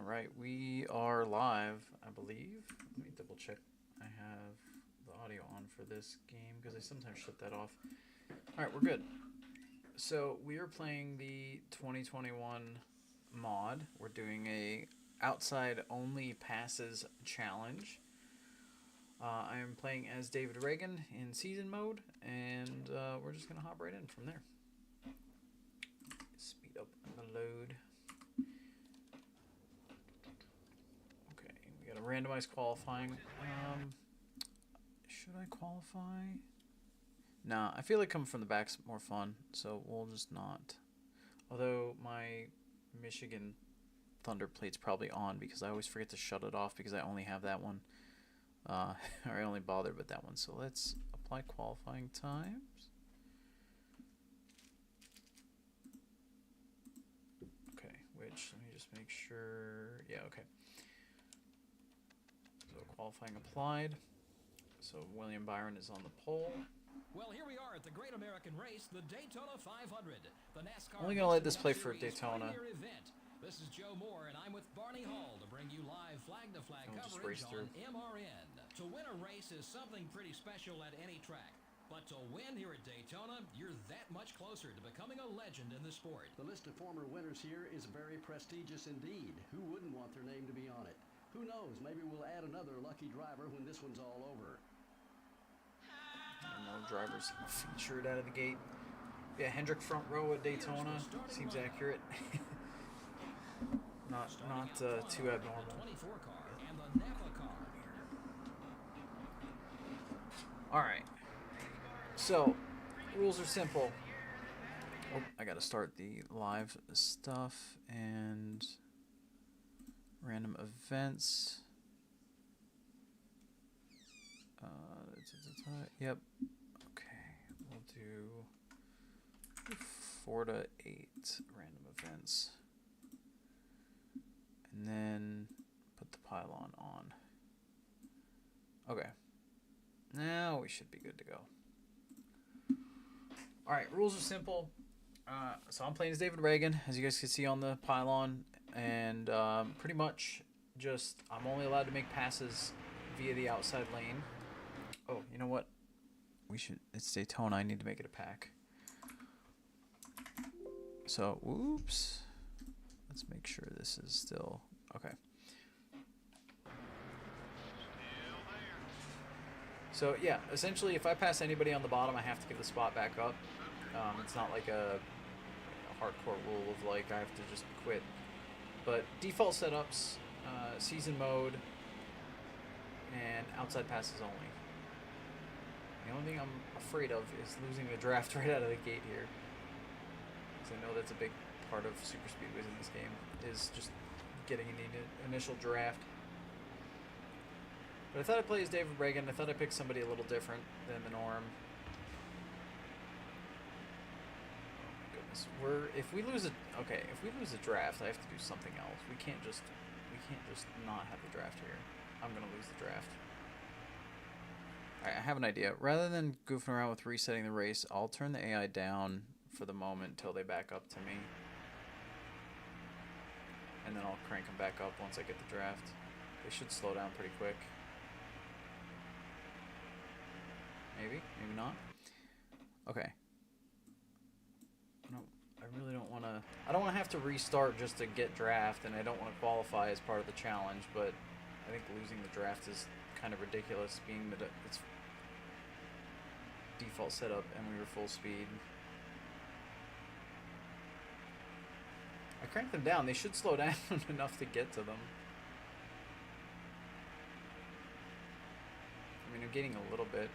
Alright, we are live, I believe. Let me double check I have the audio on for this game because I sometimes shut that off. Alright, we're good. So we are playing the 2021 mod. We're doing a outside only passes challenge. I am playing as David Reagan in season mode, and we're just going to hop right in from there. Speed up the load. Okay, we got a randomized qualifying. Should I qualify? Nah, I feel like coming from the back's more fun, so we'll just not. Although my Michigan Thunder plate's probably on because I always forget to shut it off because I only have that one. Or I only bothered with that one. So let's apply qualifying times. Okay, which, let me just make sure. Yeah, okay. So qualifying applied. So William Byron is on the pole. Well, here we are at the Great American Race, the Daytona 500. The Nascar Only gonna let this play for Daytona. Event. This is Joe Moore, and I'm with Barney Hall to bring you live flag-to-flag coverage on MRN. To win a race is something pretty special at any track. But to win here at Daytona, you're that much closer to becoming a legend in the sport. The list of former winners here is very prestigious indeed. Who wouldn't want their name to be on it? Who knows, maybe we'll add another lucky driver when this one's all over. No drivers featured out of the gate. Yeah, Hendrick front row at Daytona seems accurate. not too abnormal. All right. So, rules are simple. Oh, I gotta start the live stuff and random events. Yep. Okay, we'll do 4 to 8 random events. And then put the pylon on. Okay. Now we should be good to go. Alright, rules are simple. So I'm playing as David Reagan, as you guys can see on the pylon. And pretty much just, I'm only allowed to make passes via the outside lane. Oh, you know what? It's Daytona, I need to make it a pack. So, whoops. Let's make sure this is still, okay. So, yeah, essentially, if I pass anybody on the bottom, I have to give the spot back up. It's not like a hardcore rule of, like, I have to just quit. But default setups, season mode, and outside passes only. The only thing I'm afraid of is losing the draft right out of the gate here. Because I know that's a big part of super speedways in this game, is just getting in the initial draft. But I thought I'd play as David Reagan. I thought I'd pick somebody a little different than the norm. Oh my goodness. If we lose a draft, I have to do something else. We can't just not have the draft here. I'm gonna lose the draft. Alright, I have an idea. Rather than goofing around with resetting the race, I'll turn the AI down for the moment until they back up to me. And then I'll crank them back up once I get the draft. They should slow down pretty quick. Maybe, maybe not. Okay. No, I really don't want to... I don't want to have to restart just to get draft, and I don't want to qualify as part of the challenge, but I think losing the draft is kind of ridiculous, being that it's default setup and we were full speed. I cranked them down. They should slow down enough to get to them. I mean, I'm getting a little bit.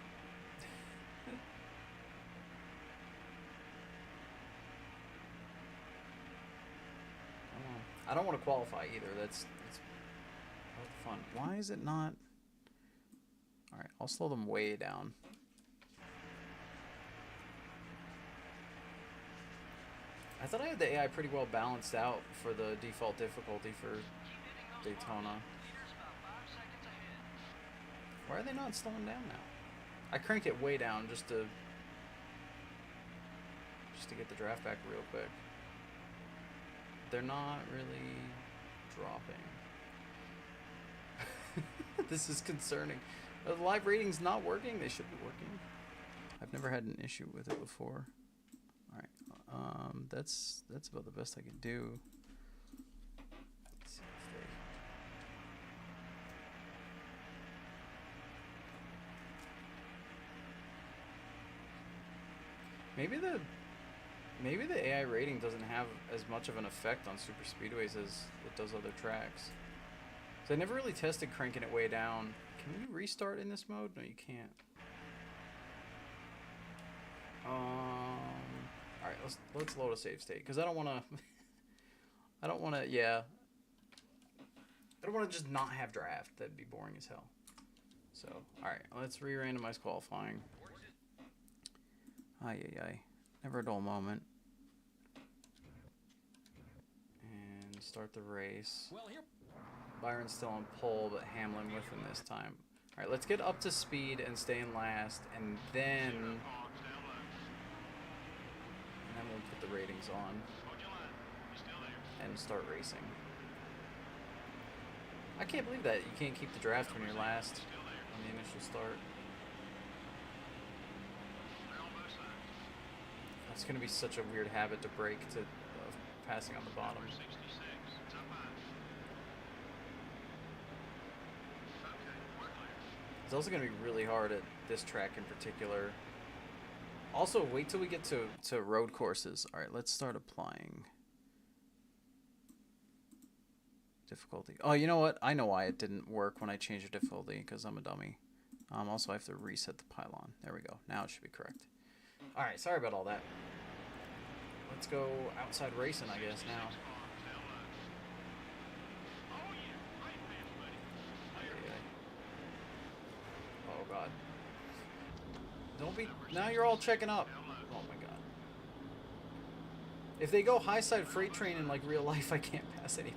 I don't want to qualify either. That's fun. Why is it not? All right, I'll slow them way down. I thought I had the AI pretty well balanced out for the default difficulty for Daytona. Why are they not slowing down now? I cranked it way down just to get the draft back real quick. They're not really dropping. This is concerning. The live rating's not working. They should be working. I've never had an issue with it before. All right. That's about the best I can do. Let's see if they... Maybe the AI rating doesn't have as much of an effect on super speedways as it does other tracks. So I never really tested cranking it way down. Can you restart in this mode? No, you can't. All right, let's load a save state because I don't want to. Yeah. I don't want to just not have draft. That'd be boring as hell. So, all right, let's re-randomize qualifying. Ay. Never a dull moment. And start the race. Well, here. Byron's still on pole, but Hamlin with him this time. All right, let's get up to speed and stay in last, and then we'll put the ratings on and start racing. I can't believe that you can't keep the draft when you're last on the initial start. It's going to be such a weird habit to break to passing on the bottom. It's also going to be really hard at this track in particular. Also, wait till we get to road courses. All right, let's start applying difficulty. Oh, you know what? I know why it didn't work when I changed the difficulty, because I'm a dummy. Also, I have to reset the pylon. There we go. Now it should be correct. All right, sorry about all that. Let's go outside racing, I guess, now. Oh, God. Don't be... Now you're all checking up. Oh, my God. If they go high side freight train in, like, real life, I can't pass anybody.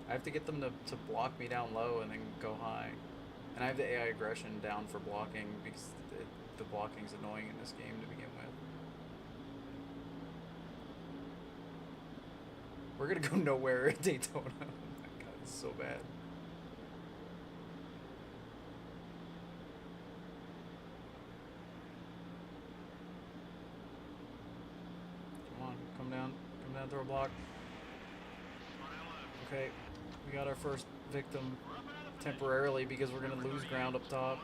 I have to get them to block me down low and then go high. And I have the AI aggression down for blocking because the blocking's annoying in this game to begin with. We're gonna go nowhere at Daytona. Oh my God, it's so bad. Come on, come down through a block. Okay, we got our first victim temporarily because we're gonna lose ground up top.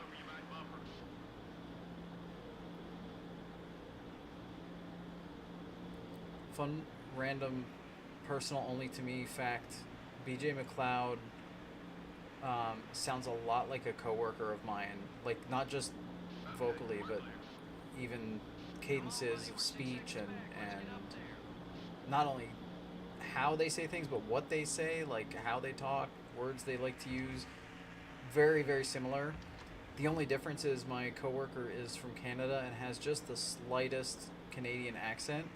Fun, random, personal only to me fact, BJ McLeod sounds a lot like a coworker of mine. Like, not just vocally, but even cadences of speech and not only how they say things, but what they say, like how they talk, words they like to use. Very, very similar. The only difference is my coworker is from Canada and has just the slightest Canadian accent.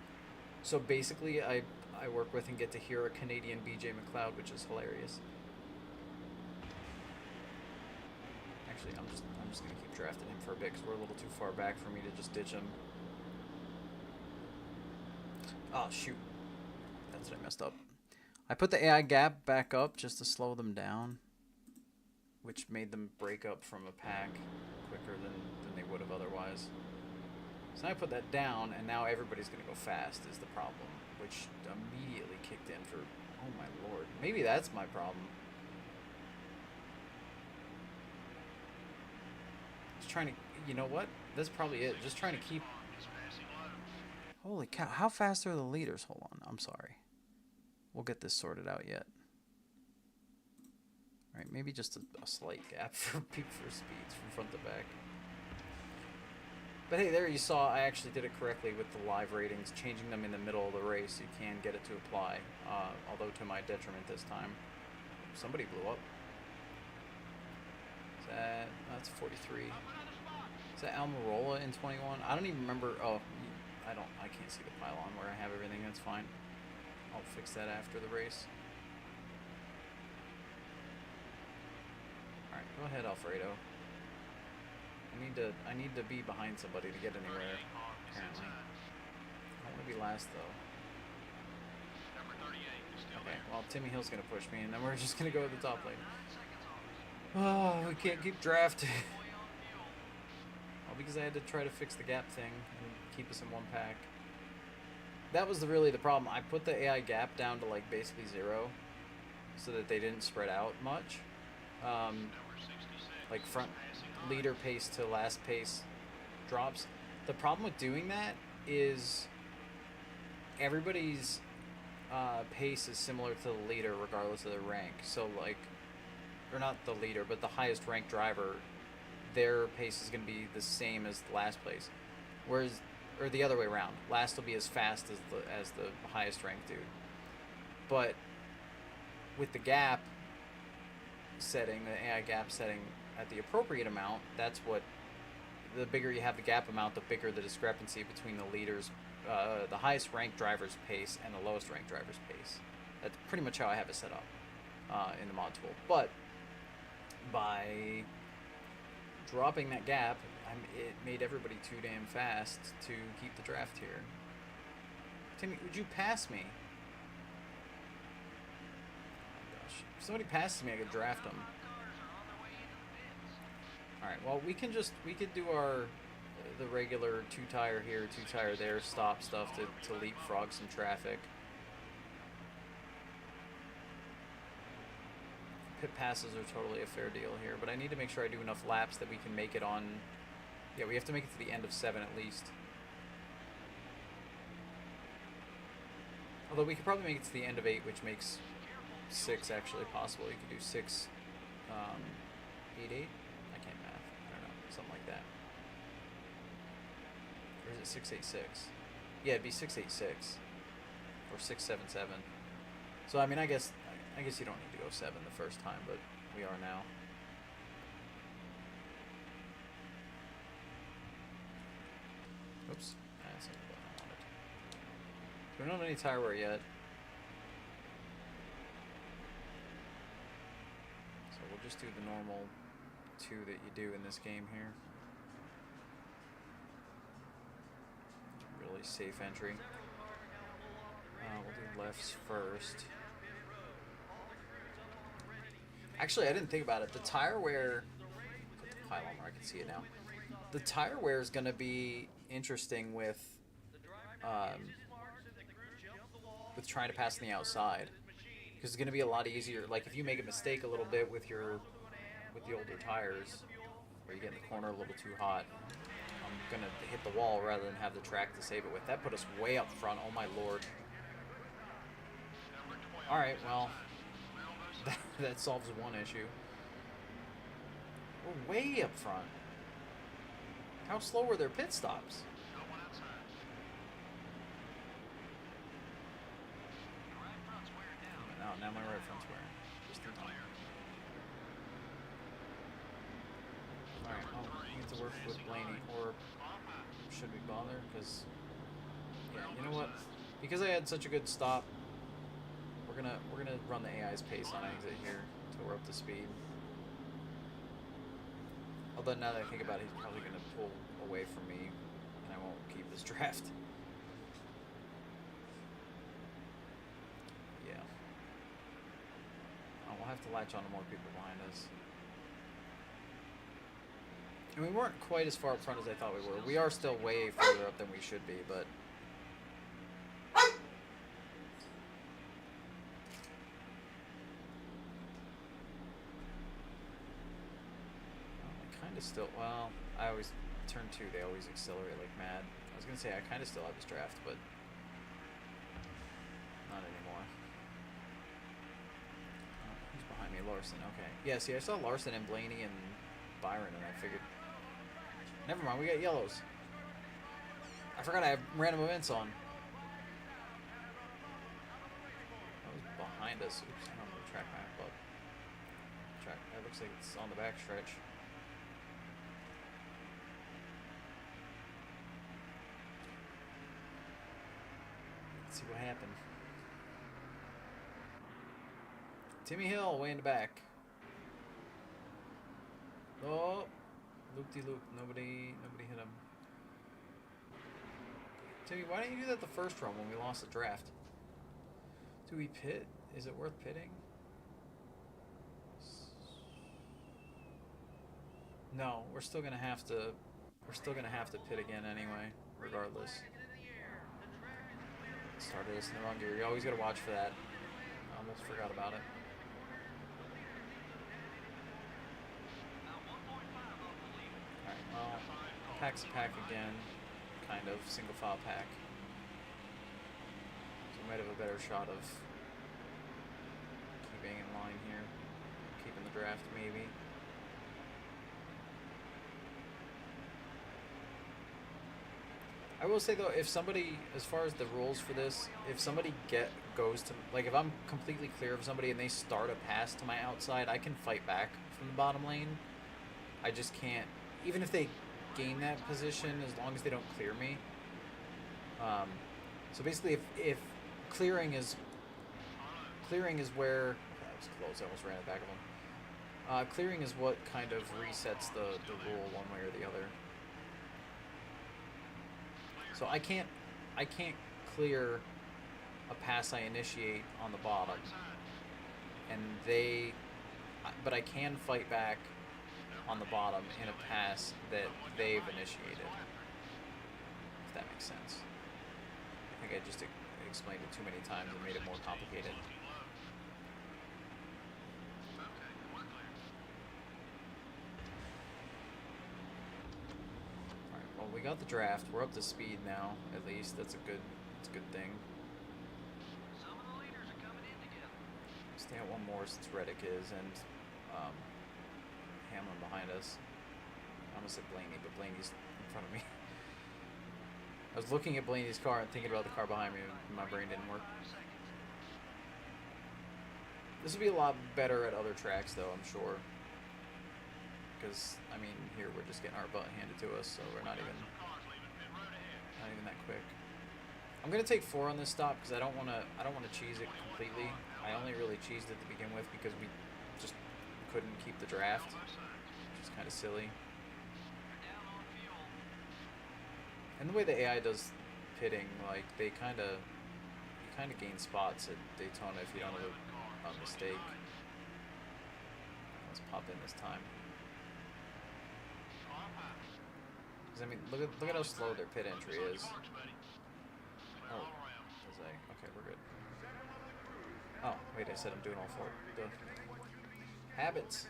So basically, I work with and get to hear a Canadian BJ McLeod, which is hilarious. Actually, I'm just gonna keep drafting him for a bit because we're a little too far back for me to just ditch him. Oh shoot, that's what I messed up. I put the AI gap back up just to slow them down, which made them break up from a pack quicker than they would have otherwise. So now I put that down, and now everybody's going to go fast is the problem, which immediately kicked in for, oh my lord. Maybe that's my problem. Just trying to, you know what? That's probably it. Just trying to keep... Holy cow, how fast are the leaders? Hold on, I'm sorry. We'll get this sorted out yet. Alright, maybe just a slight gap for speeds from front to back. But hey, there you saw I actually did it correctly with the live ratings, changing them in the middle of the race. You can get it to apply, although to my detriment this time. Somebody blew up. Is that... that's 43. Is that Almirola in 21? I don't even remember... Oh, I can't see the pylon where I have everything. That's fine. I'll fix that after the race. Alright, go ahead, Alfredo. I need to be behind somebody to get anywhere, apparently. I don't want to be last, though. Okay, well, Timmy Hill's going to push me, and then we're just going to go to the top lane. Oh, we can't keep drafting. Well, because I had to try to fix the gap thing and keep us in one pack. That was really the problem. I put the AI gap down to like basically 0 so that they didn't spread out much. Like front leader pace to last pace drops. The problem with doing that is everybody's pace is similar to the leader regardless of their rank. So like, or not the leader, but the highest ranked driver, their pace is going to be the same as the last place. Whereas, or the other way around, last will be as fast as the highest ranked dude. But with the gap setting, the AI gap setting at the appropriate amount, that's what, the bigger you have the gap amount, the bigger the discrepancy between the leaders, the highest ranked driver's pace and the lowest ranked driver's pace. That's pretty much how I have it set up in the mod tool. But by dropping that gap, it made everybody too damn fast to keep the draft here. Timmy, would you pass me? Oh gosh. If somebody passes me, I could draft them. Alright, well, we could do the regular 2-tire here, 2-tire there, stop stuff to leapfrog some traffic. Pit passes are totally a fair deal here, but I need to make sure I do enough laps that we can make it on... Yeah, we have to make it to the end of 7 at least. Although we could probably make it to the end of 8, which makes 6 actually possible. You could do 6, 8, 8? I can't math. I don't know. Something like that. Or is it 6, 8, 6? Yeah, it'd be 6, 8, 6. Or 6, 7, 7. So, I mean, I guess you don't need to go 7 the first time, but we are now. Oops. That's not what I wanted. So we don't have any tire wear yet. So we'll just do the normal 2 that you do in this game here. Really safe entry. We'll do lefts first. Actually, I didn't think about it. The tire wear... Put the pylon where I can see it now. The tire wear is going to be interesting with trying to pass on the outside, because it's going to be a lot easier. Like if you make a mistake a little bit with the older tires, or you get in the corner a little too hot, I'm going to hit the wall rather than have the track to save it with. That put us way up front. Oh my lord. All right, well, that solves one issue. We're way up front. How slow were their pit stops? Now my right front's wearing. Just in time. Alright, well, we need to work with Blaney, or should we bother? Because, yeah, you know what? Because I had such a good stop, we're gonna run the AI's pace on exit here until we're up to speed. Although now that I think about it, he's probably going to pull away from me, and I won't keep this draft. Yeah. We'll have to latch on to more people behind us. And we weren't quite as far up front as I thought we were. We are still way further up than we should be, but... Still, well, I always turn 2, they always accelerate like mad. I was gonna say I kind of still have this draft, but not anymore. Oh, who's behind me? Larson. Okay. Yeah, see, I saw Larson and Blaney and Byron, and I figured, never mind, we got yellows. I forgot I have random events on. That was behind us. Oops, I don't know the track map, but that looks like it's on the back stretch. See what happened. Timmy Hill way in the back. Oh, loop-de-loop. Nobody hit him. Timmy, why didn't you do that the first run when we lost the draft? Do we pit? Is it worth pitting? No, we're still gonna have to. We're still gonna have to pit again anyway, regardless. Started us in the wrong gear. You always gotta watch for that. I almost forgot about it. Alright, well, pack's a pack again. Kind of. Single file pack. So we might have a better shot of keeping in line here. Keeping the draft, maybe. I will say though, if somebody, as far as the rules for this, if somebody goes to, like if I'm completely clear of somebody and they start a pass to my outside, I can fight back from the bottom lane. I just can't, even if they gain that position, as long as they don't clear me. So basically, if clearing is where, that was close, I almost ran it back of them. Clearing is what kind of resets the rule one way or the other. So I can't clear a pass I initiate on the bottom, and but I can fight back on the bottom in a pass that they've initiated. If that makes sense. I think I just explained it too many times and made it more complicated. Well, we got the draft. We're up to speed now, at least. That's a good thing. Some of the leaders are coming in together. Stay at one more since Reddick is, and Hamlin behind us. I almost said Blaney, but Blaney's in front of me. I was looking at Blaney's car and thinking about the car behind me, and my brain didn't work. This would be a lot better at other tracks, though, I'm sure. Because, I mean, here we're just getting our butt handed to us, so we're not even that quick. I'm gonna take 4 on this stop because I don't wanna cheese it completely. I only really cheesed it to begin with because we just couldn't keep the draft, which is kind of silly. And the way the AI does pitting, like you kind of gain spots at Daytona if you don't have a mistake. Let's pop in this time. Because I mean, look at how slow their pit entry is. Oh, okay, we're good. Oh, wait, I said I'm doing all 4. Duh. Habits.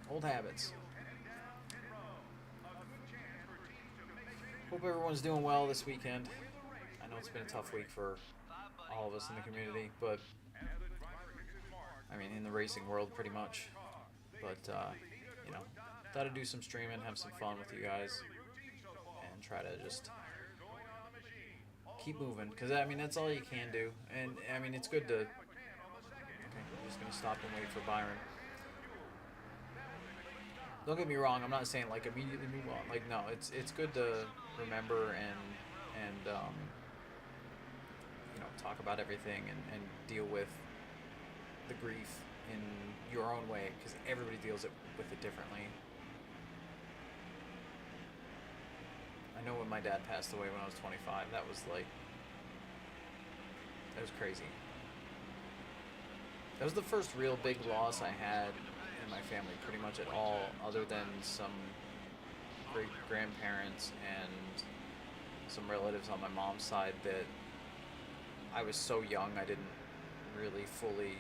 Old habits. Hope everyone's doing well this weekend. I know it's been a tough week for all of us in the community, but I mean, in the racing world, pretty much. But, you know, thought I'd do some streaming, have some fun with you guys, and try to just keep moving, because I mean that's all you can do. And I mean it's good to, okay, I'm just gonna stop and wait for Byron. Don't get me wrong, I'm not saying like immediately move on, like no, it's good to remember and you know, talk about everything and deal with the grief in your own way, because everybody deals with it differently. I know when my dad passed away when I was 25, that was crazy. That was the first real big loss I had in my family, pretty much at all, other than some great grandparents and some relatives on my mom's side that I was so young I didn't really fully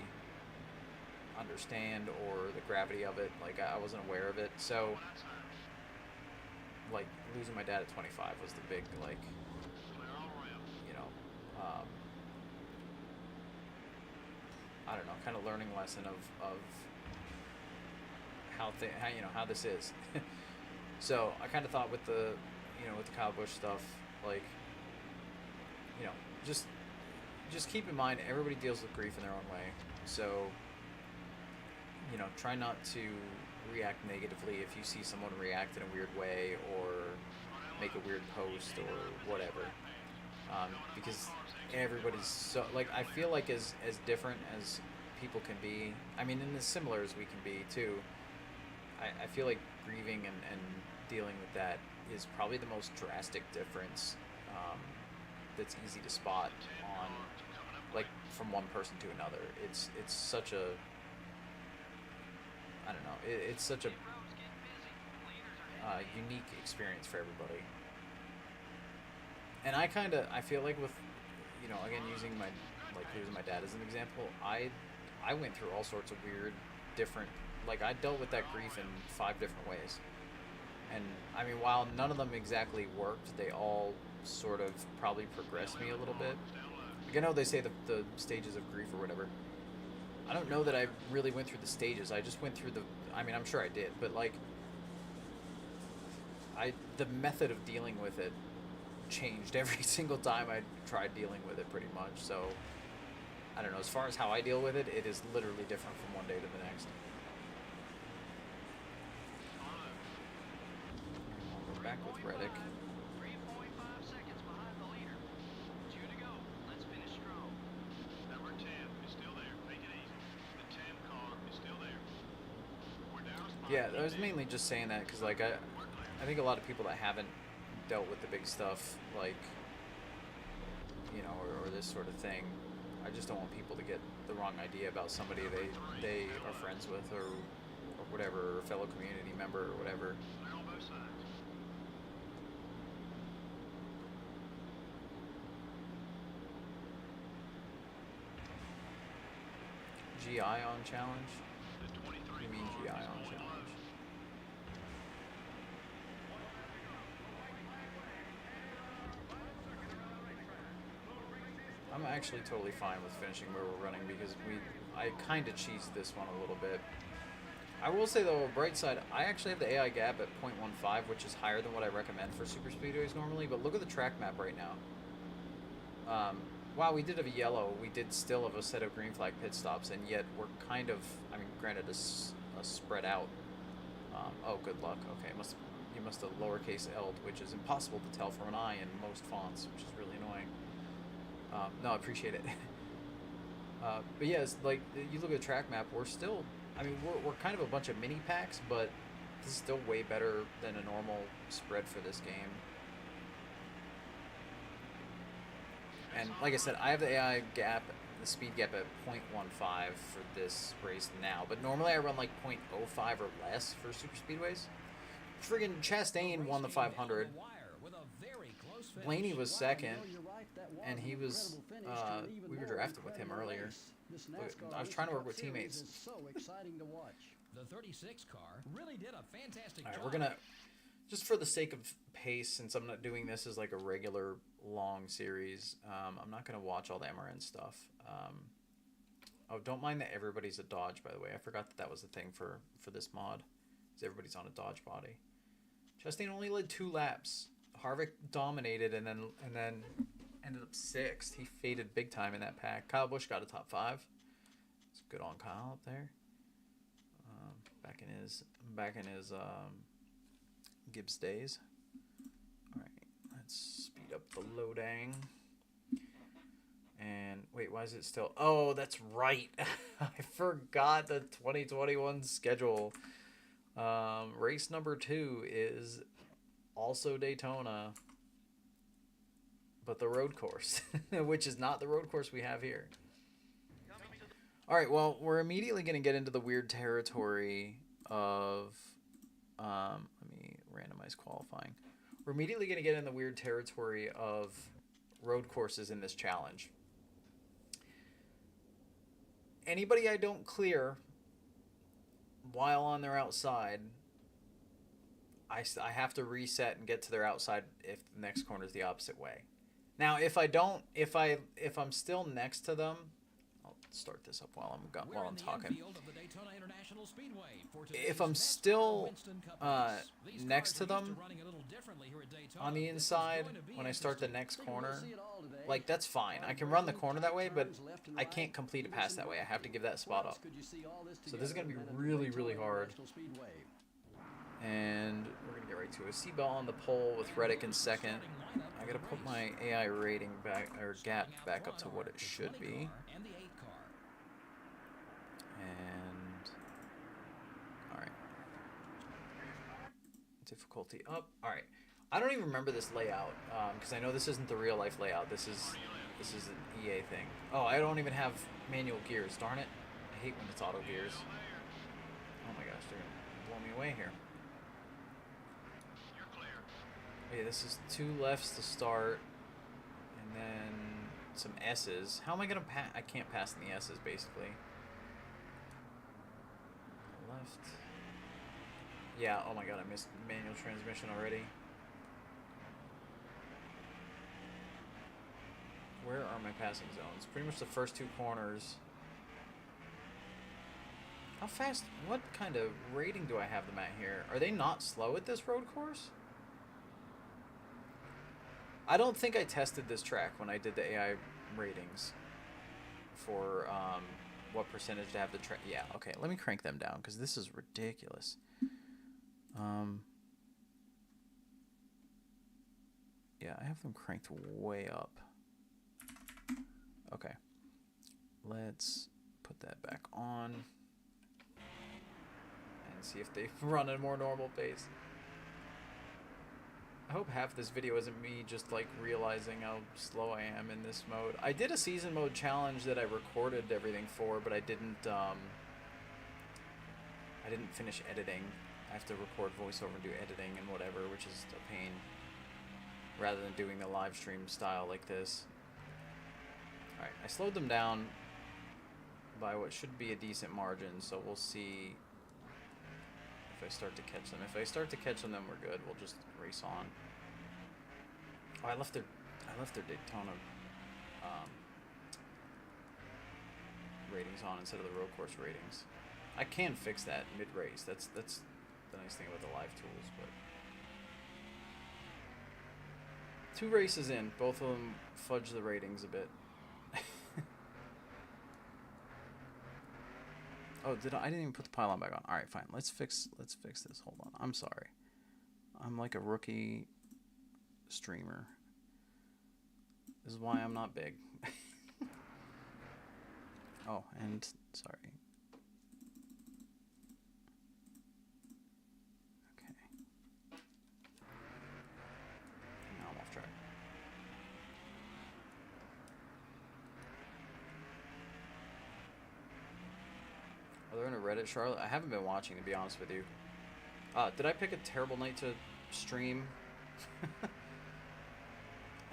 understand, or the gravity of it, like I wasn't aware of it. So like losing my dad at 25 was the big, like, you know, I don't know, kind of learning lesson of how this is. So I kind of thought with the Kyle Busch stuff, like, you know, just keep in mind everybody deals with grief in their own way. So, you know, try not to react negatively if you see someone react in a weird way or make a weird post or whatever, because everybody's so, like, I feel like as different as people can be, I mean, and as similar as we can be too, I feel like grieving and dealing with that is probably the most drastic difference that's easy to spot on, like, from one person to another. It's such a, I don't know, it's such a unique experience for everybody. And I feel like with, you know, again using my dad as an example, I went through all sorts of weird, different, like I dealt with that grief in 5 different ways. And I mean, while none of them exactly worked, they all sort of probably progressed me a little bit. Like I know they say the stages of grief or whatever. I don't know that I really went through the stages. I just went through I mean, I'm sure I did, but like, the method of dealing with it changed every single time I tried dealing with it, pretty much. So, I don't know. As far as how I deal with it, it is literally different from one day to the next. We're back with Reddick. 3.5 seconds behind the leader. 2 to go. Let's finish strong. Number 10 is still there. Take it easy. The 10 car is still there. We're down. Yeah, I was mainly just saying that because, like, I think a lot of people that haven't dealt with the big stuff, like, you know, or this sort of thing, I just don't want people to get the wrong idea about somebody they are friends with or whatever, or fellow community member or whatever. They're on both sides. GI on challenge? The 23 What do you mean GI car is on going challenge? low. I'm actually totally fine with finishing where we're running because I kind of cheesed this one a little bit. I will say though, bright side, I actually have the AI gap at 0.15, which is higher than what I recommend for super speedways normally. But look at the track map right now. Wow, we did have a yellow. We did still have a set of green flag pit stops, and yet we're kind of, I mean, granted, a spread out. Oh, good luck. Okay, you must have lowercase L'd, which is impossible to tell from an I in most fonts, which is really annoying. No, I appreciate it. But yeah, it's like, you look at the track map, we're still, I mean, we're kind of a bunch of mini packs, but this is still way better than a normal spread for this game. And like I said, I have the AI gap, the speed gap at 0.15 for this race now, but normally I run like 0.05 or less for super speedways. Friggin' Chastain won the 500. Blaney was second, and he was, we were drafted with him earlier. I was trying to work with teammates. The 36 car really did a fantastic job. Alright, we're gonna, just for the sake of pace, since I'm not doing this as like a regular long series, I'm not gonna watch all the MRN stuff. Oh, don't mind that everybody's a Dodge, by the way. I forgot that was the thing for this mod, is everybody's on a Dodge body. Chastain only led 2 laps. Harvick dominated and then ended up 6th. He faded big time in that pack. Kyle Busch got a top 5. It's good on Kyle up there. Back in his Gibbs days. All right, let's speed up the loading. And wait, why is it still? Oh, that's right. I forgot the 2021 schedule. Race number 2 is also Daytona, but the road course, which is not the road course we have here. All right, well, we're immediately going to get into the weird territory of, let me randomize qualifying. We're immediately going to get in the weird territory of road courses in this challenge. Anybody I don't clear while on their outside, I have to reset and get to their outside if the next corner is the opposite way. Now, if I'm still next to them, I'll start this up while I'm talking. If I'm still next to them on the inside when I start the next corner, like, that's fine. I can run the corner that way, but I can't complete a pass that way. I have to give that spot up. So this is going to be really, really hard. And we're going to get right to a seatbelt on the pole with Reddick in second. I got to put my AI rating back, or gap back up to what it should be. And alright. Difficulty up. Alright. I don't even remember this layout, because I know this isn't the real life layout. This is an EA thing. Oh, I don't even have manual gears. Darn it. I hate when it's auto gears. Oh my gosh, they're going to blow me away here. Okay, this is 2 lefts to start, and then some S's. How am I gonna pass? I can't pass in the S's, basically. Left. Yeah, oh my god, I missed manual transmission already. Where are my passing zones? Pretty much the first 2 corners. How fast? What kind of rating do I have them at here? Are they not slow at this road course? I don't think I tested this track when I did the AI ratings for what percentage to have the track. Yeah, okay, let me crank them down because this is ridiculous. Yeah, I have them cranked way up. Okay, let's put that back on and see if they run at a more normal pace. I hope half this video isn't me just like realizing how slow I am in this mode. I did a season mode challenge that I recorded everything for, but I didn't finish editing. I have to record voiceover and do editing and whatever, which is a pain, rather than doing the live stream style like this. Alright, I slowed them down by what should be a decent margin, so we'll see if I start to catch them. If I start to catch them, then we're good. We'll just race on. Oh, I left their Daytona ratings on instead of the road course ratings. I can fix that mid-race. That's the nice thing about the live tools. But 2 races in, both of them fudge the ratings a bit. Oh, I didn't even put the pylon back on. All right, fine. Let's fix this. Hold on. I'm sorry. I'm like a rookie streamer. This is why I'm not big. Oh, and sorry. Okay. Now I'm off track. Are there in a Reddit, Charlotte? I haven't been watching, to be honest with you. Did I pick a terrible night to stream?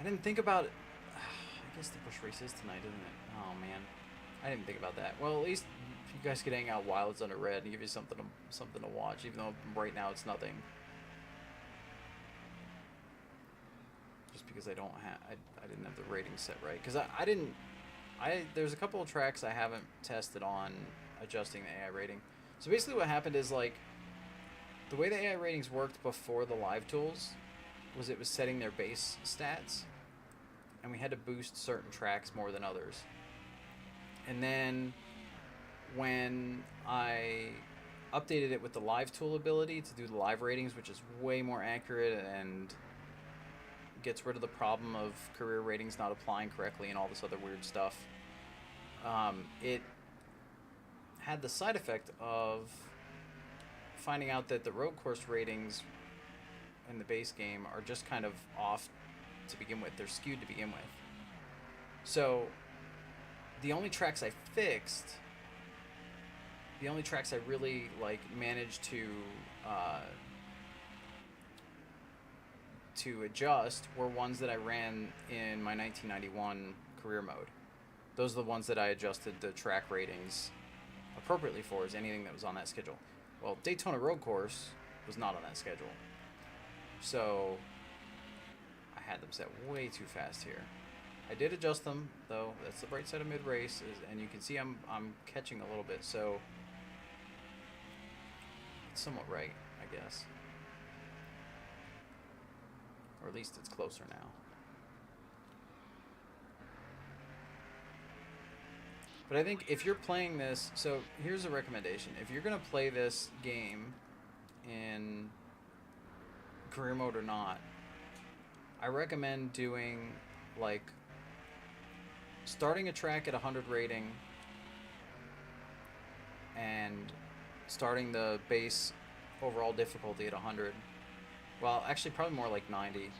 I didn't think about it. I guess the Bush race is tonight, isn't it? Oh, man. I didn't think about that. Well, at least you guys could hang out while it's under red and give you something to watch, even though right now it's nothing. Just because I didn't have the rating set right. Because there's a couple of tracks I haven't tested on adjusting the AI rating. So basically what happened is, like, the way the AI ratings worked before the live tools was it was setting their base stats, and we had to boost certain tracks more than others. And then when I updated it with the live tool ability to do the live ratings, which is way more accurate and gets rid of the problem of career ratings not applying correctly and all this other weird stuff, it had the side effect of finding out that the road course ratings in the base game are just kind of off to begin with. They're skewed to begin with. So the only tracks I fixed, the only tracks I really managed to adjust were ones that I ran in my 1991 career mode. Those are the ones that I adjusted the track ratings appropriately for, is anything that was on that schedule. Well, Daytona Road Course was not on that schedule, so I had them set way too fast here. I did adjust them, though. That's the bright side of mid-race, and you can see I'm catching a little bit, so it's somewhat right, I guess. Or at least it's closer now. But I think if you're playing this, so here's a recommendation. If you're going to play this game in career mode or not, I recommend doing, starting a track at 100 rating and starting the base overall difficulty at 100. Well, actually probably more like 90.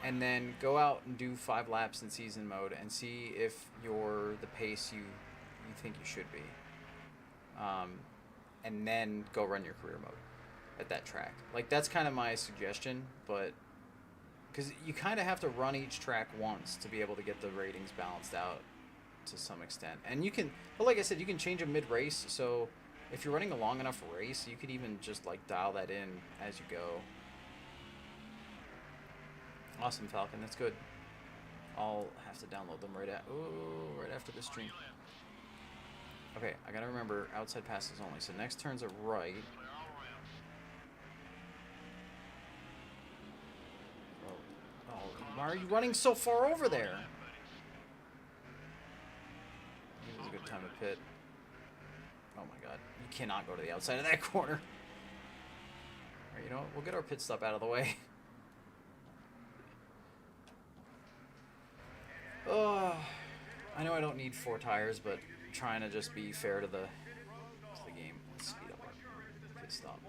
And then go out and do 5 laps in season mode and see if you're the pace you think you should be. And then go run your career mode at that track. That's kind of my suggestion, but because you kind of have to run each track once to be able to get the ratings balanced out to some extent. And you can, but like I said, you can change them mid-race. So if you're running a long enough race, you could even just like dial that in as you go. Awesome, Falcon. That's good. I'll have to download them right after this stream. Okay, I gotta remember outside passes only. So next turn's a right. Oh, why are you running so far over there? This is a good time to pit. Oh my god, you cannot go to the outside of that corner. Alright, you know what? We'll get our pit stop out of the way. Oh, I know I don't need 4 tires, but trying to just be fair to the game. Let's speed up our pit stop.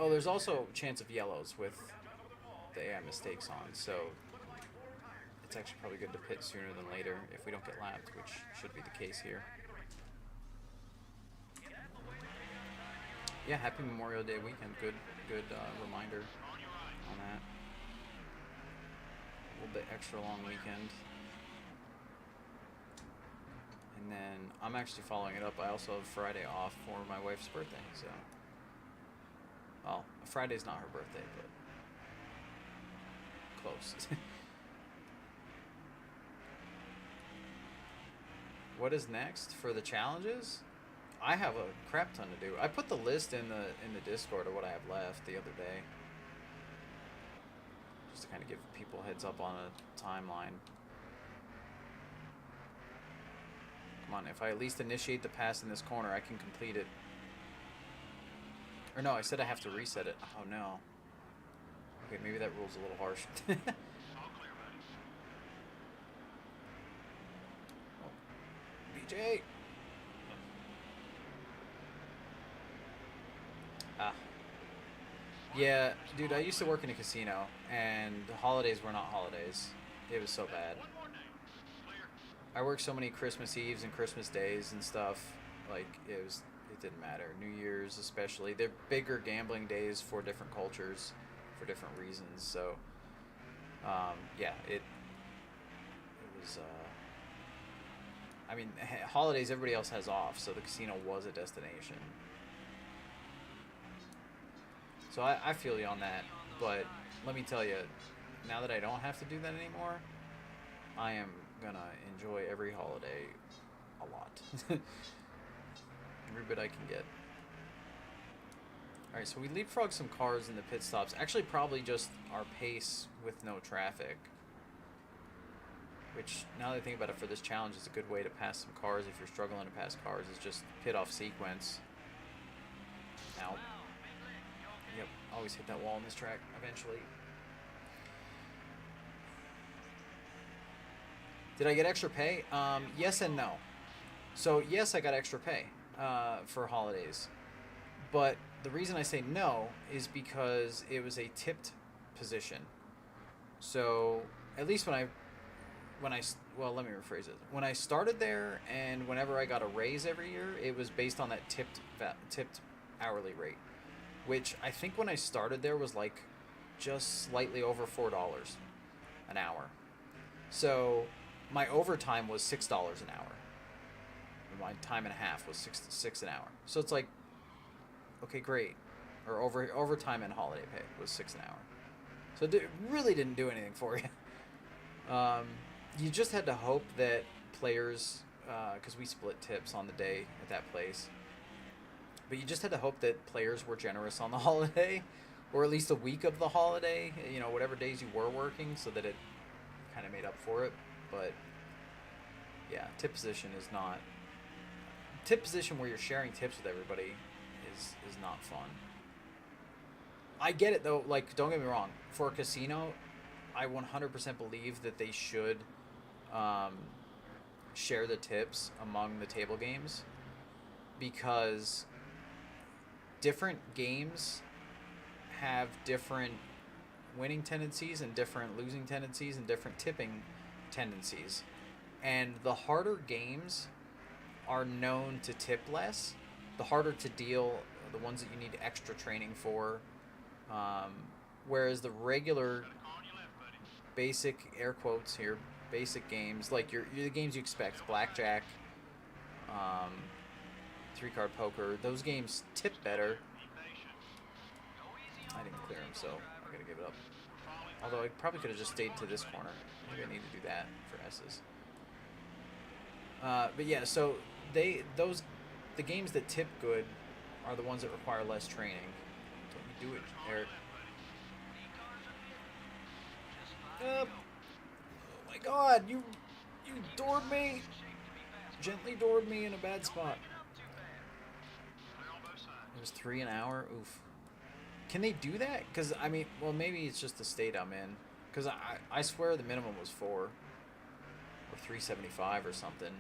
Oh, there's also a chance of yellows with the AI mistakes on, so it's actually probably good to pit sooner than later if we don't get lapped, which should be the case here. Yeah, happy Memorial Day weekend. Good reminder on that. A little bit extra long weekend. And then I'm actually following it up. I also have Friday off for my wife's birthday, so. Well, Friday's not her birthday, but close. What is next for the challenges? I have a crap ton to do. I put the list in the Discord of what I have left the other day, just to kind of give people a heads up on a timeline. Come on, if I at least initiate the pass in this corner, I can complete it. Or no, I said I have to reset it. Oh no. Okay, maybe that rule's a little harsh. Oh, BJ! Ah. Yeah, dude, I used to work in a casino, and the holidays were not holidays. It was so bad. I worked so many Christmas Eves and Christmas Days and stuff. Like, it didn't matter. New Year's especially. They're bigger gambling days for different cultures, for different reasons. So, yeah, it was, I mean, holidays everybody else has off, so the casino was a destination. So I feel you on that, but let me tell you, now that I don't have to do that anymore, I am gonna enjoy every holiday a lot. Every bit I can get. Alright, so we leapfrog some cars in the pit stops. Actually, probably just our pace with no traffic. Which, now that I think about it, for this challenge, is a good way to pass some cars if you're struggling to pass cars, is just pit off sequence. Ow. Yep, always hit that wall in this track, eventually. Did I get extra pay? Yes and no. So, yes, I got extra pay for holidays. But the reason I say no is because it was a tipped position. So, at least well, let me rephrase it. When I started there and whenever I got a raise every year, it was based on that tipped hourly rate. Which I think when I started there was like just slightly over $4 an hour. So my overtime was $6 an hour. My time and a half was six an hour. So it's like, okay, great. Or overtime and holiday pay was $6 an hour. So it really didn't do anything for you. You just had to hope that players, because we split tips on the day at that place, but you just had to hope that players were generous on the holiday, or at least a week of the holiday, you know, whatever days you were working, so that it kind of made up for it. But yeah, tip position is not... Tip position where you're sharing tips with everybody is not fun. I get it, though. Like, don't get me wrong. For a casino, I 100% believe that they should share the tips among the table games, because different games have different winning tendencies and different losing tendencies and different tipping tendencies. And the harder games are known to tip less. The harder to deal, the ones that you need extra training for, Whereas the regular Got a car on your left, buddy. basic air quotes here, basic games like the games you expect, blackjack, 3-card poker, those games tip better. Be patient. I didn't clear him, so I'm gonna give it up. Although I probably could have just stayed to this corner. Maybe I need to do that for S's. But yeah, so the games that tip good are the ones that require less training. Don't you do it, Eric? Oh my God! You doored me. Gently doored me in a bad spot. It was 3 an hour. Oof. Can they do that? Because, I mean, well, maybe it's just the state I'm in. Because I swear the minimum was 4. Or 375 or something.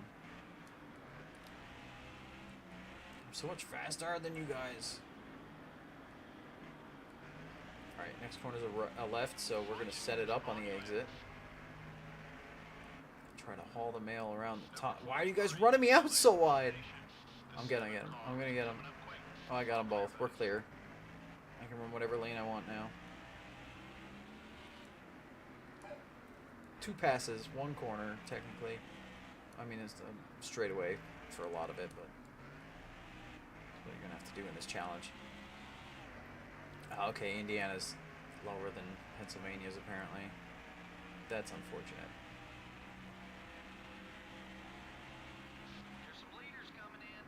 I'm so much faster than you guys. Alright, next corner's a left, so we're going to set it up on the exit. Try to haul the mail around the top. Why are you guys running me out so wide? I'm gonna get him. I'm gonna get him. Oh, I got them both. We're clear. I can run whatever lane I want now. 2 passes, 1 corner, technically. I mean, it's a straightaway for a lot of it, but that's what you're gonna have to do in this challenge. Okay, Indiana's lower than Pennsylvania's apparently. That's unfortunate. There's some leaders coming in.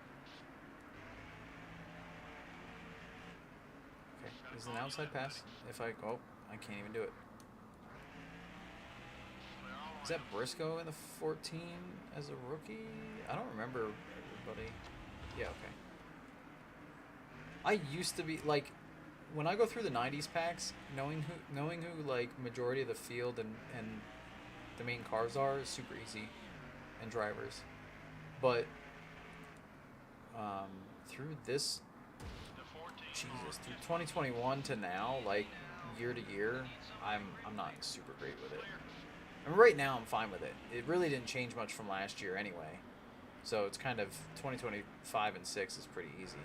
Okay, this is an outside pass. If I I can't even do it. Is that Briscoe in the 14 as a rookie? I don't remember everybody. Yeah, okay. I used to be like, when I go through the 90s packs, knowing who like majority of the field and the main cars are is super easy, and drivers. But through this, Jesus, through 2021 to now, like year to year, I'm not super great with it. I mean, right now I'm fine with it. It really didn't change much from last year anyway. So it's kind of 2025 and 6 is pretty easy.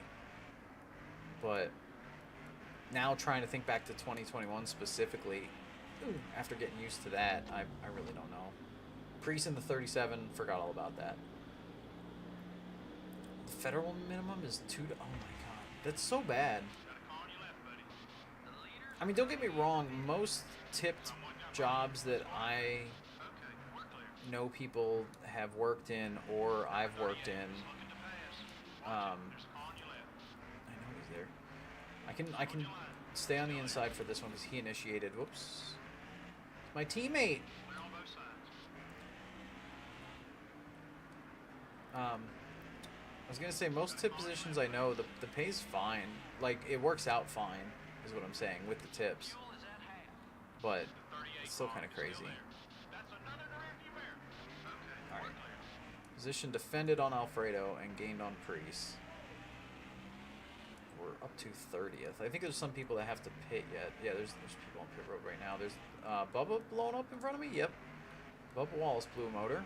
But now trying to think back to 2021 specifically, after getting used to that, I really don't know. Priest in the 37, forgot all about that. The federal minimum is 2 to, oh my God, that's so bad. I mean, don't get me wrong, most tipped jobs that I know people have worked in or I've worked in, I know he's there. I can stay on the inside for this one because he initiated. Whoops. My teammate. I was gonna say most tip positions I know the pay's fine. Like it works out fine, is what I'm saying with the tips. But it's still kind of crazy. All right. Position defended on Alfredo and gained on Priest. We're up to 30th. I think there's some people that have to pit yet. Yeah, there's people on pit road right now. There's Bubba blown up in front of me. Yep. Bubba Wallace blew a motor.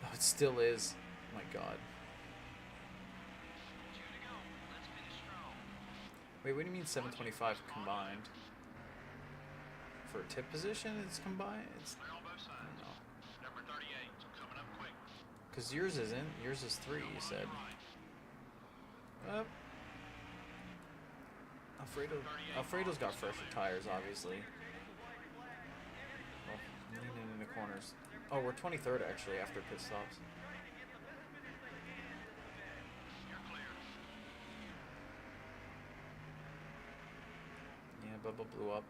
Oh, it still is. Oh my God. Wait, what do you mean 725 combined? For a tip position, it's combined? It's, I don't know. Because yours isn't. Yours is 3, you said. Alfredo's got fresher tires, obviously. Oh, leaning in the corners. Oh, we're 23rd, actually, after pit stops. Yeah, Bubba blew up.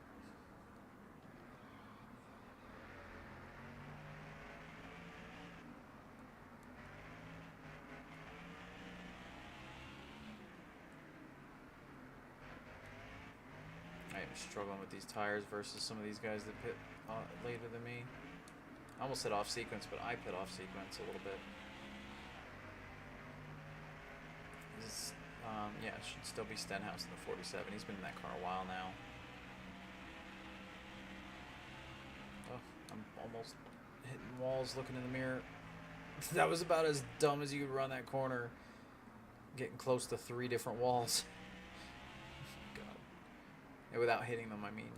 I am struggling with these tires versus some of these guys that pit later than me. I almost said off sequence, but I pit off sequence a little bit. This, yeah, it should still be Stenhouse in the 47. He's been in that car a while now. Oh, I'm almost hitting walls looking in the mirror. That was about as dumb as you could run that corner. getting close to 3 different walls. God. And without hitting them, I mean.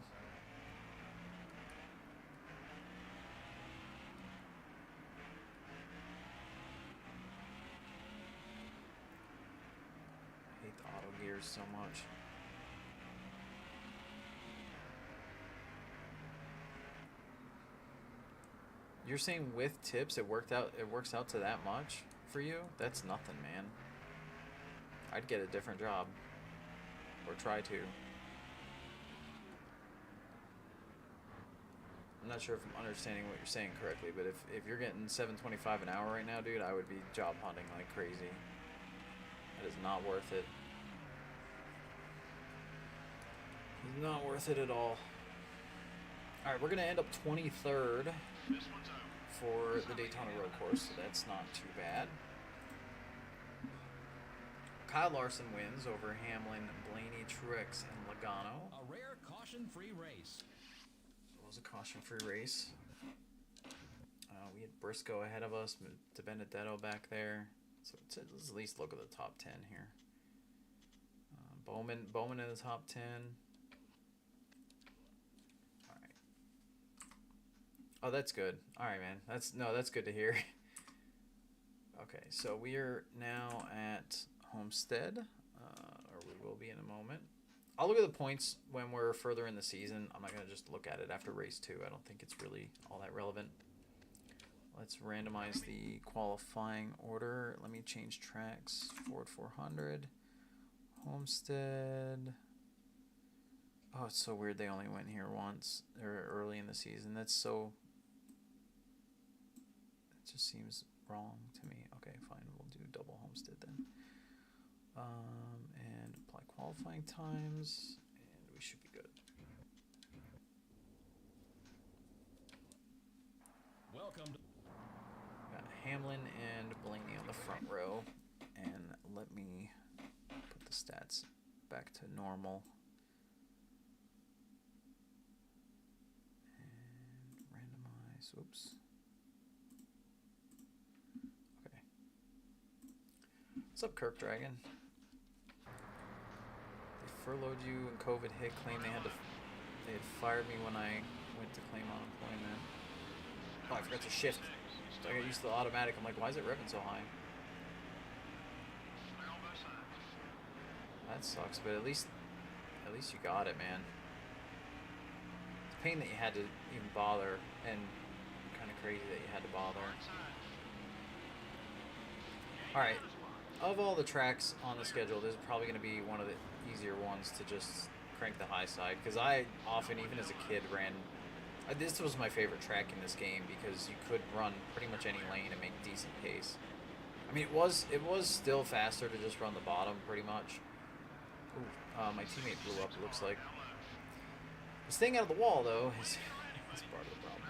I hate the auto gears so much. You're saying with tips it works out to that much for you? That's nothing, man. I'd get a different job. Or try to. I'm not sure if I'm understanding what you're saying correctly, but if you're getting $7.25 an hour right now, dude, I would be job hunting like crazy. That is not worth it. It's not worth it at all. Alright, we're going to end up 23rd for the Daytona Road Course, so that's not too bad. Kyle Larson wins over Hamlin, Blaney, Truex, and Logano. A rare caution-free race. It was a caution-free race. We had Briscoe ahead of us, to Benedetto back there. So let's at least look at the top 10 here. Bowman in the top 10. All right. Oh, that's good. All right, man. That's good to hear. Okay, so we are now at Homestead, or we will be in a moment. I'll look at the points when we're further in the season. I'm not going to just look at it after race 2. I don't think it's really all that relevant. Let's randomize the qualifying order. Let me change tracks. Ford 400, Homestead. Oh, it's so weird they only went here once, or early in the season. That's so... It just seems wrong to me. Okay, fine. We'll do double Homestead then. And apply qualifying times, and we should be good. Welcome to Got Hamlin and Blaney on the front row, and let me put the stats back to normal. And randomize. Oops. Okay. What's up, Kirk Dragon? They furloughed you and COVID hit. Claimed they had fired me when I went to claim unemployment. Oh, I forgot to shift. So I got used to the automatic. I'm like, why is it revving so high? That sucks, but at least you got it, man. It's a pain that you had to even bother, and kind of crazy that you had to bother. Alright, of all the tracks on the schedule, this is probably going to be one of the easier ones to just crank the high side, because I often, even as a kid, ran... This was my favorite track in this game because you could run pretty much any lane and make decent pace. I mean, it was still faster to just run the bottom pretty much. Ooh, my teammate blew up, it looks like. Staying out of the wall, though, is part of the problem.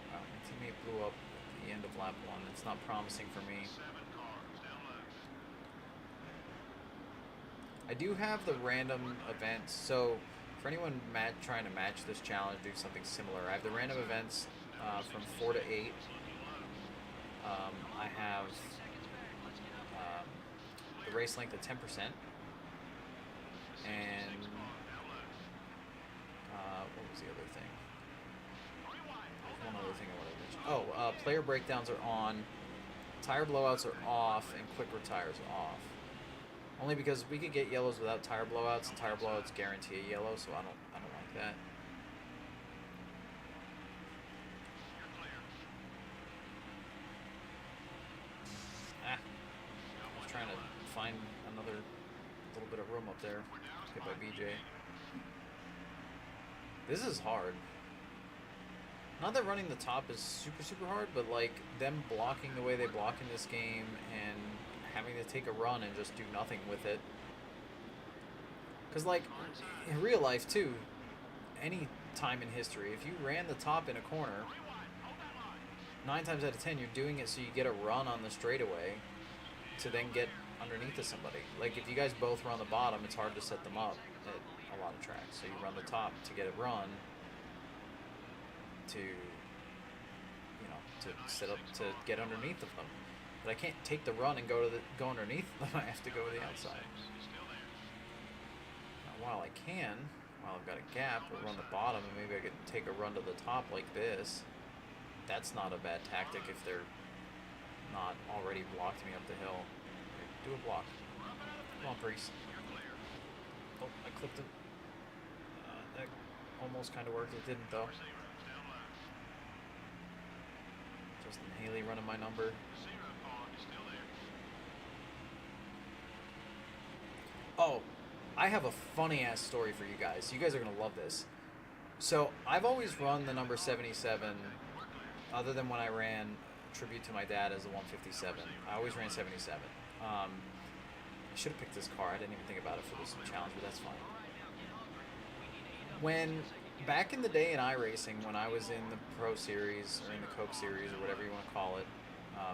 Wow, my teammate blew up at the end of lap 1. That's not promising for me. I do have the random events, so for anyone trying to match this challenge, do something similar, I have the random events from 4 to 8. I have the race length at 10%, and what was the other thing? One other thing I wanted to mention. Oh, player breakdowns are on, tire blowouts are off, and quick retires are off. Only because we could get yellows without tire blowouts, and tire blowouts guarantee a yellow, so I don't like that. I was trying to find another little bit of room up there. Hit by BJ. This is hard. Not that running the top is super hard, but like them blocking the way they block in this game and having to take a run and just do nothing with it. Because, like, in real life, too, any time in history, if you ran the top in a corner, 9 times out of 10, you're doing it so you get a run on the straightaway to then get underneath of somebody. Like, if you guys both run the bottom, it's hard to set them up at a lot of tracks. So you run the top to get a run to, you know, to set up to get underneath of them. But I can't take the run and go underneath them. I have to go to the outside. Now, while I can, while I've got a gap, or run the bottom, and maybe I could take a run to the top like this. That's not a bad tactic if they're not already blocked me up the hill. Do a block. Come on, Brees. Oh, I clipped him. That almost kind of worked. It didn't, though. Justin Haley running my number. Oh, I have a funny-ass story for you guys. You guys are going to love this. So, I've always run the number 77, other than when I ran tribute to my dad as a 157. I always ran 77. I should have picked this car. I didn't even think about it for this challenge, but that's fine. When, back in the day in iRacing, when I was in the Pro Series, or in the Coke Series, or whatever you want to call it,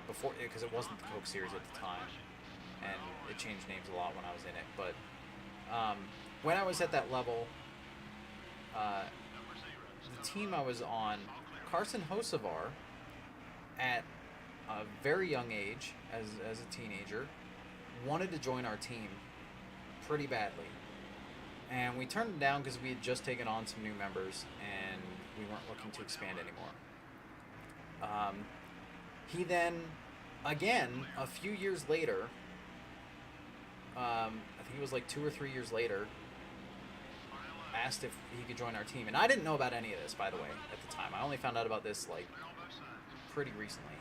before, because it wasn't the Coke Series at the time, and it changed names a lot when I was in it, but when I was at that level, the team I was on, Carson Hocevar, at a very young age, as a teenager, wanted to join our team pretty badly. And we turned him down because we had just taken on some new members and we weren't looking to expand anymore. He then, again, a few years later, I think it was like 2 or 3 years later, asked if he could join our team. And I didn't know about any of this, by the way, at the time. I only found out about this, like, pretty recently.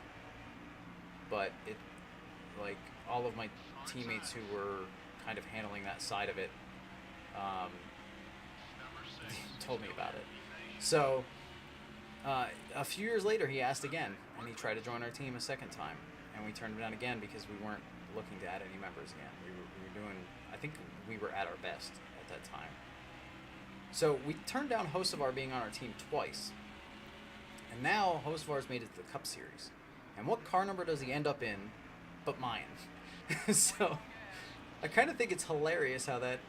But it, like, all of my teammates who were kind of handling that side of it told me about it. So, a few years later, he asked again, and he tried to join our team a second time. And we turned him down again because we weren't looking to add any members again. We were doing, I think we were at our best at that time. So we turned down Hocevar being on our team twice. And now Hocevar's made it to the Cup Series. And what car number does he end up in but mine? So I kind of think it's hilarious how that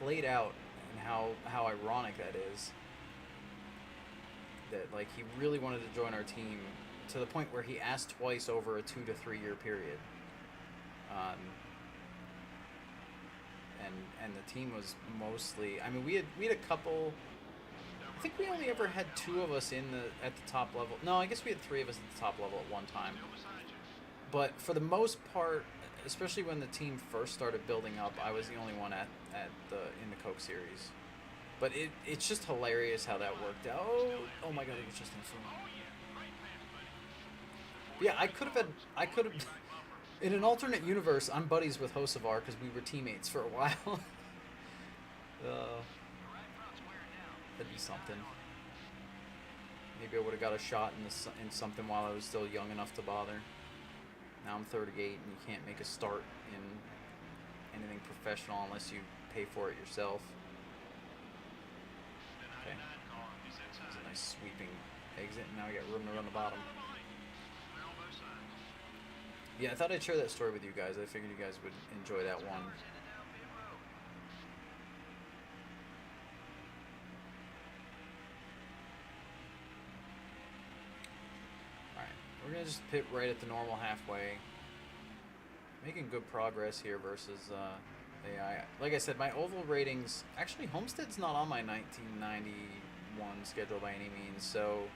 played out and how ironic that is. That, like, he really wanted to join our team to the point where he asked twice over a 2 to 3 year period. And the team was mostly, I mean, we had a couple, I think we only ever had 2 of us at the top level. No, I guess we had 3 of us at the top level at one time. But for the most part, especially when the team first started building up, I was the only one in the Coke Series. But it's just hilarious how that worked out. Oh my god, it was just in front. Yeah, I could have in an alternate universe, I'm buddies with Hocevar because we were teammates for a while. That'd be something. Maybe I would have got a shot in something while I was still young enough to bother. Now I'm 38 and you can't make a start in anything professional unless you pay for it yourself. Okay. That's a nice sweeping exit, and now we got room to run the bottom. Yeah, I thought I'd share that story with you guys. I figured you guys would enjoy that one. Alright, we're going to just pit right at the normal halfway. Making good progress here versus AI. Like I said, my oval ratings... Actually, Homestead's not on my 1991 schedule by any means, so...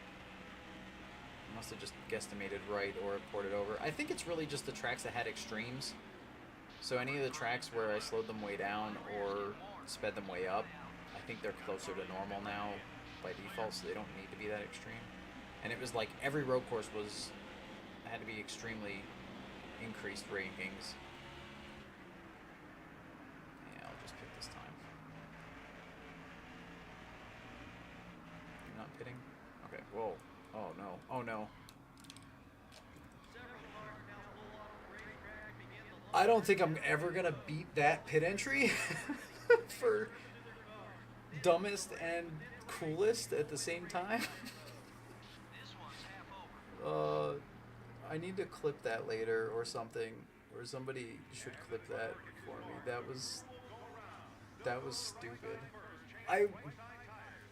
Must have just guesstimated right or ported over. I think it's really just the tracks that had extremes. So any of the tracks where I slowed them way down or sped them way up, I think they're closer to normal now by default, so they don't need to be that extreme. And it was like every road course had to be extremely increased rankings. Yeah, I'll just pick this time. You're not pitting? Okay, whoa. Oh no, oh no. I don't think I'm ever gonna beat that pit entry for dumbest and coolest at the same time. I need to clip that later or something, or somebody should clip that for me. That was stupid.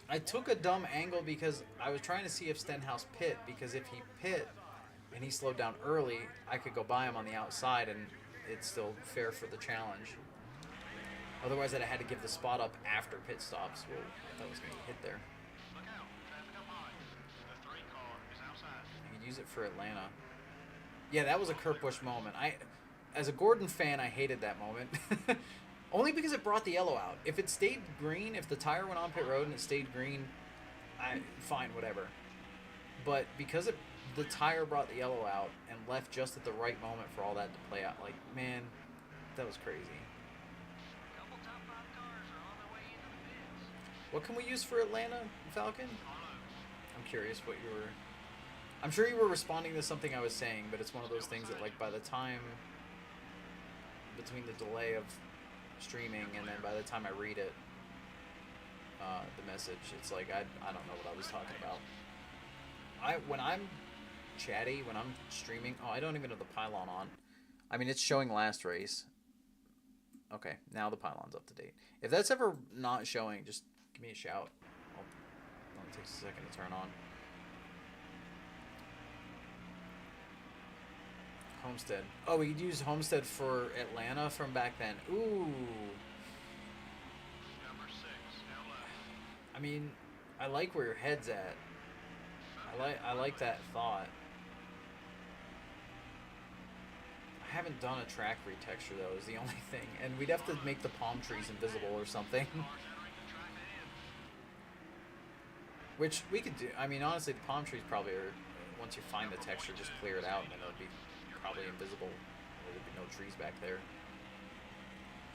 I took a dumb angle because I was trying to see if Stenhouse pit, because if he pit, and he slowed down early, I could go by him on the outside, and it's still fair for the challenge. Otherwise, I'd have had to give the spot up after pit stops. Well, I thought I was going to get hit there. Look out. Traffic up high. The 3 car is outside. You could use it for Atlanta. Yeah, that was a Kurt Busch moment. As a Gordon fan, I hated that moment. Only because it brought the yellow out. If it stayed green, if the tire went on pit road and it stayed green, fine, whatever. But because the tire brought the yellow out and left just at the right moment for all that to play out, like, man, that was crazy. Couple top 5 cars are on their way into the pits. What can we use for Atlanta, Falcon? I'm curious what you were... I'm sure you were responding to something I was saying, but it's one of those things that, like, by the time... between the delay of streaming and then by the time I read it, the message, it's like I don't know what I was talking about. When I'm chatty, when I'm streaming, I don't even have the pylon on. I mean, it's showing last race. Okay, now the pylon's up to date. If that's ever not showing, just give me a shout. It only takes a second to turn on. Homestead. Oh, we could use Homestead for Atlanta from back then. Ooh. Number 6, LA. I mean, I like where your head's at. I like that thought. I haven't done a track retexture though, is the only thing. And we'd have to make the palm trees invisible or something. Cars entering the track ahead. Which we could do. I mean, honestly, the palm trees probably are, once you find the texture, just clear it out and then it'll be probably invisible. There'd be no trees back there.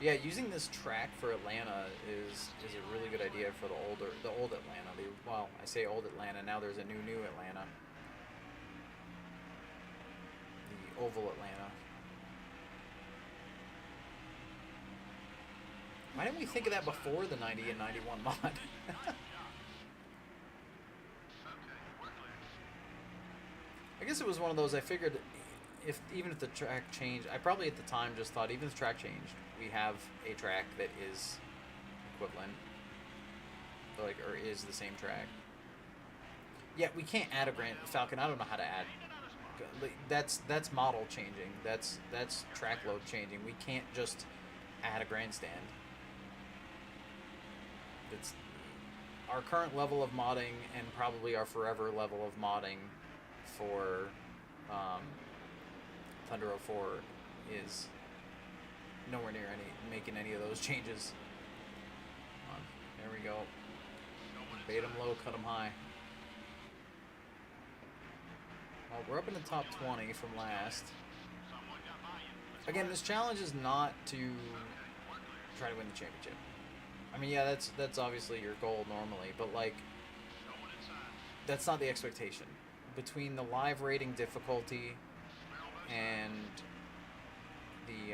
Yeah, using this track for Atlanta is a really good idea for the old Atlanta. Well, I say old Atlanta, now there's a new Atlanta. The oval Atlanta. Why didn't we think of that before the 90 and 91 mod? Okay, we're clear. I guess it was one of those, I figured even if the track changed, I probably at the time just thought even if the track changed, we have a track that is equivalent, or is the same track. Yeah, we can't add a Falcon. I don't know how to add. That's model changing. That's track load changing. We can't just add a grandstand. It's our current level of modding and probably our forever level of modding for Thunder 04 is nowhere near making any of those changes. Come on, there we go. Bait them low, cut them high. Well, we're up in the top 20 from last. Someone got by you. Again, this challenge is not to try to win the championship. I mean, yeah, that's obviously your goal normally, but like, Going inside. that's not the expectation. Between the live rating difficulty and the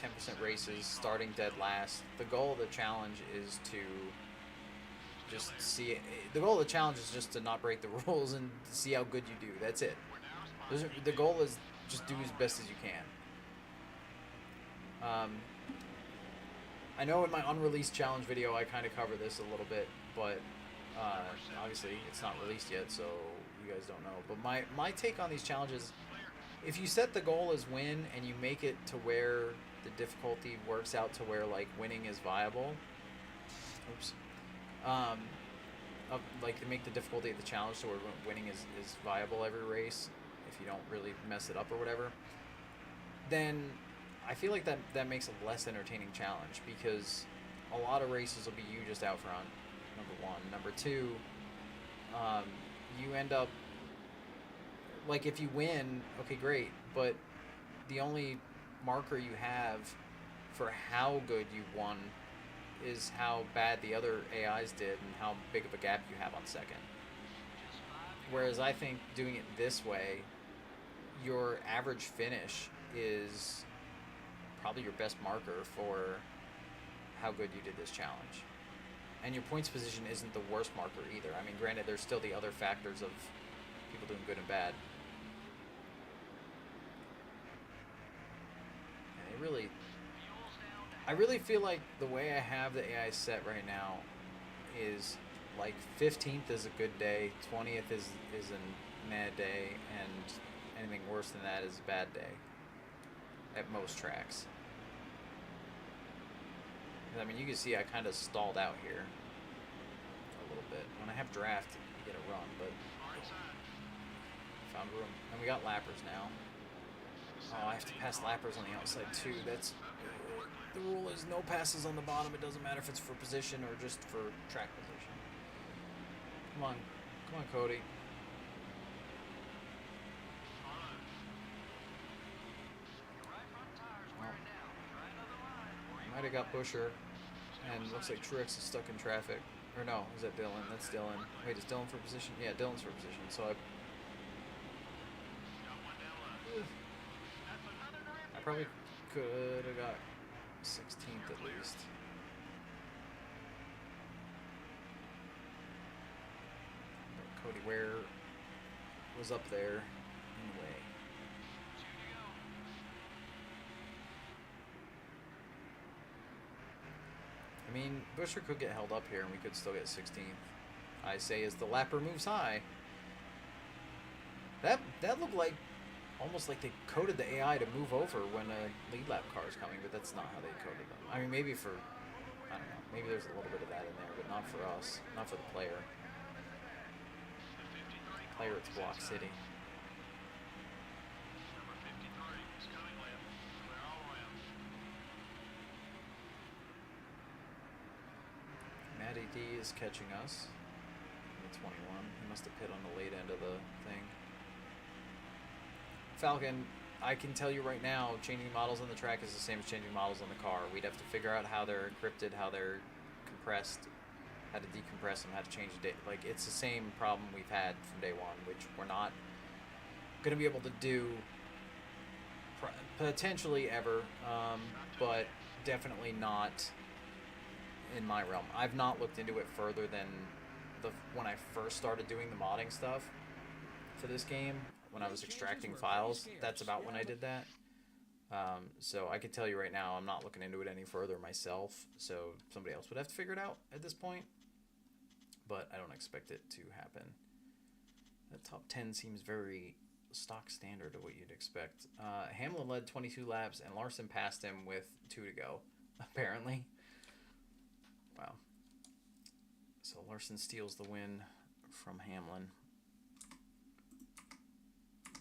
10% races starting dead last, the goal of the challenge is to just see it. The goal of the challenge is just to not break the rules and see how good you do. That's it. The goal is just do as best as you can. I know in my unreleased challenge video I kind of cover this a little bit, but obviously it's not released yet, so you guys don't know. But my take on these challenges, if you set the goal as win and you make it to where the difficulty works out to where like winning is viable, like to make the difficulty of the challenge to where winning is viable every race, if you don't really mess it up or whatever, then I feel like that makes a less entertaining challenge, because a lot of races will be you just out front, number one. Number two, you end up, like, if you win, okay, great, but the only marker you have for how good you won is how bad the other AIs did and how big of a gap you have on second. Whereas I think doing it this way, your average finish is probably your best marker for how good you did this challenge. And your points position isn't the worst marker either. I mean, granted, there's still the other factors of people doing good and bad. And I really feel like the way I have the AI set right now is like 15th is a good day, 20th is a meh day, and anything worse than that is a bad day at most tracks. I mean, you can see I kind of stalled out here a little bit. When I have draft, you get a run, but found room. And we got lappers now. Oh, I have to pass lappers on the outside too. That's the rule is no passes on the bottom. It doesn't matter if it's for position or just for track position. Come on, Cody. Might have got Busher, and looks like Truex is stuck in traffic. Or no, is that Dylan? That's Dylan. Wait, is Dylan for position? Yeah, Dylan's for position. So I probably could have got 16th at least. But Cody Ware was up there anyway. I mean, Busher could get held up here and we could still get 16th. I say as the lapper moves high. That looked like almost like they coded the AI to move over when a lead lap car is coming, but that's not how they coded them. I mean, maybe for, I don't know, maybe there's a little bit of that in there, but not for us, not for the player. Player, it's Block City. Matty D is catching us. The 21. He must have hit on the late end of the thing. Falcon, I can tell you right now, changing models on the track is the same as changing models on the car. We'd have to figure out how they're encrypted, how they're compressed, how to decompress them, how to change the like it's the same problem we've had from day one, which we're not going to be able to do potentially ever, but definitely not in my realm. I've not looked into it further than when I first started doing the modding stuff for this game, when I was extracting files. That's about when I did that. So I can tell you right now, I'm not looking into it any further myself, so somebody else would have to figure it out at this point, but I don't expect it to happen. The top 10 seems very stock standard of what you'd expect. Hamlin led 22 laps and Larson passed him with 2 to go, apparently. Wow. So Larson steals the win from Hamlin.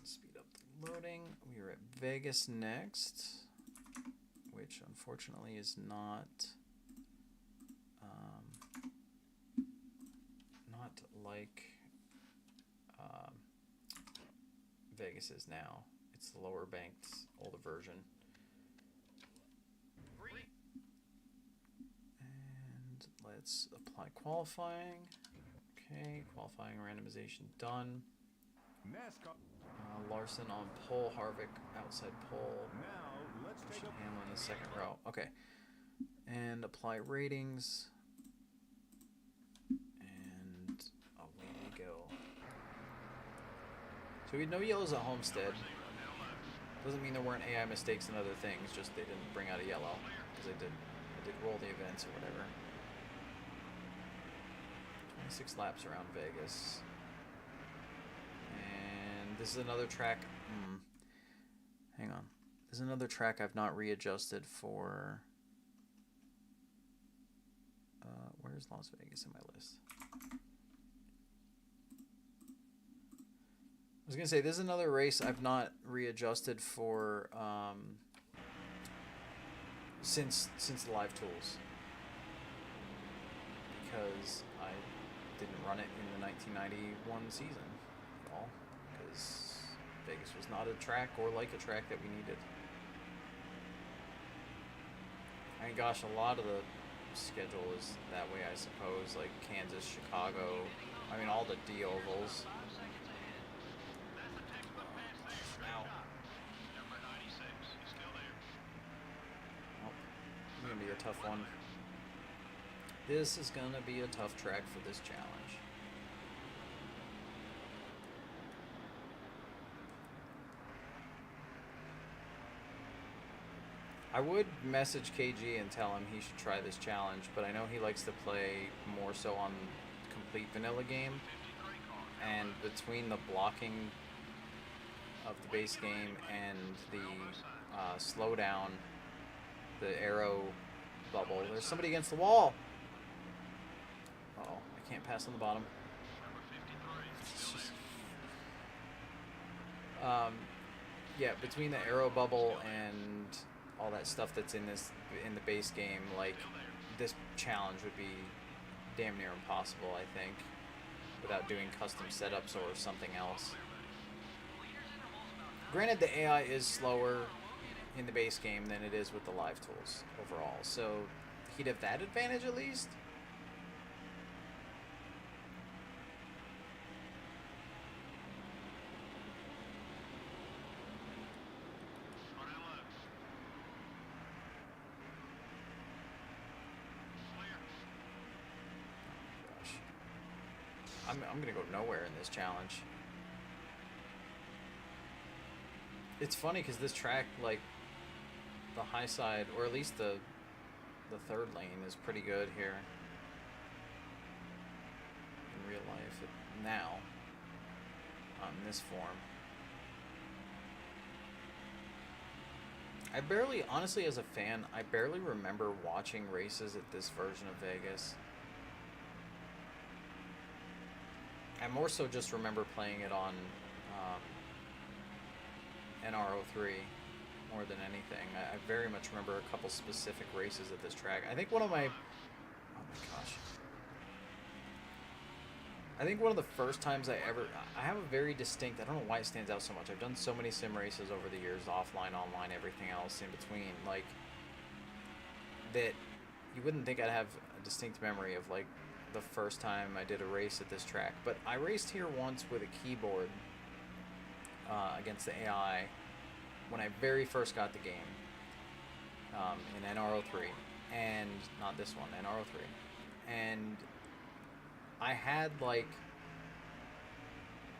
Speed up the loading. We are at Vegas next, which unfortunately is not like Vegas is now. It's the lower banked older version. And let's apply qualifying. Okay, qualifying randomization done. Nascar. Larson on pole, Harvick outside pole. Now let's take a Hamlin in the second row. Okay, and apply ratings. And away we go. So we had no yellows at Homestead. Doesn't mean there weren't AI mistakes and other things. Just they didn't bring out a yellow because I did roll the events or whatever. 26 laps around Vegas. And this is another track. Hang on. This is another track I've not readjusted for. Where's Las Vegas in my list? I was going to say, this is another race I've not readjusted for since the live tools. Because I didn't run it in the 1991 season at all. Because Vegas was not a track or like a track that we needed. I mean, gosh, a lot of the schedule is that way, I suppose. Like Kansas, Chicago. I mean, all the D ovals. Gonna be a tough one. This is gonna be a tough track for this challenge. I would message KG and tell him he should try this challenge, but I know he likes to play more so on complete vanilla game. and between the blocking of the base game and the slowdown, the arrow bubble. There's somebody against the wall. Uh-oh, I can't pass on the bottom. Yeah, between the arrow bubble and all that stuff that's in the base game, like, this challenge would be damn near impossible, I think, without doing custom setups or something else. Granted, the AI is slower in the base game than it is with the live tools overall, so he'd have that advantage at least. I'm gonna go nowhere in this challenge. It's funny because this track, like, the high side, or at least the third lane, is pretty good here in real life now, in this form. I barely, honestly, as a fan, I barely remember watching races at this version of Vegas. I more so just remember playing it on NR03 more than anything. I very much remember a couple specific races at this track. I think one of my... Oh my gosh. I think one of the first times I have a very distinct... I don't know why it stands out so much. I've done so many sim races over the years, offline, online, everything else in between. Like, that you wouldn't think I'd have a distinct memory of, like, the first time I did a race at this track. But I raced here once with a keyboard against the AI when I very first got the game in NR03, and not this one, NR03, and I had, like,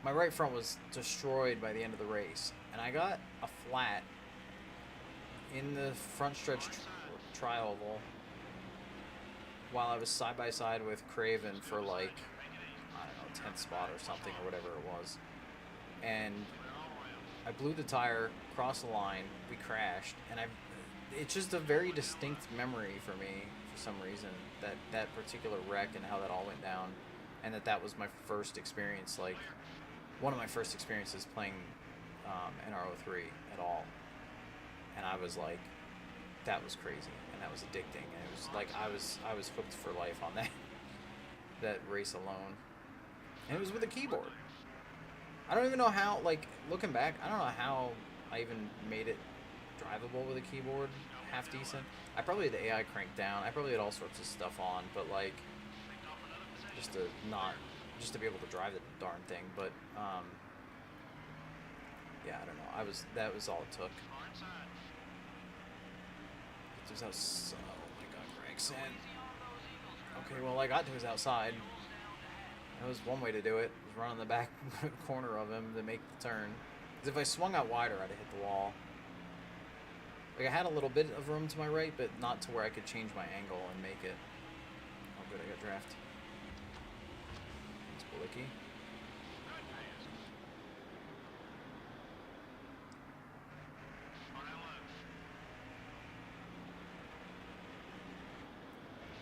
my right front was destroyed by the end of the race, and I got a flat in the front stretch trial while I was side by side with Craven for, like, I don't know, 10th spot or something, or whatever it was. And I blew the tire, crossed the line, we crashed, and it's just a very distinct memory for me, for some reason, that particular wreck and how that all went down, and that was my first experience, like, one of my first experiences playing NR03 at all. And I was like, that was crazy, and that was addicting, and it was like I was hooked for life on that race alone. And it was with a keyboard. I don't even know how, like, looking back, I don't know how I even made it drivable with a keyboard half decent. I probably had the AI cranked down. I probably had all sorts of stuff on, but, like, just to be able to drive the darn thing. But yeah, I don't know. That was all it took. It was outside. Oh my God, Gregson. Okay, well, I got to his outside. That was one way to do it. Was run on the back corner of him to make the turn. Because if I swung out wider, I'd have hit the wall. Like, I had a little bit of room to my right, but not to where I could change my angle and make it. Oh, good, I got draft. It's Blicky.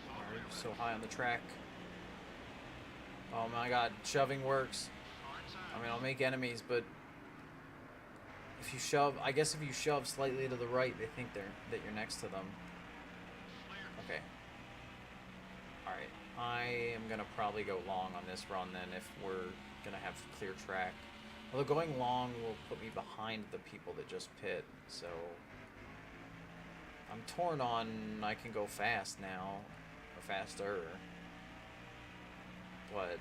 Why are you so high on the track? Oh my God, shoving works. I mean, I'll make enemies, but if you shove, I guess if you shove slightly to the right, they think that you're next to them. Okay. Alright, I am gonna probably go long on this run then if we're gonna have clear track. Although going long will put me behind the people that just pit, so I'm torn on I can go fast now, or faster. But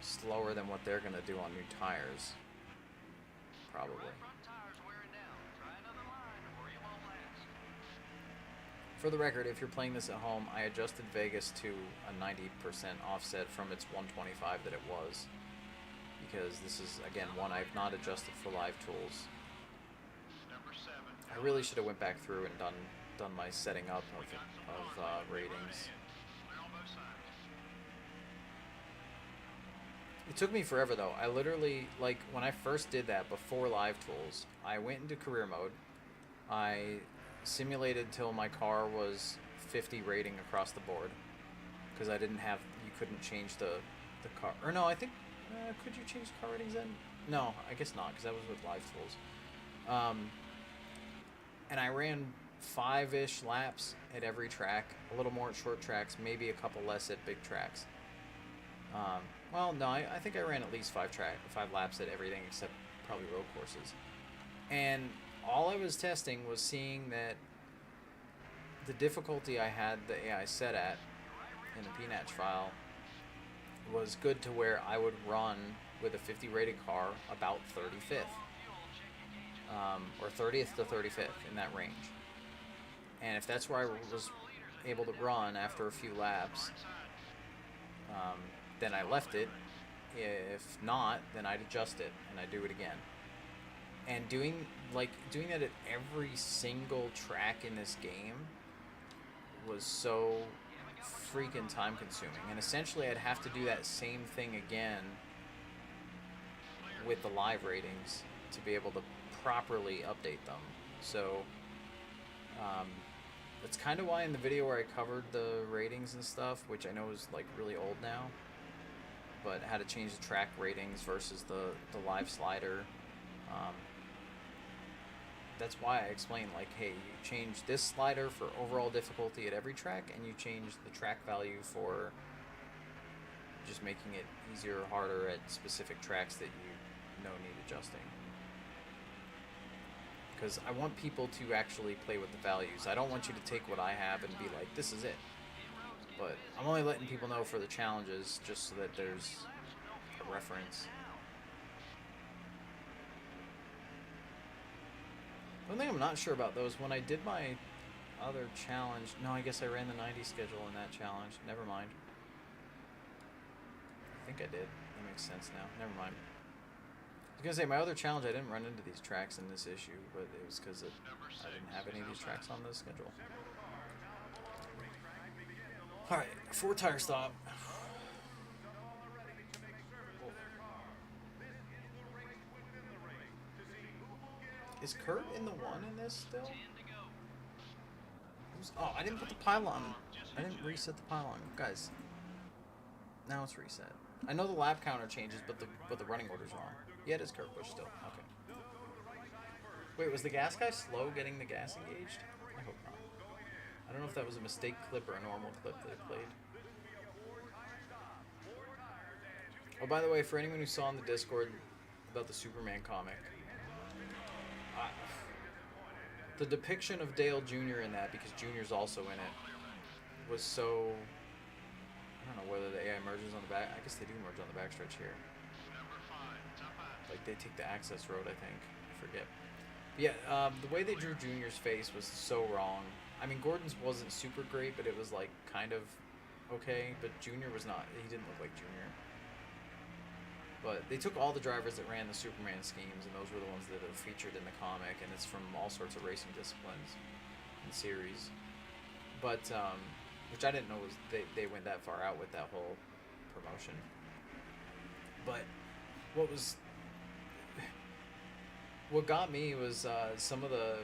slower than what they're going to do on new tires. Probably. For the record, if you're playing this at home, I adjusted Vegas to a 90% offset from its 125 that it was. Because this is, again, one I've not adjusted for live tools. I really should have went back through and done my setting up of ratings. It took me forever though. I literally, like, when I first did that before live tools, I went into career mode. I simulated till my car was 50 rating across the board because I didn't have, you couldn't change the car, or no, I think, could you change car ratings then? No, I guess not, because that was with live tools. And I ran 5-ish laps at every track, a little more at short tracks, maybe a couple less at big tracks. Well, no, I think I ran at least 5 laps at everything except probably road courses. And all I was testing was seeing that the difficulty I had the AI set at in the PNATCH file was good to where I would run with a 50 rated car about 35th. Or 30th to 35th in that range. And if that's where I was able to run after a few laps, then I left it. If not, then I'd adjust it and I'd do it again. And doing that at every single track in this game was so freaking time consuming. And essentially I'd have to do that same thing again with the live ratings to be able to properly update them. So that's kind of why in the video where I covered the ratings and stuff, which I know is like really old now, but how to change the track ratings versus the live slider, that's why I explained, like, hey, you change this slider for overall difficulty at every track, and you change the track value for just making it easier or harder at specific tracks that you know need adjusting. Because I want people to actually play with the values. I don't want you to take what I have and be like, this is it. But I'm only letting people know for the challenges just so that there's a reference. One thing I'm not sure about though is when I did my other challenge, no, I guess I ran the 90 schedule in that challenge. Never mind. I think I did. That makes sense now. Never mind. I was gonna say my other challenge, I didn't run into these tracks in this issue, but it was because I didn't have any of these tracks on the schedule. All right, 4 tire stop. Is Kurt in the 1 in this still? Oh, I didn't put the pylon. I didn't reset the pylon, guys. Now it's reset. I know the lap counter changes, but the running order's wrong. Yeah, it is Kurt Busch still. Okay. Wait, was the gas guy slow getting the gas engaged? I hope not. I don't know if that was a mistake clip or a normal clip that it played. Oh, by the way, for anyone who saw in the Discord about the Superman comic, the depiction of Dale Jr. in that, because Jr.'s also in it, was so... I don't know whether the AI merges on the back. I guess they do merge on the backstretch here. Like they take the access road, I think. I forget. But yeah, the way they drew Junior's face was so wrong. I mean, Gordon's wasn't super great, but it was like kind of okay. But Junior was not. He didn't look like Junior. But they took all the drivers that ran the Superman schemes, and those were the ones that are featured in the comic, and it's from all sorts of racing disciplines and series. But which I didn't know was they went that far out with that whole promotion. But what got me was some of the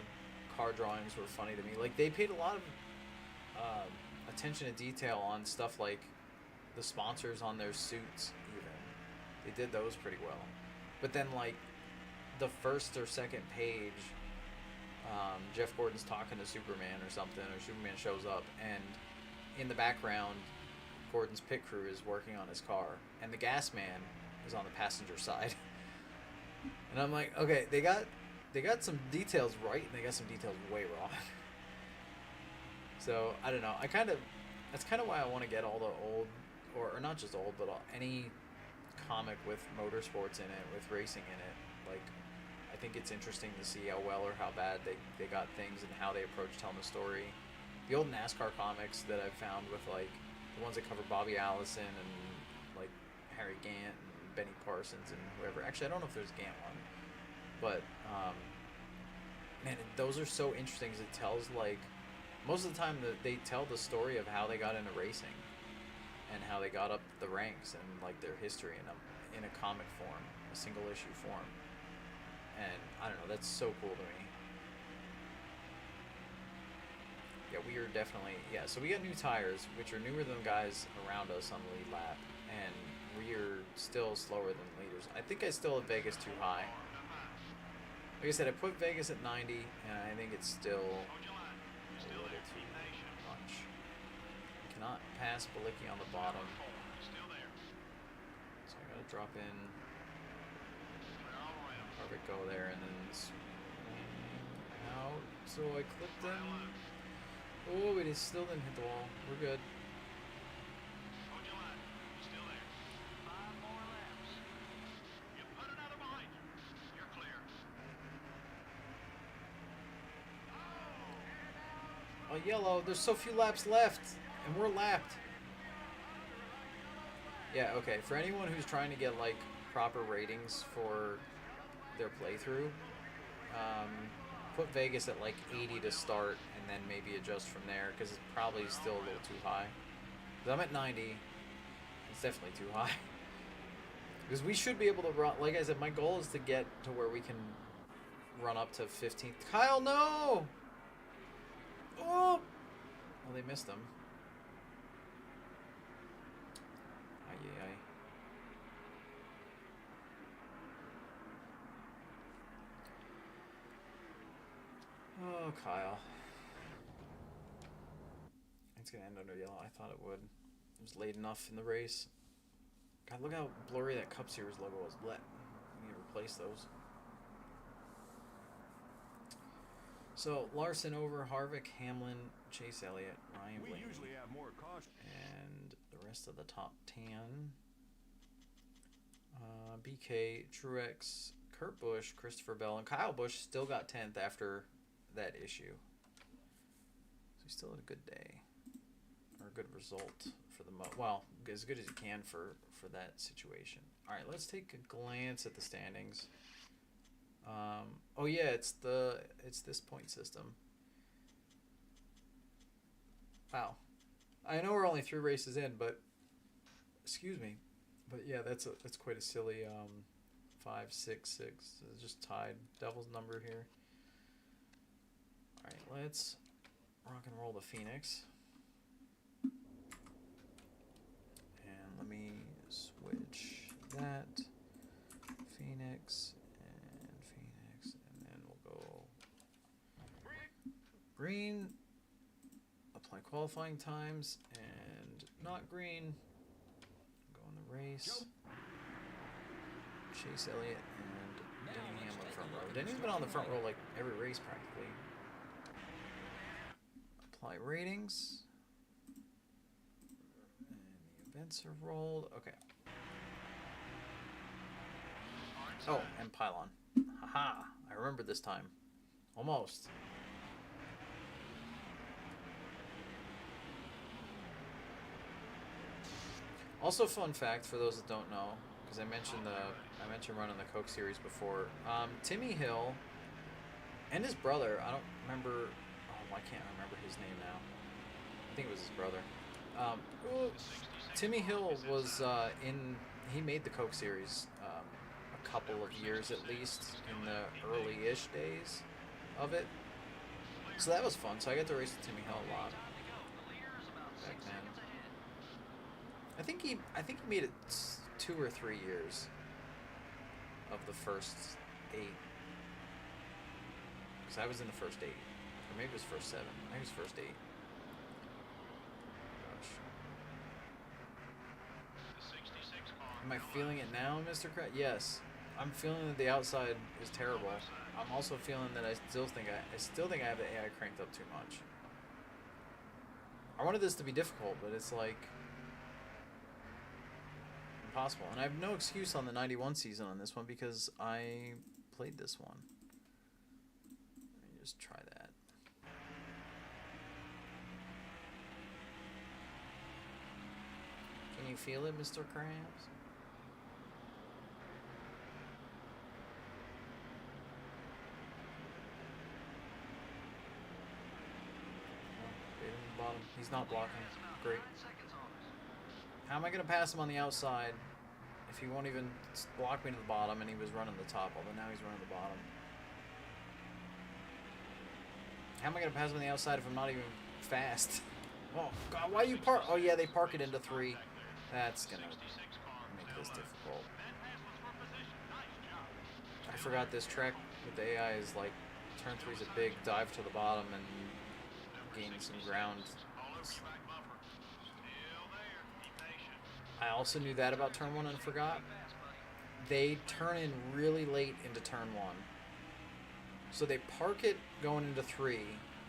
car drawings were funny to me. Like they paid a lot of attention to detail on stuff like the sponsors on their suits. Even they did those pretty well. But then like the first or second page, Jeff Gordon's talking to Superman or something, or Superman shows up, and in the background, Gordon's pit crew is working on his car, and the gas man is on the passenger side. And I'm like, okay, they got some details right, and they got some details way wrong. So I don't know. That's kind of why I want to get all the old, or not just old, but any comic with motorsports in it, with racing in it. Like, I think it's interesting to see how well or how bad they got things and how they approach telling the story. The old NASCAR comics that I've found with like the ones that cover Bobby Allison and like Harry Gant and Benny Parsons and whoever. Actually, I don't know if there's Gant one, but man, those are so interesting because it tells like most of the time that they tell the story of how they got into racing. and how they got up the ranks and like their history in a comic form, a single issue form. And I don't know, that's so cool to me. Yeah, we are definitely, yeah, so we got new tires, which are newer than guys around us on the lead lap, and we are still slower than leaders. I think I still have Vegas too high. Like I said, I put Vegas at 90, and I think it's still a little too much. Cannot pass Balicki on the bottom. So I gotta drop in, Harvick go there, and then swing out. So I clipped him. Oh, but it still didn't hit the wall. We're good. Hold your line. Still there. 5 more laps. You put another behind you. You're clear. Oh, yellow. There's so few laps left, and we're lapped. Yeah, okay. For anyone who's trying to get, like, proper ratings for their playthrough, put Vegas at, like, 80 to start, and then maybe adjust from there, because it's probably still a little too high. Because I'm at 90. It's definitely too high. Because we should be able to run, like I said, my goal is to get to where we can run up to 15th. Kyle, no! Oh! Well, they missed him. Ay. Oh, Kyle. It's going to end under yellow. I thought it would. It was late enough in the race. God, look how blurry that Cup Series logo was. We need to replace those. So, Larson over Harvick, Hamlin, Chase Elliott, Ryan We Blaney, usually have more caution. and the rest of the top 10. BK, Truex, Kurt Busch, Christopher Bell, and Kyle Busch still got 10th after that issue. So he still had a good day, or a good result for the well, as good as you can for that situation. All right, let's take a glance at the standings. Oh yeah, it's this point system. Wow, I know we're only 3 races in, but excuse me, but yeah, that's quite a silly 5, 6, 6. It's just tied. Devil's number here. All right, let's rock and roll the Phoenix. And let me switch that Phoenix, and then we'll go green, apply qualifying times, and not green, go in the race. Chase Elliott and Denny Hamlin front row. Denny's been on the front row like every race practically. Apply ratings. And the events are rolled. Okay. Oh, and pylon. Haha, I remember this time. Almost. Also, fun fact for those that don't know, because I mentioned running the Coke Series before. Timmy Hill and his brother. I don't remember. Oh, I can't remember his name now. I think it was his brother. Timmy Hill was he made the Coke Series a couple of years at least in the early-ish days of it. So that was fun. So I got to race with Timmy Hill a lot back then. I think he made it 2 or 3 years of the first 8. Because I was in the first 8. Or maybe it was first 7. I think it was first 8. Gosh. Am I feeling it now, Mr. Krat? Yes. I'm feeling that the outside is terrible. I'm also feeling that I still think I have the AI cranked up too much. I wanted this to be difficult, but it's like impossible. And I have no excuse on the 91 season on this one because I played this one. Let me just try that. Can you feel it, Mr. Krabs? Bottom. He's not blocking. Great. How am I going to pass him on the outside if he won't even block me to the bottom and he was running the top, although now he's running the bottom? How am I going to pass him on the outside if I'm not even fast? Oh, God, why do you park? Oh, yeah, they park it into 3. That's going to make this difficult. I forgot this track with the AI is like turn 3 is a big dive to the bottom and gain some ground. I also knew that about turn 1 and forgot. They turn in really late into turn 1. So they park it going into 3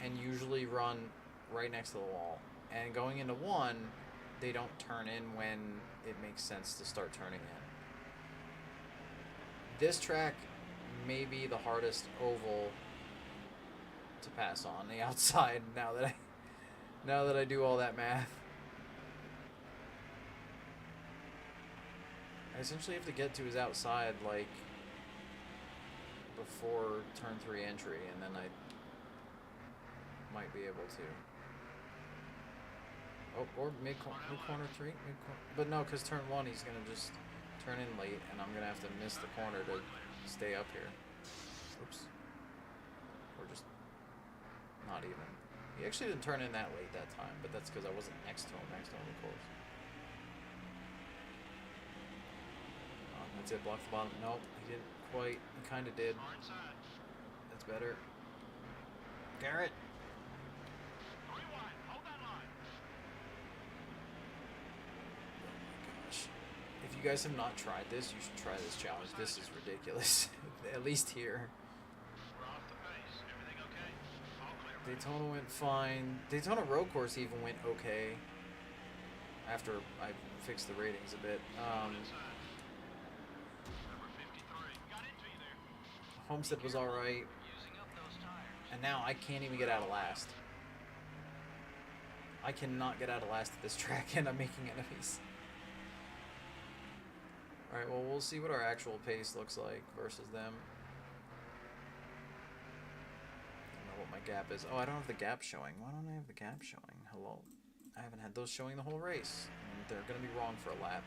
and usually run right next to the wall. And going into 1, they don't turn in when it makes sense to start turning in. This track may be the hardest oval to pass on the outside now that I do all that math. I essentially have to get to his outside like before turn 3 entry, and then I might be able to. Oh, or mid corner 3, but no, because turn 1 he's gonna just turn in late, and I'm gonna have to miss the corner to stay up here. Oops. Or just not even. He actually didn't turn in that late that time, but that's because I wasn't next to him of course. That's it, block the bottom. Nope, he didn't quite. He kind of did. That's better. Garrett! If you guys have not tried this, you should try this challenge. This is ridiculous. At least here. Daytona went fine. Daytona road course even went okay. After I fixed the ratings a bit. Homestead was alright. And now I can't even get out of last. I cannot get out of last at this track, and I'm making enemies. Alright, well, we'll see what our actual pace looks like versus them. I don't know what my gap is. Oh, I don't have the gap showing. Why don't I have the gap showing? Hello? I haven't had those showing the whole race. And they're going to be wrong for a lap.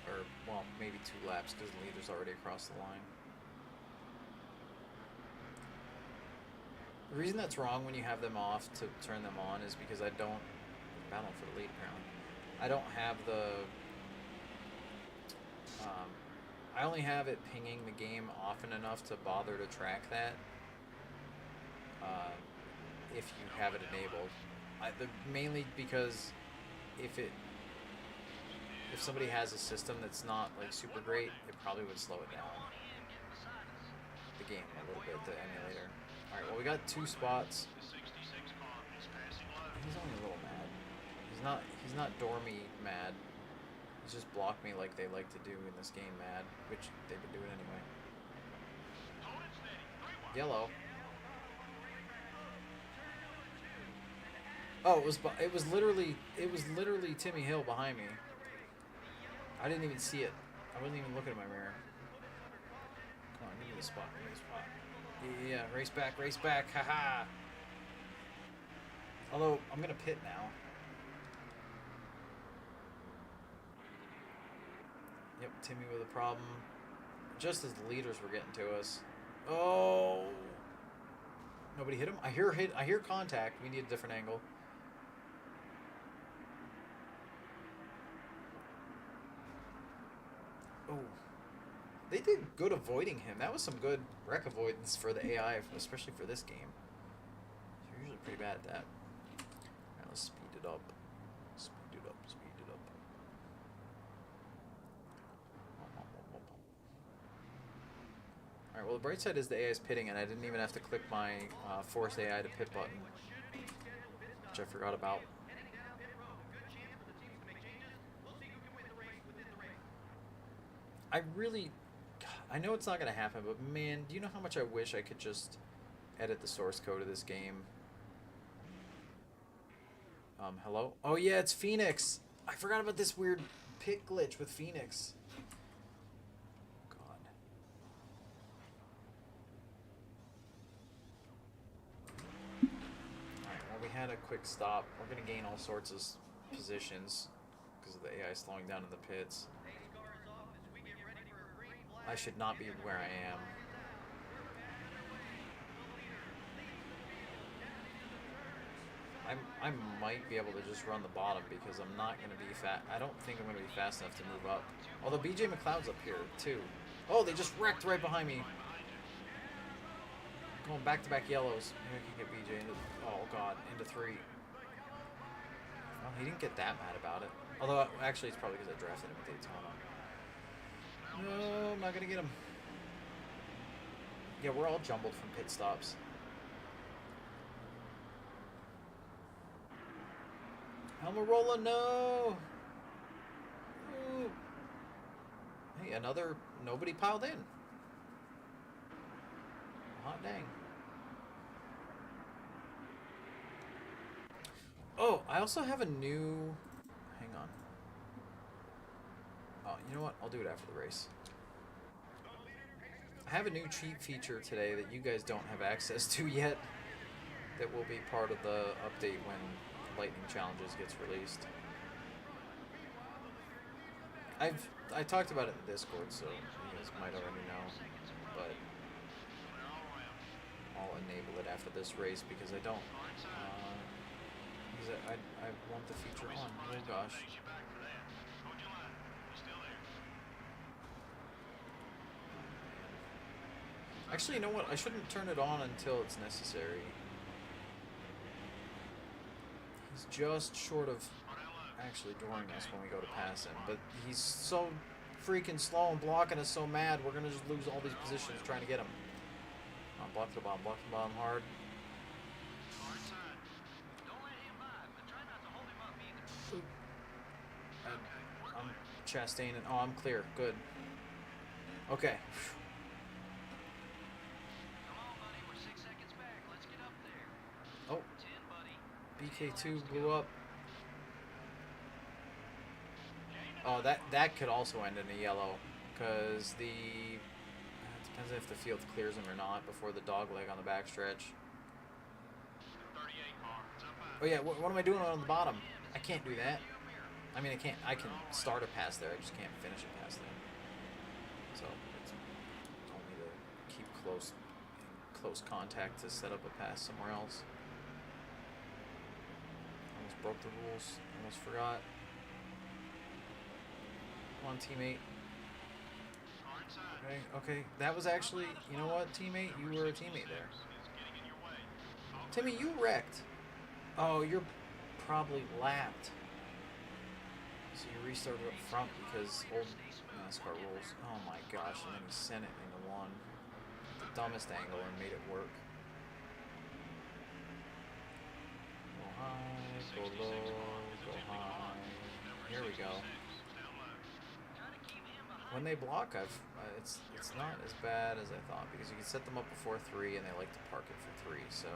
Or, well, maybe 2 laps because the leader's already across the line. The reason that's wrong when you have them off to turn them on is because I don't... Battle for the lead, apparently. I don't have the... I only have it pinging the game often enough to bother to track that. If you have it enabled. Mainly because if somebody has a system that's not like super great, it probably would slow it down. The game a little bit, the emulator. Alright, well we got 2 spots. He's only a little mad. He's not dormy mad. He's just blocked me like they like to do in this game mad, which they've been doing anyway. Yellow. Oh, it was literally Timmy Hill behind me. I didn't even see it. I wasn't even looking at my mirror. Come on, give me the spot. Give me the spot. Yeah, race back, haha. Although I'm gonna pit now. Yep, Timmy with a problem. Just as the leaders were getting to us. Oh! Nobody hit him? I hear contact. We need a different angle. Oh. They did good avoiding him. That was some good wreck avoidance for the AI, especially for this game. They're usually pretty bad at that. Alright, let's speed it up. Speed it up. Alright, well the bright side is the AI is pitting, and I didn't even have to click my force AI to pit button, which I forgot about. I know it's not going to happen, but man, do you know how much I wish I could just edit the source code of this game? Hello? Oh yeah, it's Phoenix! I forgot about this weird pit glitch with Phoenix. God. Alright, well we had a quick stop. We're going to gain all sorts of positions because of the AI slowing down in the pits. I should not be where I am. I might be able to just run the bottom because I'm not going to be fast. I don't think I'm going to be fast enough to move up. Although BJ McLeod's up here too. Oh, they just wrecked right behind me. Going back-to-back yellows. Maybe I can get BJ into, oh god, into 3. Well, he didn't get that mad about it. Although, actually, it's probably because I drafted him at Daytona. No, I'm not going to get him. Yeah, we're all jumbled from pit stops. Almirola, no! Ooh. Hey, another, nobody piled in. Hot dang. Oh, I also have a new, hang on. Oh, you know what? I'll do it after the race. I have a new cheat feature today that you guys don't have access to yet. That will be part of the update when Lightning Challenges gets released. I talked about it in the Discord, so you guys might already know, but I'll enable it after this race because I don't. Because I want the feature on. Oh gosh. Actually, you know what? I shouldn't turn it on until it's necessary. He's just short of actually dooring us when we go to pass him, but he's so freaking slow and blocking us so mad, we're gonna just lose all these positions trying to get him. Block the bomb hard. I'm Chastain and oh, I'm clear. Good. Okay. Oh, BK2 blew up. Oh, that could also end in a yellow, because it depends if the field clears him or not before the dog leg on the backstretch. Oh yeah, what am I doing on the bottom? I can't do that. I mean, I can start a pass there, I just can't finish a pass there. So it's only to keep close contact to set up a pass somewhere else. Almost broke the rules, almost forgot. Come on, teammate. Okay, that was actually, you know what, teammate? You were a teammate there. Timmy, you wrecked. Oh, you're probably lapped. So you restarted up front because old Nascar rules. Oh my gosh, and then he sent it into one. The dumbest angle and made it work. Go high, go low, go high. Here we go. When they block, it's not as bad as I thought because you can set them up before 3 and they like to park it for 3. So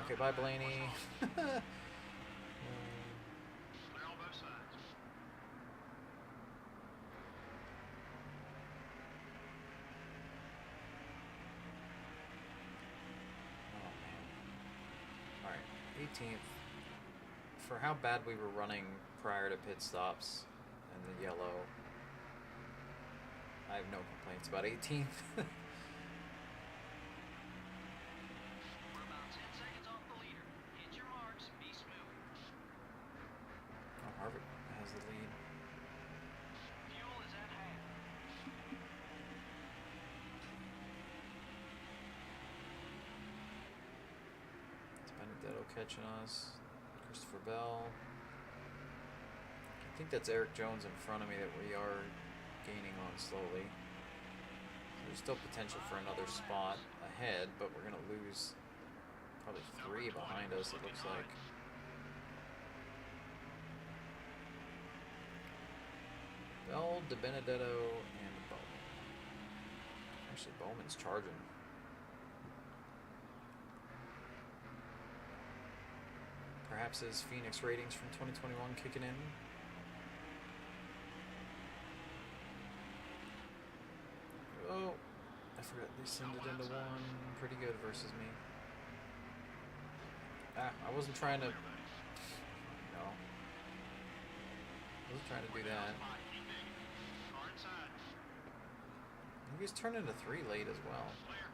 okay, bye Blaney. All right, 18th. For how bad we were running prior to pit stops and the yellow. I have no complaints about 18th. We're about 10 seconds off the leader. Hit your marks, be smooth. Oh, Harvick has the lead. Fuel is at half. It's Benedetto catching us. Christopher Bell. I think that's Eric Jones in front of me that we are gaining on slowly. So there's still potential for another spot ahead, but we're going to lose probably 3 behind us, it looks like. Bell, De Benedetto, and Bowman. Actually, Bowman's charging. Perhaps his Phoenix ratings from 2021 kicking in. Oh, I forgot they send it into 1. Pretty good versus me. I wasn't trying to. No. wasn't trying to do that. Spot, keep digging. Car inside. He was turning to 3 late as well. Clear.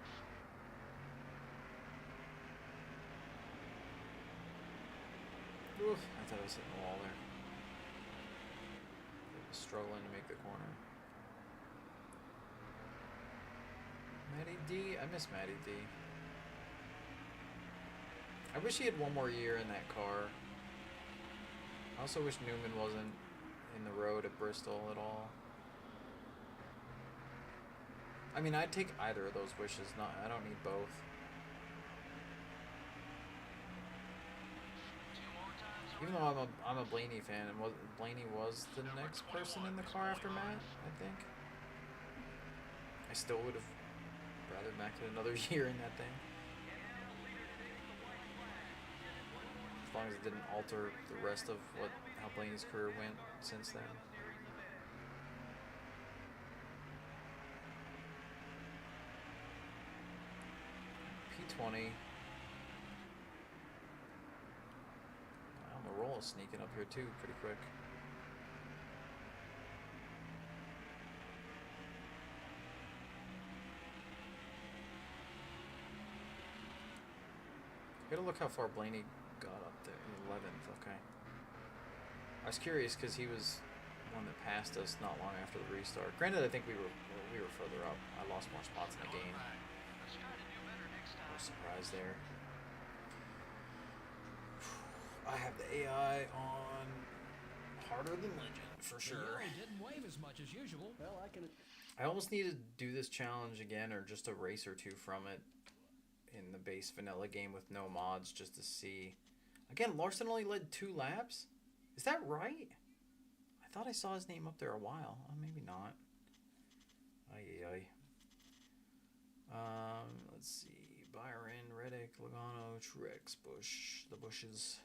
Oof, I thought I was hitting the wall there. It was struggling to make the corner. Matty D? I miss Matty D. I wish he had one more year in that car. I also wish Newman wasn't in the road at Bristol at all. I mean, I'd take either of those wishes. I don't need both. Even though I'm a Blaney fan, and Blaney was the next person in the car after Matt, I think. I still would have rather Matt had another year in that thing. As long as it didn't alter the rest of how Blaney's career went since then. P20. Wow, Morola's sneaking up here too, pretty quick. Gotta look how far Blaney got up there. 11th, okay. I was curious because he was one that passed us not long after the restart. Granted, I think we were further up. I lost more spots in the game. Let's try to do better next time. No surprise there. I have the AI on harder than legend for The sure. yellow didn't wave as much as usual. Well, I can. I almost need to do this challenge again, or just a race or two from it in the base vanilla game with no mods, just to see. Again, Larson only led 2 laps? Is that right? I thought I saw his name up there a while. Maybe not. Ay. Let's see. Byron, Reddick, Logano, Truex, Bush. The Bushes.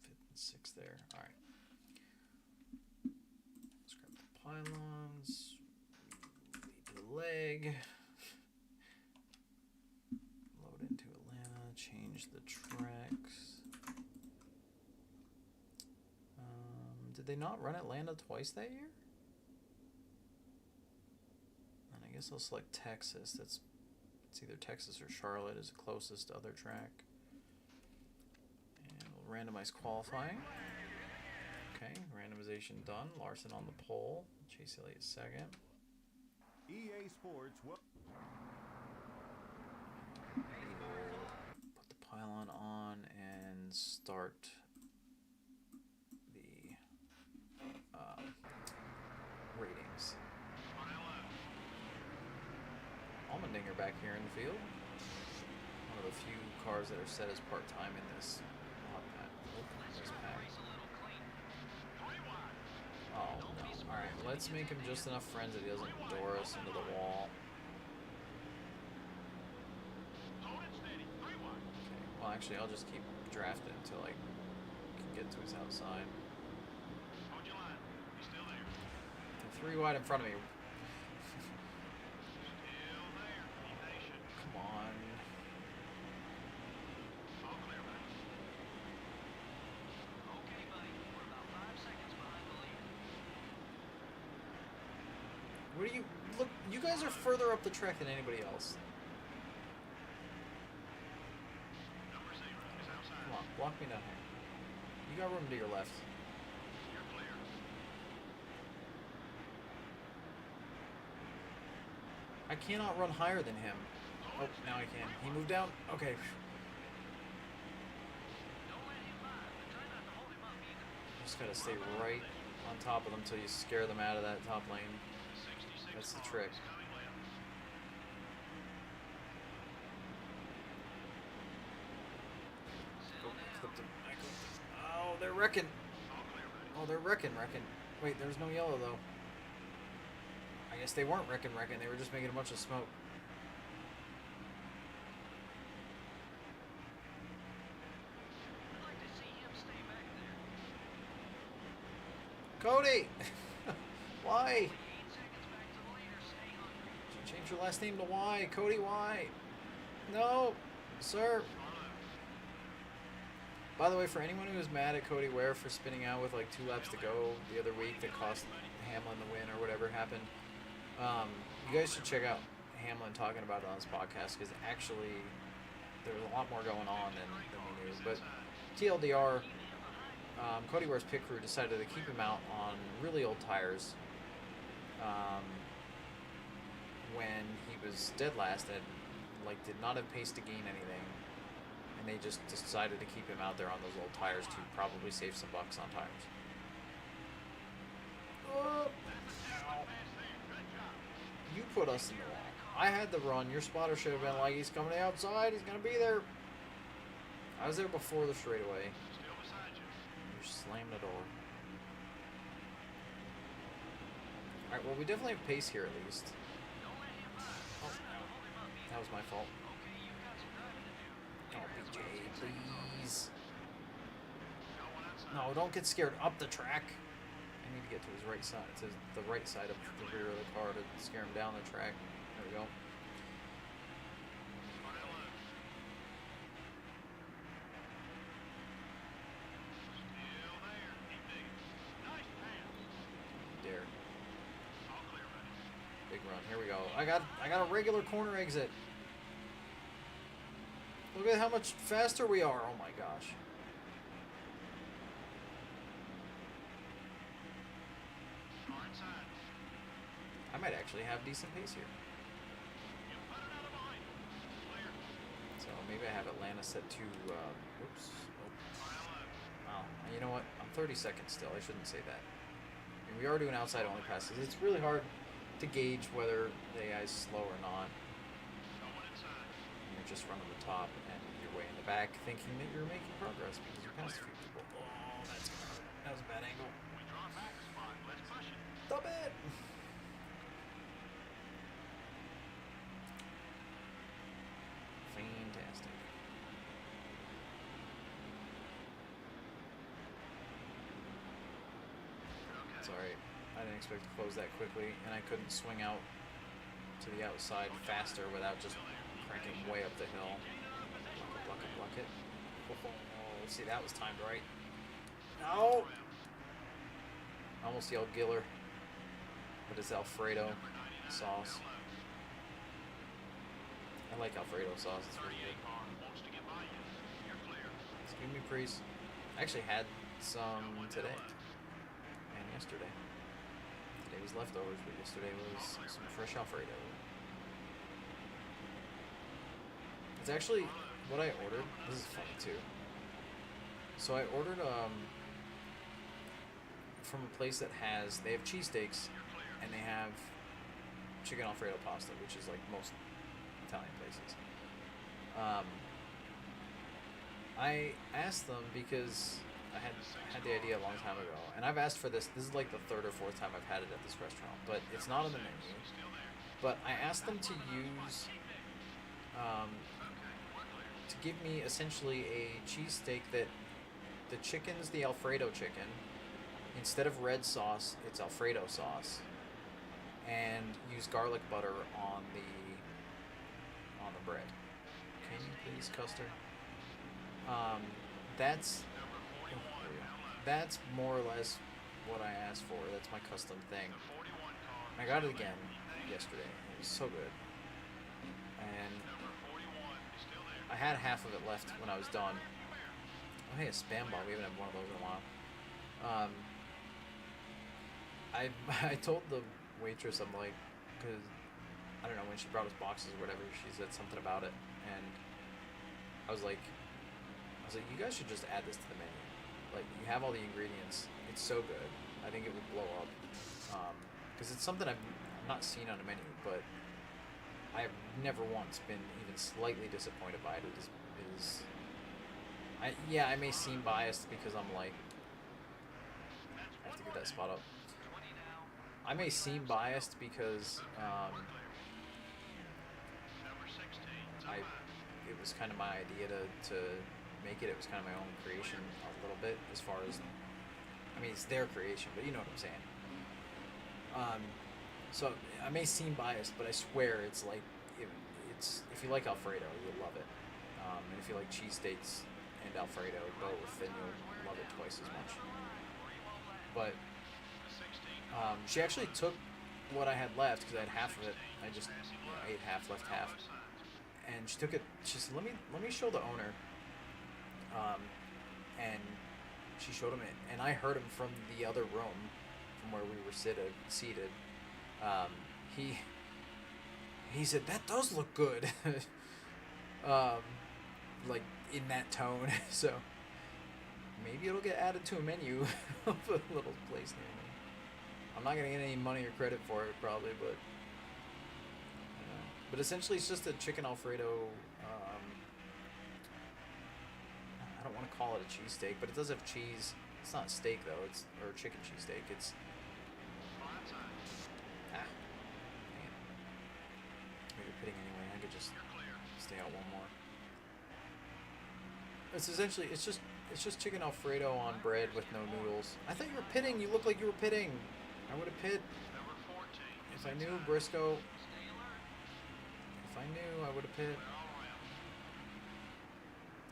5th and 6th there. Alright. Let's grab the pylons. Lead to the leg. Load into Atlanta. Change the tracks. Did they not run Atlanta twice that year? And I guess I'll select Texas. It's either Texas or Charlotte is the closest other track. And we'll randomize qualifying. Okay, randomization done. Larson on the pole. Chase Elliott second. EA Sports. Put the pylon on and start the ratings. Allmendinger back here in the field. One of the few cars that are set as part-time in this mod pack. This pack. Oh no. Alright, let's make him just enough friends that he doesn't door us into the wall. Okay, well actually I'll just keep drafting until I can get to his outside. Hold your line. He's still there. And 3 wide in front of me. Still there. Be patient. Come on. All clear, buddy. Okay, buddy. We're about 5 seconds behind the leader. What do you look? You guys are further up the track than anybody else. Number 0 is outside. Come on, block me down here. You got room to your left. You're clear. I cannot run higher than him. Oh, now I can. He moved down. Okay. Don't let him by, but try not to hold him up either. Just gotta stay right on top of them until you scare them out of that top lane. 66 That's the car trick. is coming left. Settle down. Oh, they're wrecking. All clear, buddy. Oh, they're wrecking. Wait, there's no yellow though. I guess they weren't wrecking. They were just making a bunch of smoke. I'd like to see him stay back there. Cody! Why? 8 seconds back to the leader. Stay hungry. Did you change your last name to Y? Cody Y. No, sir. By the way, for anyone who was mad at Cody Ware for spinning out with like 2 laps to go the other week that cost Hamlin the win or whatever happened, you guys should check out Hamlin talking about it on his podcast, because actually there was a lot more going on than we knew. But TLDR, Cody Ware's pit crew decided to keep him out on really old tires when he was dead last and did not have pace to gain anything, and they just decided to keep him out there on those old tires to probably save some bucks on tires. Oh. You put us in the wall. I had the run. Your spotter should have been like, he's coming outside, he's gonna be there. I was there before the straightaway. You slammed the door. Alright, well, we definitely have pace here at least. Oh, that was my fault. Oh, BJ, please. No, don't get scared. Up the track. I need to get to his right side, to the right side of the rear of the car to scare him down the track. There we go. Dare. Big run. Here we go. I got a regular corner exit. Look at how much faster we are. Oh my gosh. I might actually have decent pace here. So maybe I have Atlanta set to, oops. Oh, you know what? I'm 30 seconds still. I shouldn't say that. And we are doing outside only passes. It's really hard to gauge whether the AI's slow or not. You're just running the top and you're way in the back thinking that you're making progress because you're past a few people. Oh, that's gonna hurt. That was a bad angle. Stop it! Fantastic. Sorry, I didn't expect to close that quickly, and I couldn't swing out to the outside faster without just cranking way up the hill. Block it, block it. Oh, see, that was timed right. No! I almost yelled Giller, but it's Alfredo sauce. I like Alfredo sauce, it's really good. Excuse me, priest. I actually had some today and yesterday. Today was leftovers, but yesterday was some fresh Alfredo. It's actually what I ordered. This is funny too. So I ordered from a place that they have cheesesteaks and they have chicken Alfredo pasta, which is like most Italian places. I asked them because I had the idea a long time ago, and I've asked for this. This is like the 3rd or 4th time I've had it at this restaurant, but it's not on the menu. But I asked them to use, to give me essentially a cheesesteak that the chicken's the Alfredo chicken. Instead of red sauce, it's Alfredo sauce, and use garlic butter on the bread. Can you please, Custer? That's more or less what I asked for. That's my custom thing. I got it again yesterday. It was so good. And I had half of it left when I was done. Oh, hey, a spam ball. We haven't had one of those in a while. I told the waitress, I'm like, because I don't know, when she brought us boxes or whatever, she said something about it, and I was like, you guys should just add this to the menu. Like, you have all the ingredients. It's so good. I think it would blow up. Because it's something I've not seen on a menu, but I've never once been even slightly disappointed by it. I may seem biased because I'm like, I have to get that spot up. I may seem biased because it was kind of my idea to make it. It was kind of my own creation a little bit, as far as, I mean, it's their creation, but you know what I'm saying. So I may seem biased, but I swear it's like, it's if you like Alfredo, you'll love it. And if you like cheesesteaks, and Alfredo both, then you'll love it twice as much. But she actually took what I had left, because I had half of it. I just ate half, left half, and she took it. She said, "Let me show the owner," and she showed him it, and I heard him from the other room, from where we were seated. He said, "That does look good," like in that tone. So maybe it'll get added to a menu of a little place near me. I'm not gonna get any money or credit for it probably, but essentially it's just a chicken Alfredo. I don't want to call it a cheesesteak, but it does have cheese. It's not steak though. It's or chicken cheesesteak. It's dang it. You're pitting anyway. I could just stay out one more. It's essentially it's just chicken Alfredo on bread with no noodles. I thought you were pitting. You look like you were pitting. I would have pit. If I knew Briscoe. If I knew, I would have pit.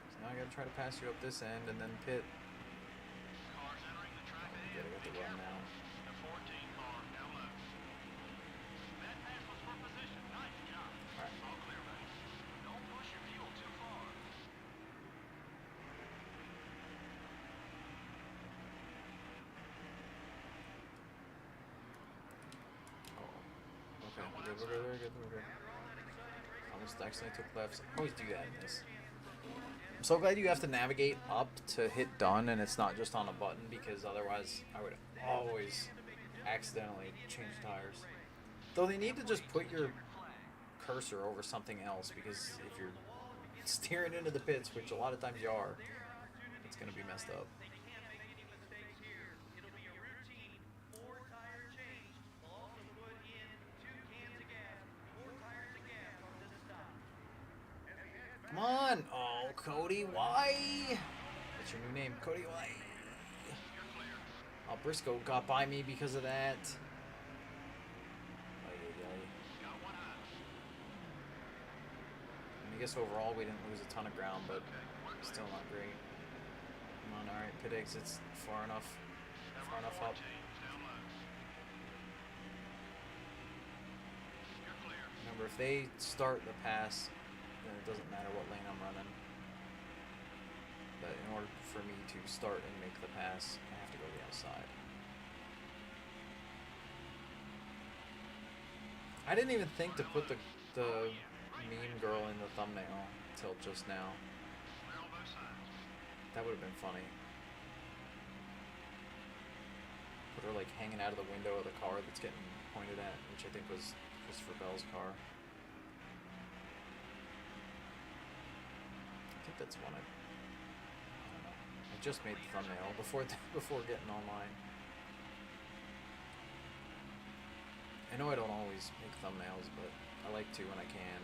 So now I gotta try to pass you up this end and then pit. I got the run now. Alright. Don't push your fuel too far. Okay, we're good. Almost accidentally took lefts. I always do that in this. I'm so glad you have to navigate up to hit done and it's not just on a button, because otherwise I would always accidentally change tires. Though they need to just put your cursor over something else, because if you're steering into the pits, which a lot of times you are, it's going to be messed up. Come on! Oh, Cody, why? That's your new name, Cody, why? Oh, Briscoe got by me because of that. I guess overall we didn't lose a ton of ground, but still not great. Come on, alright, pit exit's far enough up. Remember, if they start the pass, then it doesn't matter what lane I'm running. But in order for me to start and make the pass, I have to go to the outside. I didn't even think to put the mean girl in the thumbnail until just now. That would have been funny. Put her like hanging out of the window of the car that's getting pointed at, which I think was Christopher Bell's car. I think that's one I don't know. I just made the thumbnail before getting online. I know I don't always make thumbnails, but I like to when I can.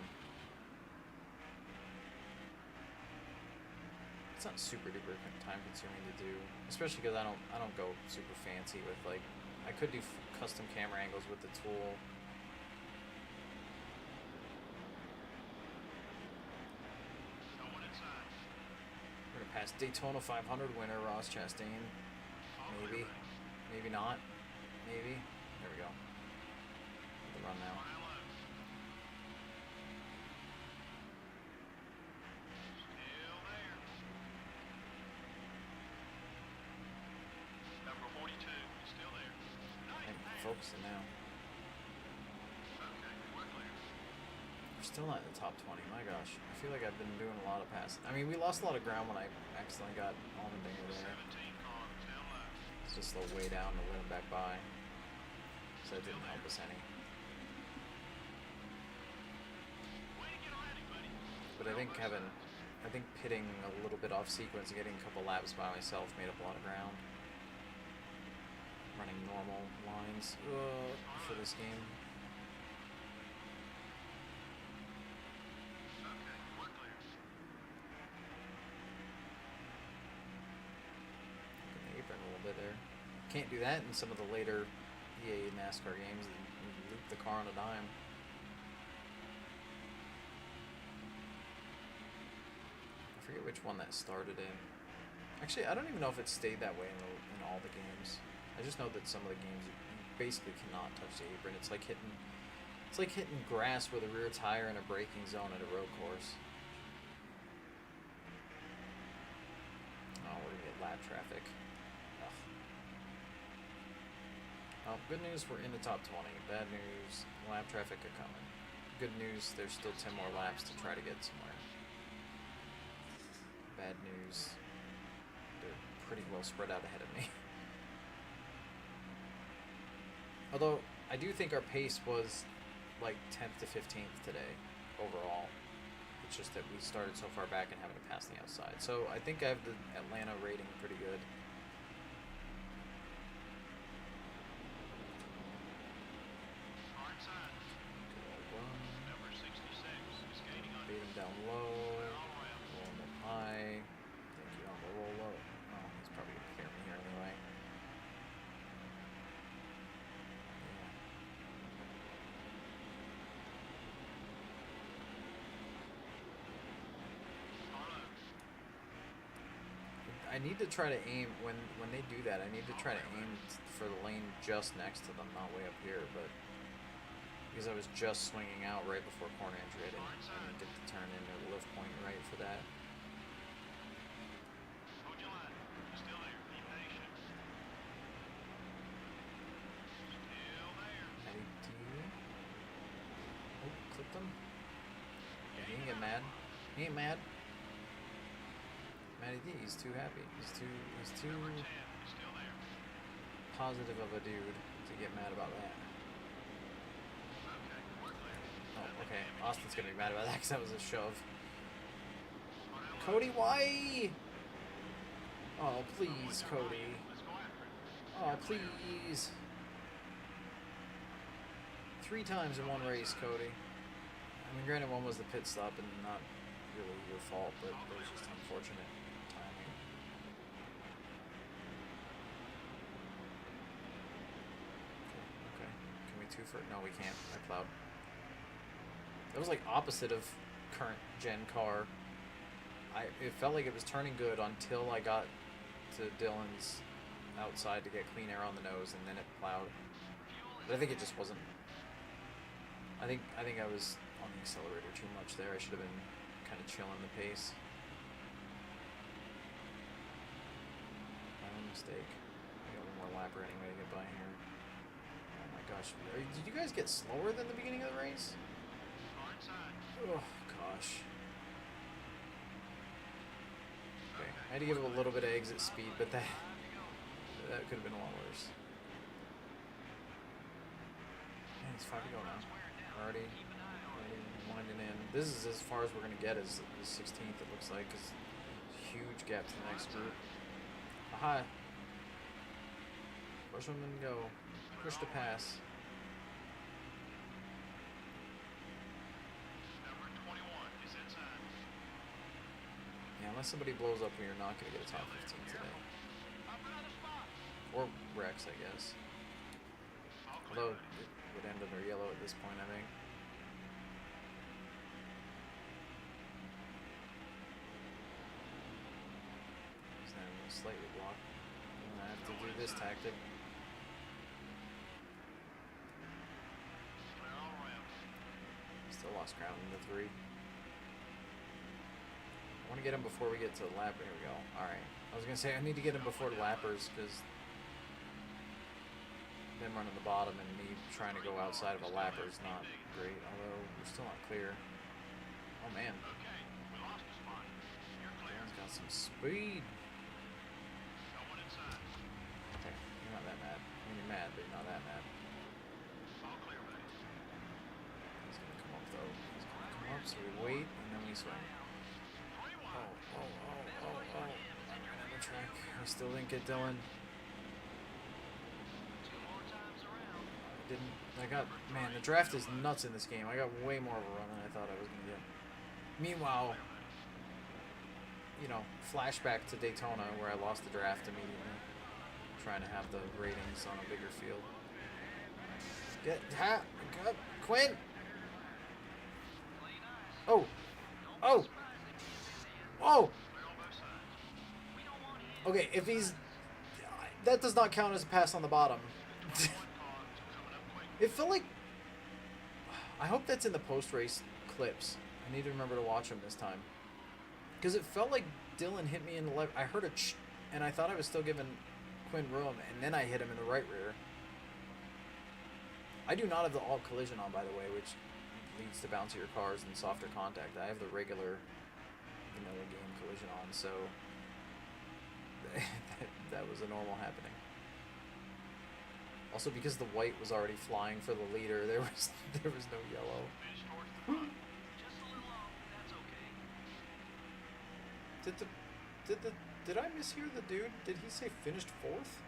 It's not super duper time consuming to do, especially because I don't go super fancy with, like, I could do custom camera angles with the tool. We're gonna pass Daytona 500 winner Ross Chastain. Maybe, maybe not, maybe. There we go. The run now. Focusing now. We're still not in the top 20. My gosh, I feel like I've been doing a lot of passes. I mean, we lost a lot of ground when I accidentally got Allmendinger there. It's just slow way down to let him back by, so it didn't help us any. But I think pitting a little bit off sequence and getting a couple laps by myself made up a lot of ground. Running normal lines for this game. The apron a little bit there. Can't do that in some of the later EA Nascar games. You loop the car on a dime. forget which one that started in. Actually, I don't even know if it stayed that way in all the games. I just know that some of the games you basically cannot touch the apron. It's like hitting grass with a rear tire in a braking zone at a road course. Oh, we're gonna get lap traffic. Ugh. Well, good news, we're in the top 20. Bad news, lap traffic are coming. Good news, there's still 10 more laps to try to get somewhere. Bad news, they're pretty well spread out ahead of me. Although, I do think our pace was like 10th to 15th today, overall. It's just that we started so far back and having to pass the outside. So, I think I have the Atlanta rating pretty good. Number 66 is gaining on Beat him down low, roll him up high. Thank you on the roll low. Oh, he's probably gonna hear me here anyway. I need to try to aim when they do that. I need to try to aim for the lane just next to them, not way up here. But because I was just swinging out right before corner entry, I didn't get to turn into the lift point right for that. Hold your line. You're still there. Be patient. Still there. Matty D. Oh, clipped him. Yeah, he ain't get mad. He ain't mad. Matty D, he's too happy. He's too Number 10 is still there. positive of a dude to get mad about that. Okay, we're clear. Oh, okay. Austin's gonna be mad about that because that was a shove. Cody, why? Oh, please, Cody. Let's go after it. Oh, please. 3 times in one race, Cody. I mean, granted, one was the pit stop and not really your fault, but it was just unfortunate timing. Okay. Can we two for it? No, we can't. I plowed. That was like opposite of current gen car. It felt like it was turning good until I got to Dylan's outside to get clean air on the nose, and then it plowed. But I think it just wasn't. I think I was on the accelerator too much there. I should have been kind of chilling the pace. My own mistake. I got one more lapper anyway to get by here. Oh my gosh. Did you guys get slower than the beginning of the race? Hard side. Oh gosh. Okay, I had to give it a little bit of exit speed, but that could have been a lot worse. Man, it's 5 to go now. Already winding in. This is as far as we're gonna get as the 16th. It looks like, because huge gap to the next group. Aha! Push them and go. Push to pass. Number 21 is inside. Yeah, unless somebody blows up, we are not gonna get a top 15 today. Up another spot. Or Rex, I guess. All clear, Although buddy. it would end under yellow at this point, I think. He's not even slightly blocked. I'm gonna have to do this tactic. Clear all around. Still lost ground in the 3. I want to get him before we get to the lap. Here we go. Alright. I was going to say, I need to get him before the lappers, because them running the bottom and me trying to go outside of a lapper is not great, although we're still not clear. Oh man, Okay, we lost a spot. You're clear. Dan's got some speed. No one inside. Okay, you're not that mad. I mean, you're mad, but you're not that mad. All clear, buddy. He's going to come up though. He's going to come up, so we wait, and then we swing. 21. Oh. I ran out of track. I still didn't get Dylan. Man, the draft is nuts in this game. I got way more of a run than I thought I was going to get. Meanwhile, you know, flashback to Daytona where I lost the draft immediately. Trying to have the ratings on a bigger field. Go, Quinn! Oh! Oh! Clear on both sides. We don't want him. Okay, if he's... That does not count as a pass on the bottom. One car is coming up quick. It felt like... I hope that's in the post-race clips. I need to remember to watch them this time. Because it felt like Dylan hit me in the left... I heard a and I thought I was still giving Quinn room, and then I hit him in the right rear. I do not have the alt collision on, by the way, which leads to bouncier cars and softer contact. I have the regular vanilla game collision on, so that was a normal happening. Also, because the white was already flying for the leader, there was no yellow. Finish towards the front. Just a little off, but that's okay. Did I mishear the dude? Did he say finished fourth?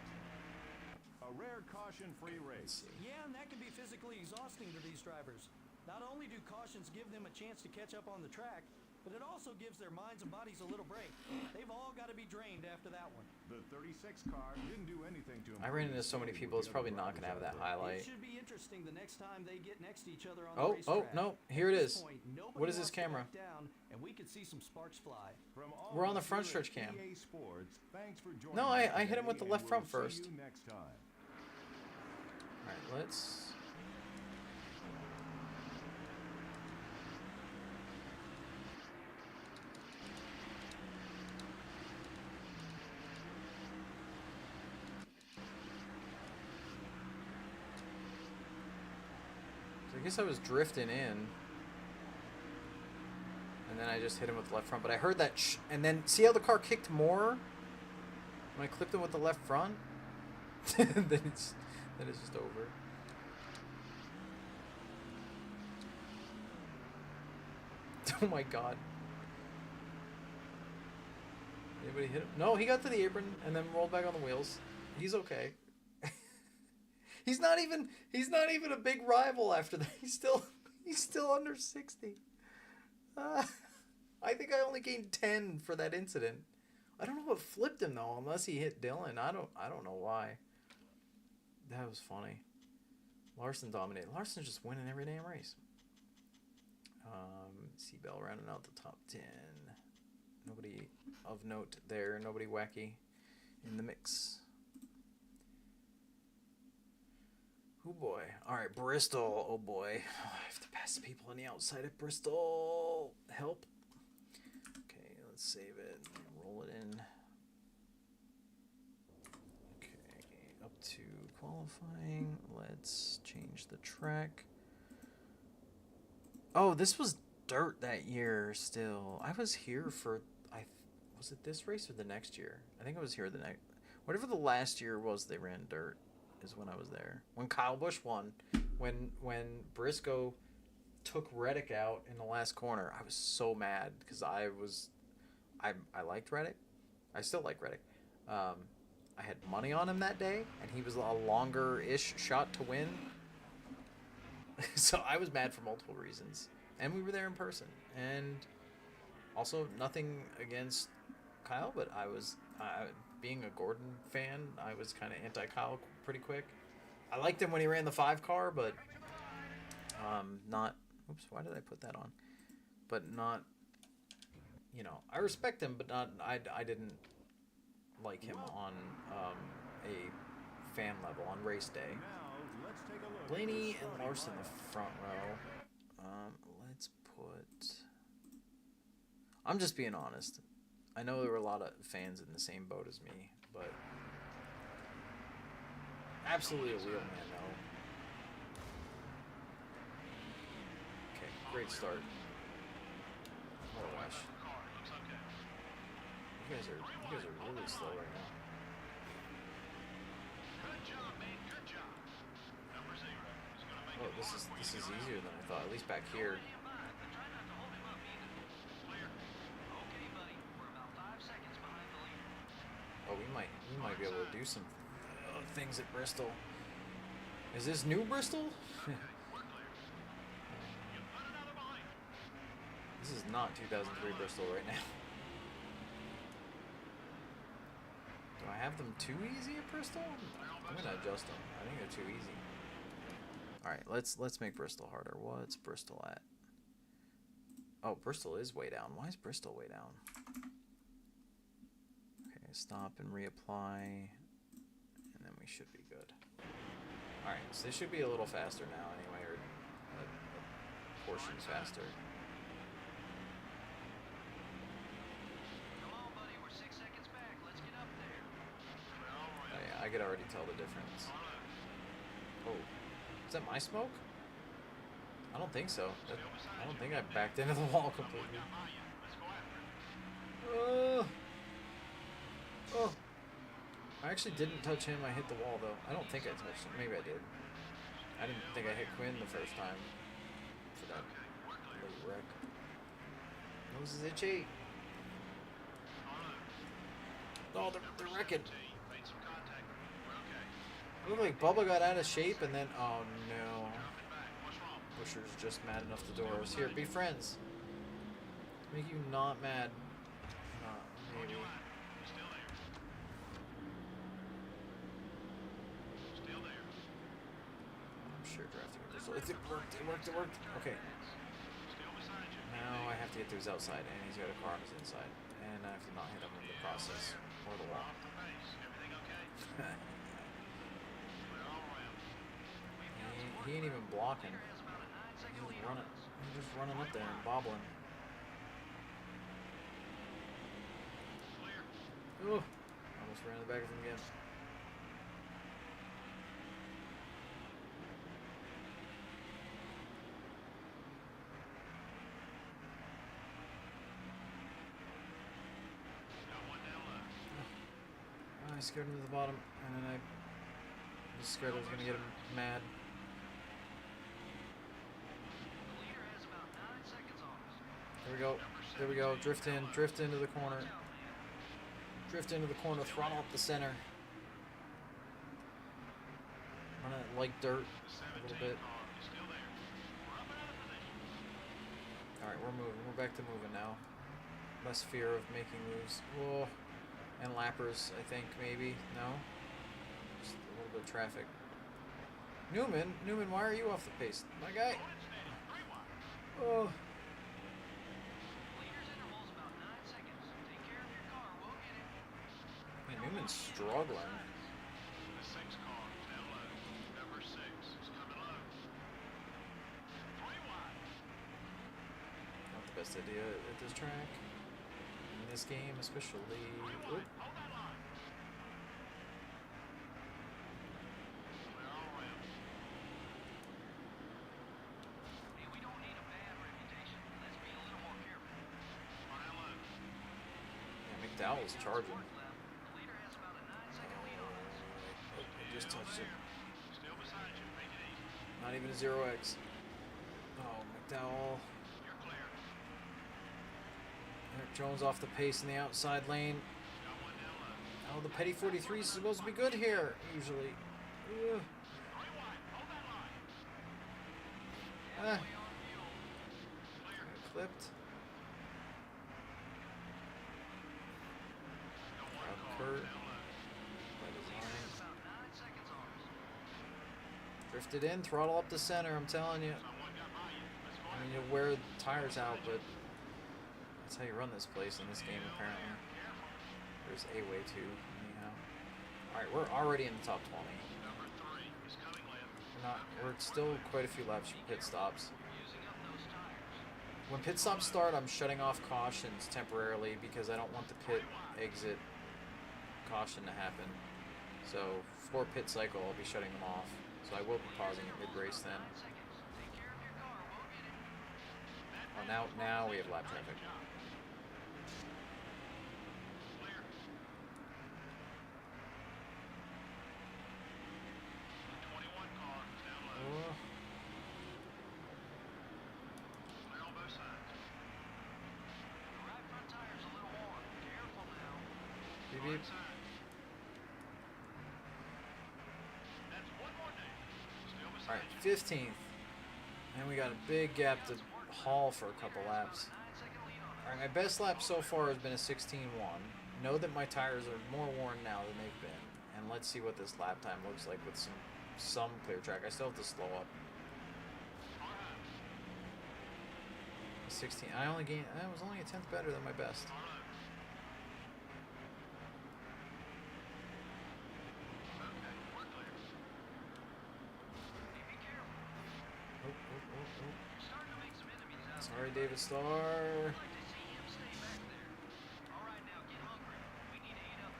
A rare caution-free race. Yeah, and that can be physically exhausting to these drivers. Not only do cautions give them a chance to catch up on the track, but it also gives their minds and bodies a little break. They've all got to be drained after that one. The 36 car didn't do anything to him. I ran into so many people, it's probably not going to have that highlight. It should be interesting the next time they get next to each other on Oh, the racetrack. no, here it At this is. point, nobody What is this wants to camera? back down, and we could see some sparks fly. From all We're on the of us front here at stretch cam. EA Sports, thanks for joining No, us I hit him with today, the left and front we'll first. See you next time. Alright, let's... So I guess I was drifting in. And then I just hit him with the left front. But I heard that and then see how the car kicked more? When I clipped him with the left front? then it's just over. Oh my god. Anybody hit him? No, he got to the apron and then rolled back on the wheels. He's okay. He's not even a big rival after that. He's still under 60. I think I only gained 10 for that incident. I don't know what flipped him though, unless he hit Dylan. I don't know why. That was funny. Larson dominated. Larson's just winning every damn race. Seabell rounding out the top 10. Nobody of note there. Nobody wacky in the mix. Oh boy. Alright, Bristol. Oh boy. I have to pass the people on the outside of Bristol. Help. Okay, let's save it. Roll it in. Okay, up to qualifying. Let's change the track. Oh, this was dirt that year still. I was here for... Was it this race or the next year? I think I was here the next... Whatever the last year was they ran dirt is when I was there. When Kyle Busch won. When Briscoe took Reddick out in the last corner. I was so mad because I liked Reddick. I still like Reddick. I had money on him that day, and he was a longer-ish shot to win. So I was mad for multiple reasons. And we were there in person. And also, nothing against Kyle, but I was, being a Gordon fan, I was kind of anti-Kyle pretty quick. I liked him when he ran the 5 car, but not... Oops, why did I put that on? But not... You know, I respect him, but not... I didn't like him on a fan level on race day. Now, let's take a look. Blaney and Larson in the front row. Let's put... I'm just being honest. I know there were a lot of fans in the same boat as me, but... Absolutely a wheel man, though. Okay, great start. What a rush. Car looks okay. You guys are really slow right now. Good job, man. Good job. Number 0 is going to make Oh, it this hard is for you this to is go down. easier than I thought. At least back here. Try not to hold him up either. Clear. Okay, buddy. We're about 5 seconds behind the leader. Oh, we might be able to do some things at Bristol. Is this new Bristol? We're clear. You put another behind you. This is not 2003 Bristol right now. Do I have them too easy at Bristol? I'm gonna adjust them. I think they're too easy. All right, let's make Bristol harder. What's Bristol at? Oh, Bristol is way down. Why is Bristol way down? Okay, stop and reapply. And then we should be good. Alright, so they should be a little faster now anyway, or a portion faster. Come on, buddy. We're 6 seconds back. Let's get up there. Oh yeah, I could already tell the difference. Oh, is that my smoke? I don't think so. I don't think I backed into the wall completely. Oh. I actually didn't touch him. I hit the wall though. I don't think I touched him. Maybe I did. I didn't think I hit Quinn the first time for that late wreck. Nose is itchy. Oh, they're wrecking. It looked like Bubba got out of shape and then, oh no. Busher's just mad enough the doors. Here, be friends. Make you not mad. Not maybe. I'm sure drafting a Bristol. It worked. Okay. Now I have to get to his outside, and he's got a car on his inside. And I have to not hit him in the process. Or the wall. He ain't even blocking. He's just running up there and bobbling. Ooh, almost ran in the back of him again. I scared him to the bottom, and then I was scared I was going to get him mad. There we go. Drift into the corner. Drift into the corner, throttle up the center. Run it like dirt a little bit. Alright, we're moving. We're back to moving now. Less fear of making moves. Whoa. And lappers, I think, maybe. No? Just a little bit of traffic. Newman, why are you off the pace? My guy. Oh. Man, Newman's struggling. Not the best idea at this track. In this game, especially. Oop. McDowell's charging. Just touched it. Not even a 0x. Oh, McDowell. Eric Jones off the pace in the outside lane. Oh, the Petty 43 is supposed to be good here, usually. Ugh. Ah. Clipped. Kurt. Drifted in, throttle up the center, I'm telling you. I mean, you wear the tires out, but that's how you run this place in this game, apparently. There's a way to, anyhow. Alright, we're already in the top 20. We're still quite a few laps from pit stops. When pit stops start, I'm shutting off cautions temporarily because I don't want the pit exit caution to happen. So for pit cycle, I'll be shutting them off. So I will be pausing at mid-race then. Oh, now we have lap traffic. Oh. Beep, beep. Alright, 15th. And we got a big gap to haul for a couple laps. Alright, my best lap so far has been a 16-1. Know that my tires are more worn now than they've been. And let's see what this lap time looks like with some clear track. I still have to slow up. 16. I only gained. I was only a tenth better than my best. Sorry, David Starr.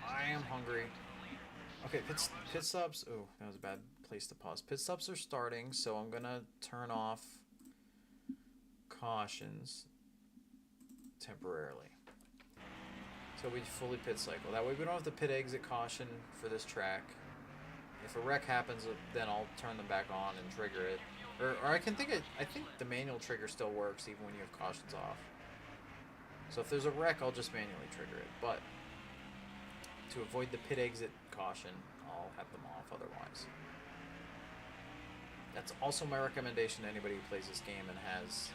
I am hungry. Okay, pit stops. Oh, that was a bad place to pause. Pit stops are starting, so I'm gonna turn off cautions temporarily. So we fully pit cycle. That way we don't have to pit exit caution for this track. If a wreck happens, then I'll turn them back on and trigger it. Or I think the manual trigger still works even when you have cautions off. So if there's a wreck, I'll just manually trigger it. But to avoid the pit exit caution, I'll have them off otherwise. That's also my recommendation to anybody who plays this game and has,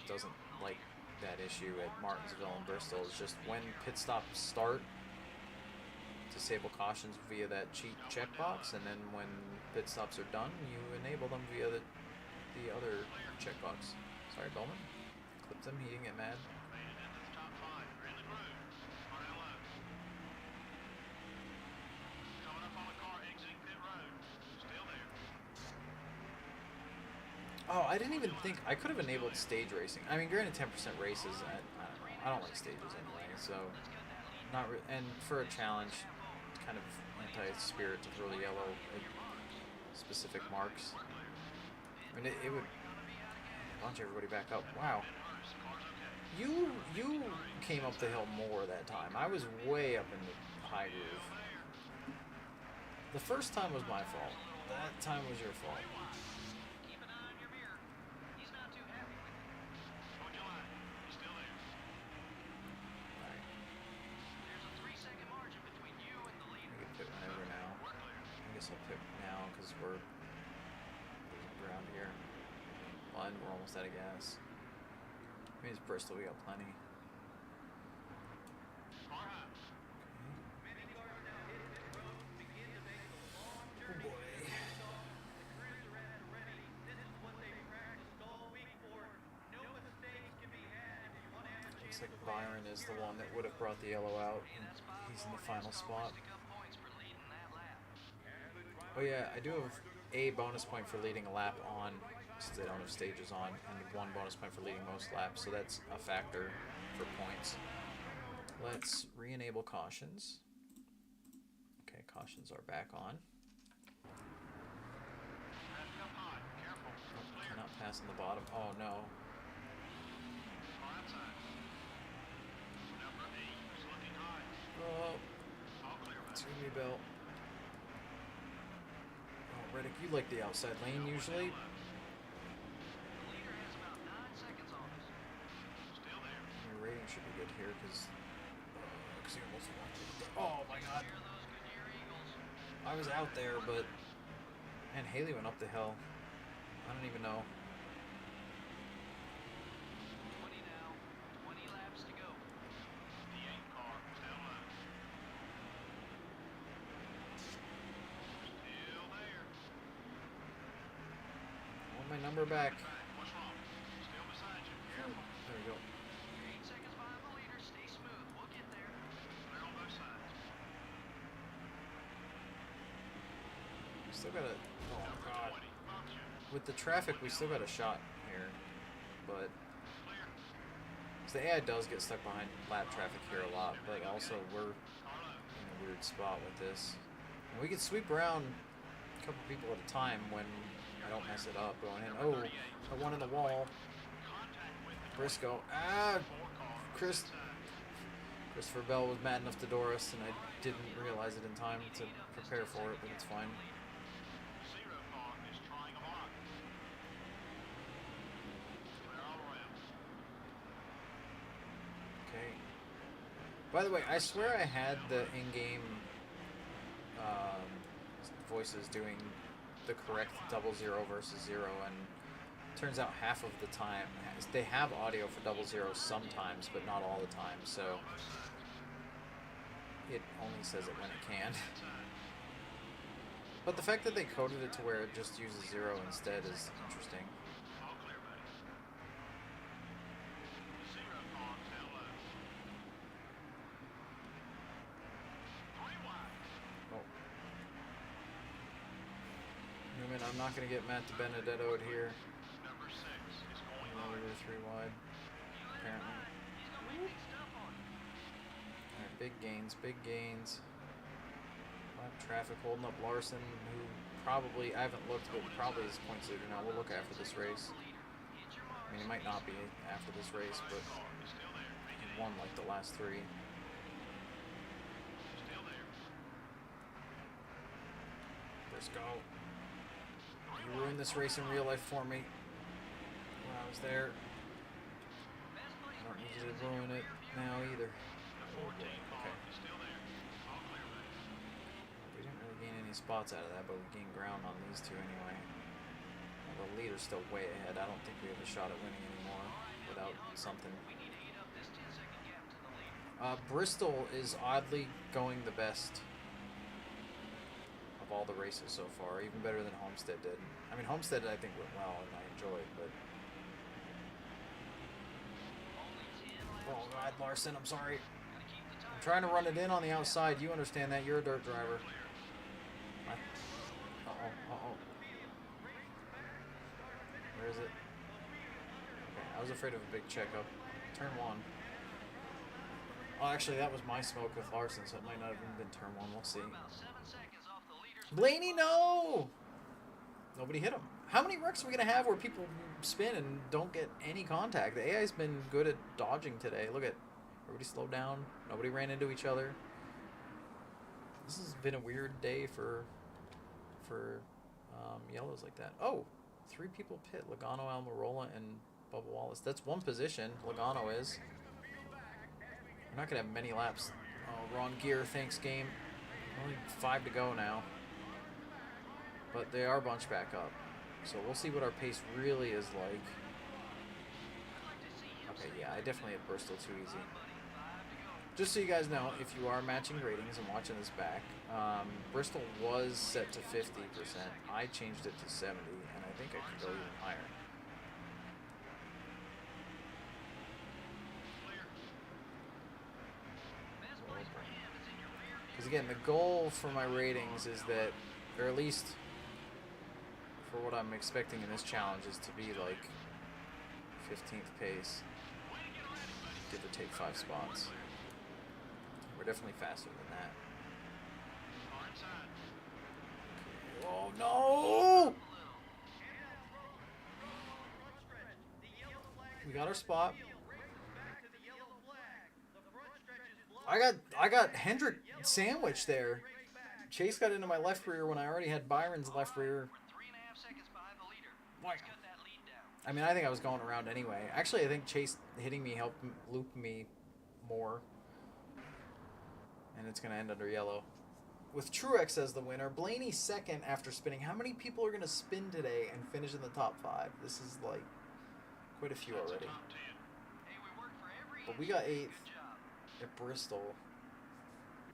doesn't like that issue at Martinsville and Bristol. Is just when pit stops start, disable cautions via that cheat checkbox, and then when pit stops are done, you enable them via the other checkbox. Sorry, Bowman. Clip them, he didn't get mad. Oh, I didn't even think I could have enabled stage racing. I mean, granted, 10% races. I don't know. I don't like stages anyway, so not. And for a challenge, it's kind of anti-spirit to throw the yellow at specific marks. I mean, it would launch everybody back up. Wow. You came up the hill more that time. I was way up in the high groove. The first time was my fault. That time was your fault. We're losing ground here. Well, and we're almost out of gas. I mean, it's Bristol, we got plenty. Oh boy. Looks like Byron is the one that would have brought the yellow out. He's in the final spot. Oh yeah, I do have a bonus point for leading a lap on, since they don't have stages on, and one bonus point for leading most laps, so that's a factor for points. Let's re-enable cautions. Okay, cautions are back on. Oh, cannot pass on the bottom. Oh no. Oh, excuse me, Bill. Reddick, you like the outside lane usually. Your rating should be good here because you almost won. Oh my god. I was out there, but man, Haley went up the hill. I don't even know. 20 now, 20 laps to go. The 8 car still low. Still there. I want my number back. What's wrong? Still beside you. Careful. There we go. 8 seconds behind the leader. Stay smooth. We'll get there. Clear on both sides. Still got a. Oh god. 20. Bumped you. With the traffic, we still got a shot here, but Clear. so the AI does get stuck behind lap traffic here a lot. But also, we're in a weird spot with this. And we can sweep around a couple people at a time when I don't mess it up. Going in. Oh, I won in the wall. Briscoe. Ah, Christopher Bell was mad enough to door us, and I didn't realize it in time to prepare for it, but it's fine. 0 car is trying a block. Clear all around. Okay. By the way, I swear I had the in-game voices doing the correct 00 versus 0, and turns out half of the time they have audio for 00 sometimes, but not all the time. So it only says it when it can. But the fact that they coded it to where it just uses 0 instead is interesting. All clear, buddy. get Matt DiBenedetto out here. Number 6 is going Even though we hard. were 3 wide, apparently. He's gonna make big stuff on you. Alright, big gains, big gains. Traffic holding up Larson, who probably, I haven't looked, but probably is points leader now. We'll look after this race. I mean, he might not be after this race, but he won like the last 3. Still there. Let's go. You ruined this race in real life for me when I was there. I don't need you to ruin it now either. Oh boy, okay. Still there. All clear, buddy. We didn't really gain any spots out of that, but we gained ground on these 2 anyway. Well, the leader's still way ahead. I don't think we have a shot at winning anymore without something. We need to eat up this 10-second gap to the leader. Bristol is oddly going the best of all the races so far, even better than Homestead did. I mean, Homestead I think went well and I enjoyed, but oh God, Larson, I'm sorry. I'm trying to run it in on the outside. You understand that? You're a dirt driver. Uh-oh. Where is it? Okay, I was afraid of a big checkup. Turn 1. Oh, actually, that was my smoke with Larson, so it might not have even been turn 1. We'll see. About 7 seconds off the leader's Blaney, no! Nobody hit him. How many wrecks are we going to have where people spin and don't get any contact? The AI's been good at dodging today. Look at everybody slowed down. Nobody ran into each other. This has been a weird day for yellows like that. Oh, 3 people pit. Logano, Almirola, and Bubba Wallace. That's 1 position. Logano is. We're not going to have many laps. Oh, wrong gear. Thanks, game. Only 5 to go now. But they are bunched back up. So we'll see what our pace really is like. Okay, yeah, I definitely had Bristol too easy. Just so you guys know, if you are matching ratings and watching this back, Bristol was set to 50%. I changed it to 70, and I think I could go even higher. Because again, the goal for my ratings is that, or at least for what I'm expecting in this challenge, is to be like 15th pace, give or take 5 spots. We're definitely faster than that. Oh no! We got our spot. I got Hendrick sandwiched there. Chase got into my left rear when I already had Byron's left rear. 3.5 seconds behind the leader. Why? Let's cut that lead down. I mean, I think I was going around anyway. Actually, I think Chase hitting me helped loop me more. And it's going to end under yellow. With Truex as the winner, Blaney second after spinning. How many people are going to spin today and finish in the top 5? This is like quite a few already. Hey, we worked for every But we inch. got 8th Good job. at Bristol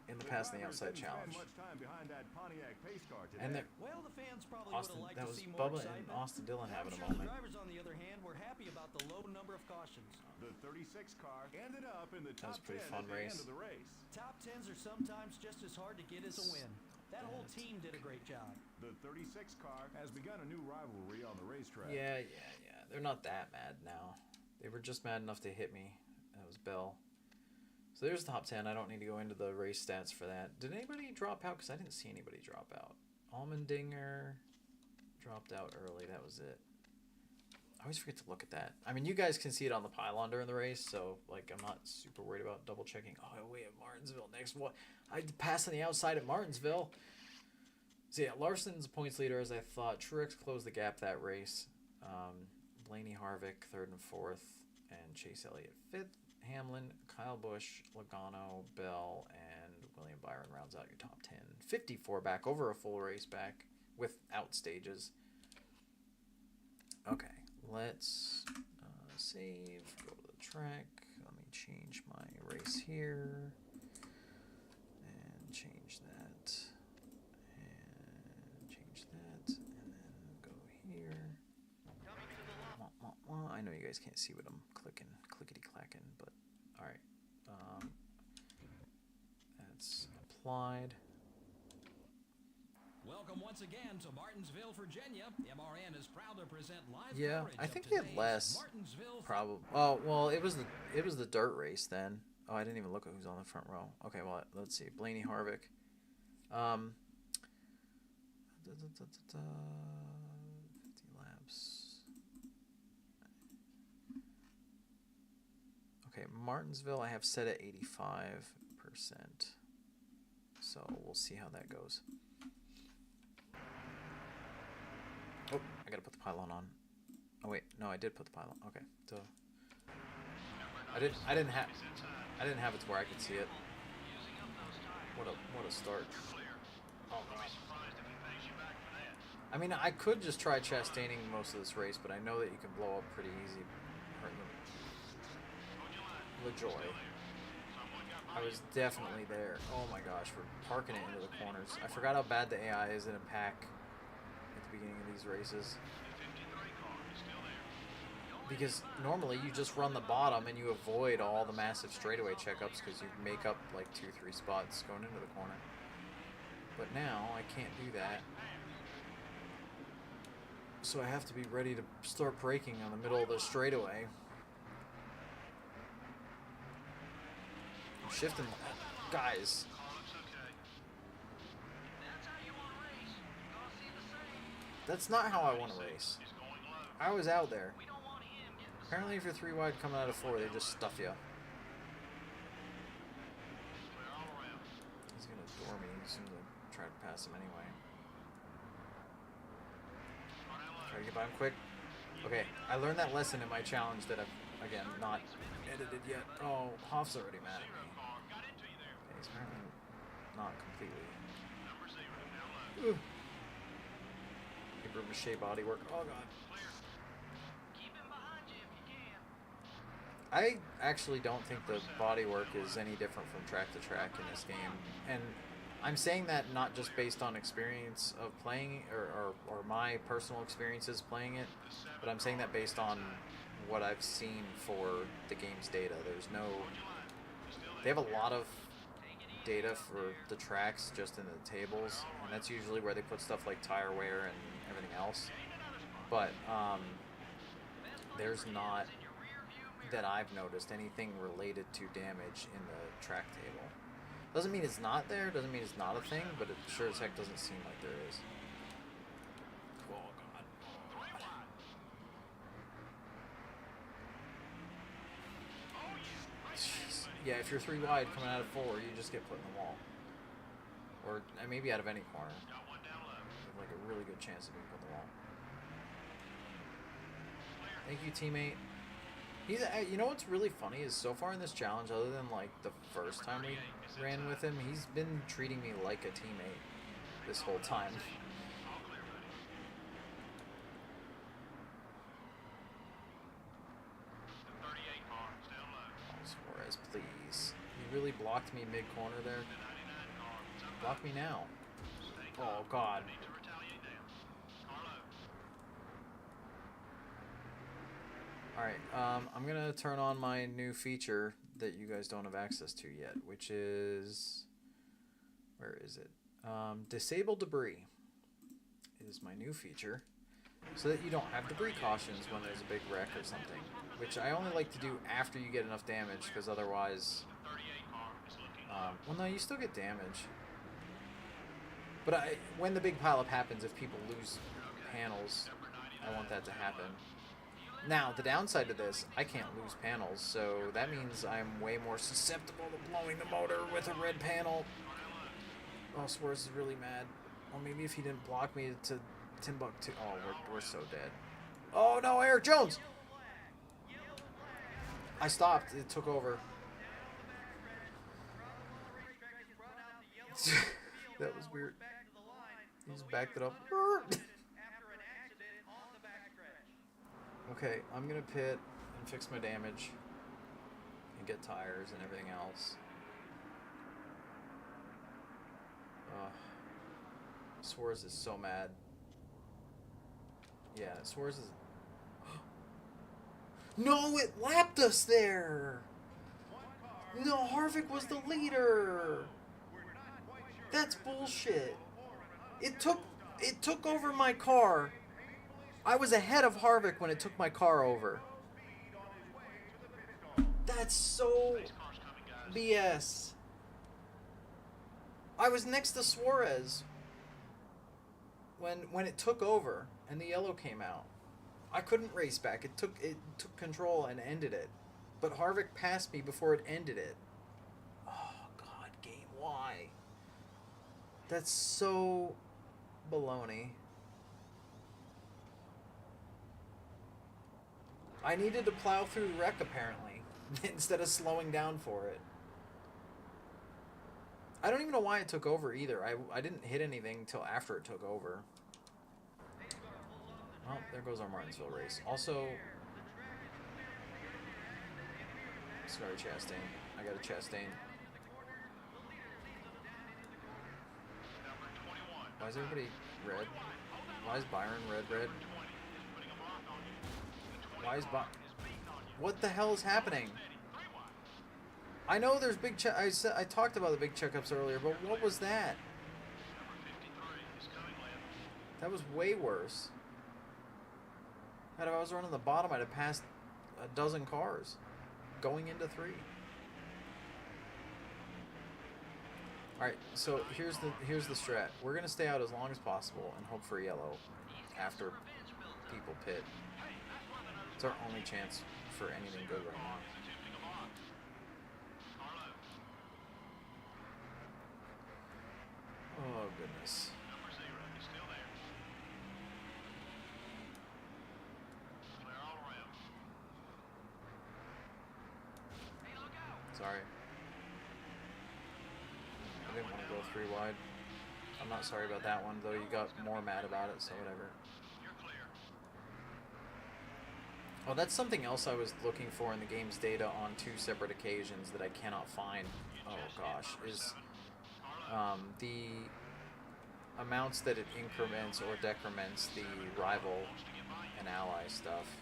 in the pass and the outside challenge. Much time behind that Pontiac pace car today. And Well, the fans probably Austin, would have liked that to was see more Bubba and excitement. Austin Dillon having a I'm sure moment. The drivers, on the other hand, were happy about the low number of cautions. The 36 car ended up in the That was top a pretty 10 fun at the race. end of the race. Top 10s are sometimes just as hard to get as a win. That whole team did a great job. The 36 car has begun a new rivalry on the racetrack. Yeah. They're not that mad now. They were just mad enough to hit me. That was Bell. So there's the top 10. I don't need to go into the race stats for that. Did anybody drop out? Because I didn't see anybody drop out. Almendinger dropped out early. That was it. I always forget to look at that. I mean, you guys can see it on the pylon during the race, so like I'm not super worried about double checking. Oh, we have Martinsville next. What? I passed on the outside at Martinsville. So yeah, Larson's points leader, as I thought. Truex closed the gap that race. Blaney Harvick 3rd and 4th, and Chase Elliott 5th. Hamlin, Kyle Busch, Logano, Bell, and William Byron rounds out your top 10. 54 back, over a full race back without stages. Okay, let's save, go to the track. Let me change my race here. And change that. And change that. And then go here. I know you guys can't see what I'm clicking, clickety-clacking, but alright. That's applied. Welcome once again to Martinsville, Virginia. MRN is proud to present live Yeah, coverage I of think he had today's less. Martinsville. Probably. Oh well, it was the dirt race then. Oh, I didn't even look at who's on the front row. Okay, well let's see. Blaney Harvick. 50 laps. Okay, Martinsville I have set at 85%. So we'll see how that goes. Oh, I gotta put the pylon on. Oh wait, no, I did put the pylon. Okay, so I didn't have it to where I could see it. What a start. Oh, God. I mean, I could just try Chastain'ing most of this race, but I know that you can blow up pretty easy. LaJoy. I was definitely there. Oh my gosh, we're parking it into the corners. I forgot how bad the AI is in a pack at the beginning of these races. Because normally you just run the bottom and you avoid all the massive straightaway checkups because you make up like 2-3 spots going into the corner. But now I can't do that. So I have to be ready to start braking on the middle of the straightaway. I'm shifting. Guys. That's not how I want to race. I was out there. Apparently if you're 3 wide coming out of 4, they just stuff you. He's going to door me as soon as I try to pass him anyway. Try to get by him quick. Okay, I learned that lesson in my challenge that I've, again, not edited yet. Oh, Hoff's already mad at me. Okay, he's apparently not completely. Ooh. Paper mache bodywork. Oh, God. I actually don't think the bodywork is any different from track to track in this game. And I'm saying that not just based on experience of playing or my personal experiences playing it, but I'm saying that based on what I've seen for the game's data. They have a lot of data for the tracks just in the tables, and that's usually where they put stuff like tire wear and everything else. But there's not, that I've noticed, anything related to damage in the track table. Doesn't mean it's not there, doesn't mean it's not a thing, but it sure as heck doesn't seem like there is. Oh, God. Jeez. Yeah, if you're 3 wide coming out of 4, you just get put in the wall. Or maybe out of any corner. You have like a really good chance of being put in the wall. Thank you, teammate. You know what's really funny is so far in this challenge, other than like the first time we ran with him, he's been treating me like a teammate this whole time. Suarez, please. You really blocked me mid-corner there? Block me now. Oh, God. Alright, I'm gonna turn on my new feature that you guys don't have access to yet, which is... Where is it? Disable debris is my new feature, so that you don't have debris cautions when there's a big wreck or something, which I only like to do after you get enough damage, because otherwise... well, no, you still get damage. But when the big pileup happens, if people lose panels, I want that to happen. Now, the downside to this, I can't lose panels, so that means I'm way more susceptible to blowing the motor with a red panel. Oh, Suarez is really mad. Or maybe if he didn't block me to Timbuktu. Oh, we're so dead. Oh, no, Eric Jones! I stopped. It took over. That was weird. He just backed it up. Okay, I'm gonna pit and fix my damage and get tires and everything else. Suarez is so mad. Yeah, Suarez is... No, it lapped us there! No, Harvick was the leader! That's bullshit! It took over my car. I was ahead of Harvick when it took my car over. That's so BS. I was next to Suarez when it took over and the yellow came out. I couldn't race back. It took control and ended it. But Harvick passed me before it ended it. Oh God, game, why? That's so baloney. I needed to plow through wreck apparently instead of slowing down for it. I don't even know why it took over either. I didn't hit anything until after it took over. Oh, there goes our Martinsville race. Also, sorry, Chastain. I got a Chastain. Why is everybody red? Why is Byron red? Why is What the hell is happening? I know there's big I talked about the big checkups earlier, but what was that? That was way worse. If I was running the bottom, I'd have passed a dozen cars going into 3. Alright, so here's the strat. We're gonna stay out as long as possible and hope for yellow after people pit. It's our only chance for anything good right now. Oh goodness. Sorry. I didn't want to go 3 wide. I'm not sorry about that one, though you got more mad about it, so whatever. Oh, that's something else I was looking for in the game's data on 2 separate occasions that I cannot find. Oh gosh, is the amounts that it increments or decrements the rival and ally stuff.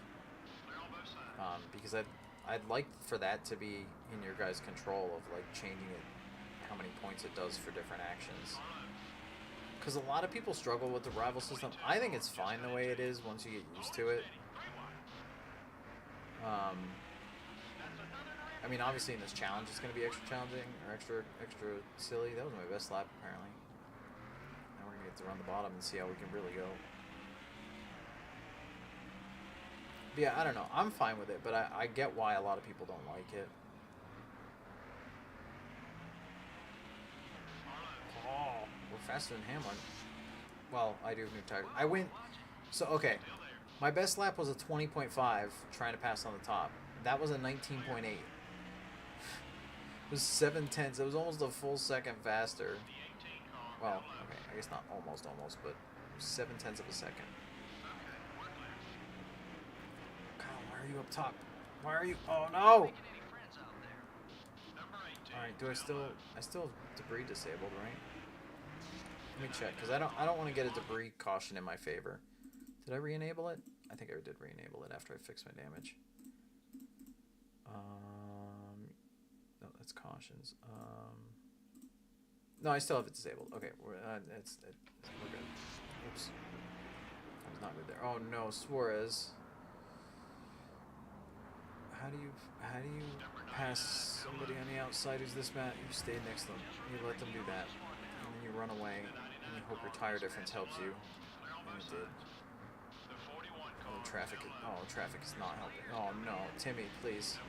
Because I'd like for that to be in your guys' control of like changing it, how many points it does for different actions. Because a lot of people struggle with the rival system. I think it's fine the way it is once you get used to it. I mean, obviously in this challenge it's going to be extra challenging or extra silly. That was my best lap apparently. Now we're going to get to run the bottom and see how we can really go. But yeah, I don't know. I'm fine with it, but I get why a lot of people don't like it. Oh, we're faster than Hamlin. Well, I do have new tires. I went... So, okay. My best lap was a 20.5 trying to pass on the top. That was a 19.8. It was 7/10. It was almost a full second faster. Well, okay, I guess not almost, but 7/10 of a second. Kyle, why are you up top? Why are you? Oh no! All right, I still have debris disabled, right? Let me check, because I don't want to get a debris caution in my favor. Did I re-enable it? I think I did re-enable it after I fixed my damage. No, that's cautions. No, I still have it disabled. Okay, we're good. Oops, I was not good there. Oh no, Suarez. How do you pass somebody on the outside who's this mad? You stay next to them. You let them do that, and then you run away, and you hope your tire difference helps you. And it did. Oh, traffic is not helping. Oh no, Timmy, please.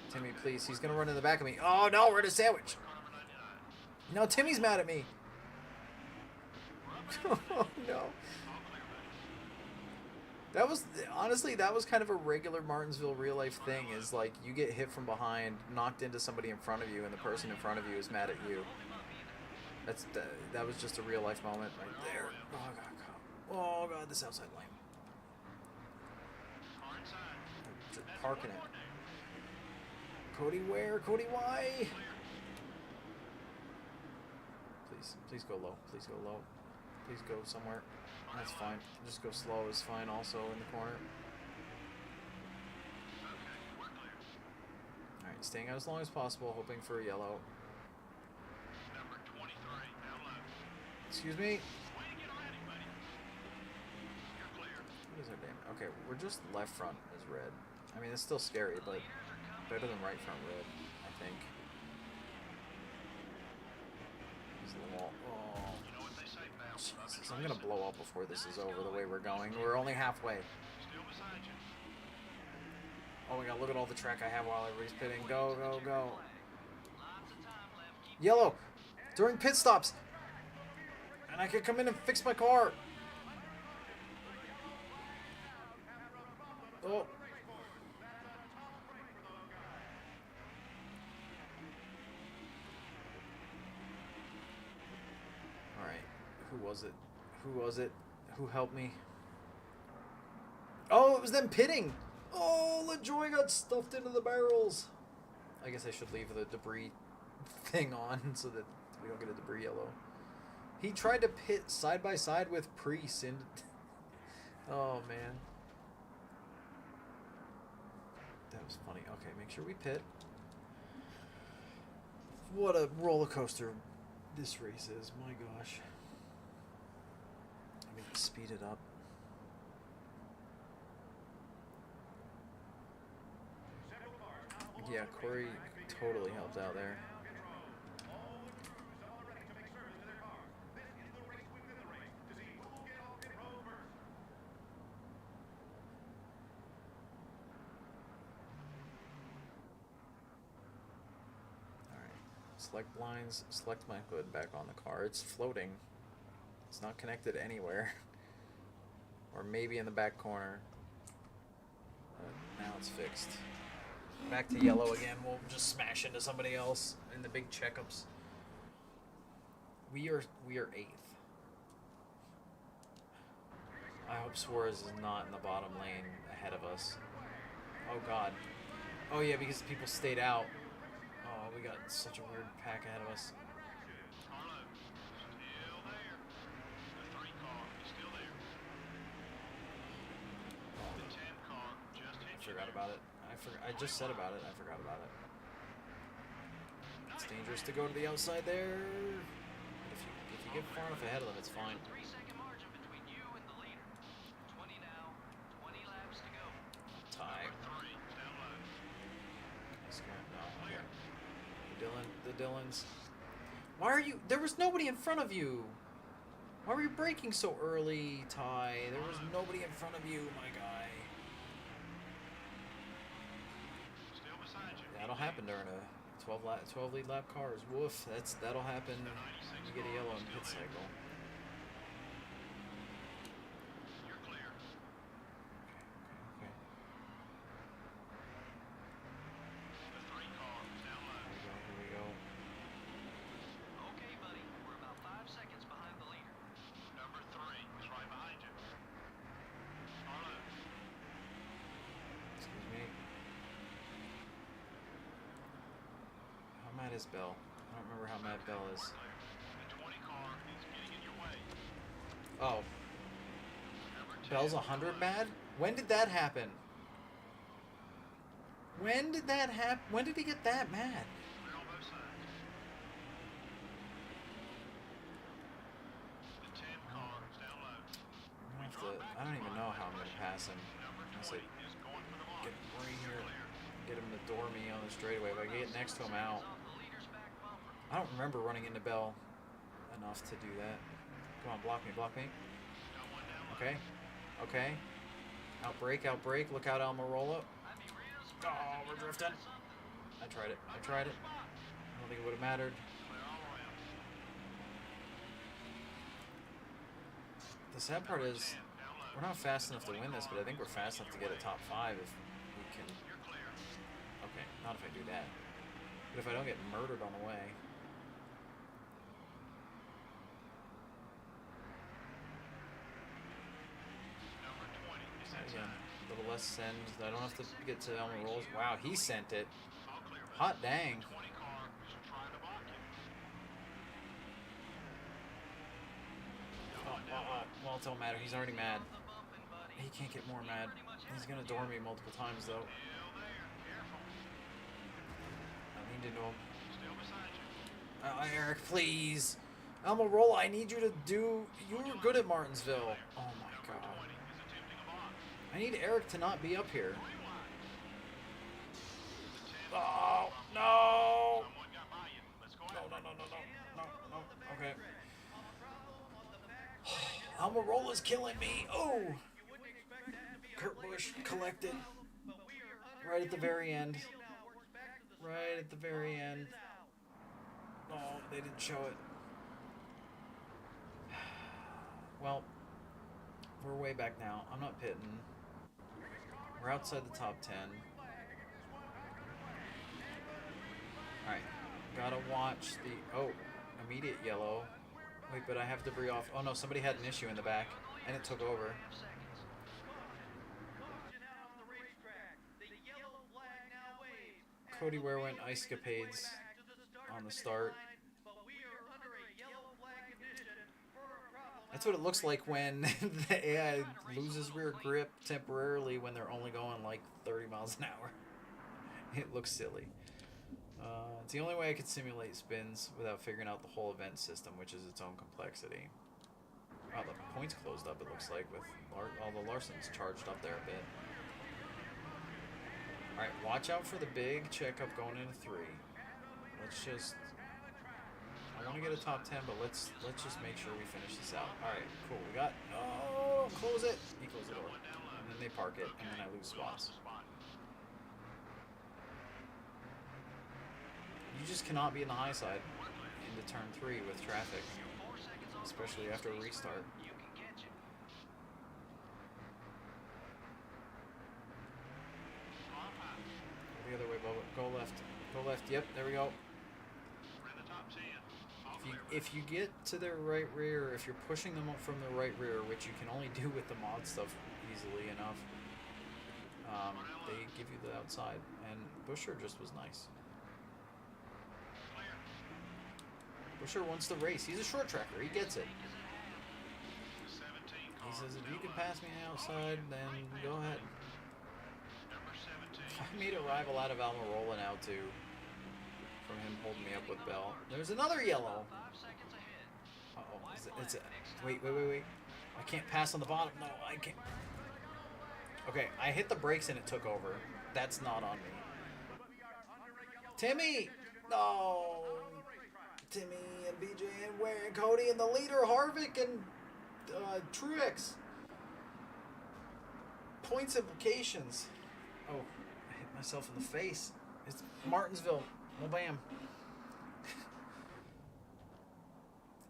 Timmy, please. He's gonna run in the back of me. Oh no, we're in a sandwich. No, Timmy's mad at me. Oh no. That was, honestly, that was kind of a regular Martinsville real life thing, is like you get hit from behind, knocked into somebody in front of you, and the person in front of you is mad at you. That was just a real life moment right there. Oh god. Oh god, this outside lane. Just parking it. Cody where? Cody why? Please go low. Please go low. Please go somewhere. That's fine. Just go slow is fine also in the corner. Alright, staying out as long as possible, hoping for a yellow. Excuse me? Way to get ready, buddy. You're clear. What is our name? Okay, we're just left front is red. I mean, it's still scary, but better than right front red, I think. Here's the wall. Oh, You know what they say, pal. Jesus. I'm gonna blow up before this is over the way we're going. We're only halfway. Still beside you. Oh my god, look at all the track I have while everybody's pitting. Go, go, go. Lots of time left. Keep Yellow! During pit stops! And I can come in and fix my car! Oh. Alright. Who was it? Who was it? Who helped me? Oh, it was them pitting! Oh, LaJoy got stuffed into the barrels! I guess I should leave the debris thing on so that we don't get a debris yellow. He tried to pit side by side with Priest and oh man. That was funny. Okay, make sure we pit. What a roller coaster this race is, my gosh. I'm gonna speed it up. Yeah, Corey totally helped out there. Select blinds, select my hood back on the car. It's floating. It's not connected anywhere. Or maybe in the back corner. Now it's fixed. Back to yellow again. We'll just smash into somebody else in the big checkups. We are 8th. I hope Suarez is not in the bottom lane ahead of us. Oh god. Oh yeah, because people stayed out. Oh, we got such a weird pack ahead of us. Carlo, still there. The 3 car is still there. The 10 car just hit I you. forgot about it. I just said about it. I forgot about it. It's dangerous to go to the outside there. But if you get far enough ahead of them, it's fine. 3-second margin between you and the leader. 20 now. 20 laps to go. Time. 3 down low. No, okay. The Dylans. Why are you? There was nobody in front of you. Why were you braking so early, Ty? There was nobody in front of you, my guy. Still beside you. That'll happen during a 12 lead lap cars. Woof. That'll happen. You get a yellow in pit cycle. You're clear. Okay. The 3 car is down low. Here we go. Okay, buddy. We're about 5 seconds behind the leader. Number 3 is right behind you. Carlo, Excuse me. How mad is Bell? I don't remember how mad Bell is. the 20 car is getting in your way. Oh, Number 10. Bell's 100 mad? When did that happen? When did that happen? When did he get that mad? Clear on both sides. The 10 car is down low. I don't even know how I'm gonna pass him. Number Unless 20 I is going for the mark. get right here, get him to door me on the straightaway. If I get next to him out, Off the leader's back bumper. I don't remember running into Bell enough to do that. Come on, block me, block me. Got one down low. Okay, okay. Outbreak, outbreak. Look out, Almirola. I'd be real Oh, surprised if we're you don't drifting. get something. I tried it. I tried it. I don't think it would have mattered. Clear all around. The sad part is, 10 down low. we're not fast enough to win this, but I think we're fast enough to get a top 5 if we can. You're clear. Okay, not if I do that. But if I don't get murdered on the way. Number 20 is Again, inside. a little less send. I don't have to get to Almirola's. Wow, he sent it. All clear, buddy. Hot dang. 20 car is trying to block you. Well, it don't matter. He's already mad. Off the bumping, buddy. He can't get more mad. He's gonna door me multiple times though. Still there. Careful. I leaned into him. Still beside you. Eric, please. Almirola, I need you to do... You were good at Martinsville. Oh my god. I need Eric to not be up here. Oh, no! No. Okay. Almirola's killing me. Oh! Kurt Busch collected. Right at the very end. Right at the very end. Oh, they didn't show it. Well, we're way back now. I'm not pitting. We're outside the top 10. Alright. Gotta watch the... Oh, immediate yellow. Wait, but I have debris off. Oh no, somebody had an issue in the back. And it took over. Cody Ware went ice capades on the start. That's what it looks like when the AI loses rear grip temporarily when they're only going like 30 miles an hour. It looks silly. It's the only way I could simulate spins without figuring out the whole event system, which is its own complexity. Wow, the points closed up, it looks like, with all the Larsons charged up there a bit. Alright, watch out for the big checkup going into 3. Let's just... I want to get a top 10, but let's just make sure we finish this out. Alright, cool. We got... Oh, close it! He closed the door. And then they park it, and then I lose spots. You just cannot be in the high side into turn 3 with traffic, especially after a restart. The other way, Bubba. Go left. Go left. Yep, there we go. If you get to their right rear, if you're pushing them up from the right rear, which you can only do with the mod stuff easily enough, they give you the outside. And Busher just was nice. Busher wants the race. He's a short tracker. He gets it. He says, if you can pass me outside, then go ahead. I made a rival out of Almirola now, too. From him holding me up with Bell. There's another yellow. Uh-oh. Wait. I can't pass on the bottom. No, I can't. Okay, I hit the brakes and it took over. That's not on me. Timmy! No! Timmy and BJ and Ware and Cody and the leader, Harvick and Truex. Points implications. Oh, I hit myself in the face. It's Martinsville. Well, bam.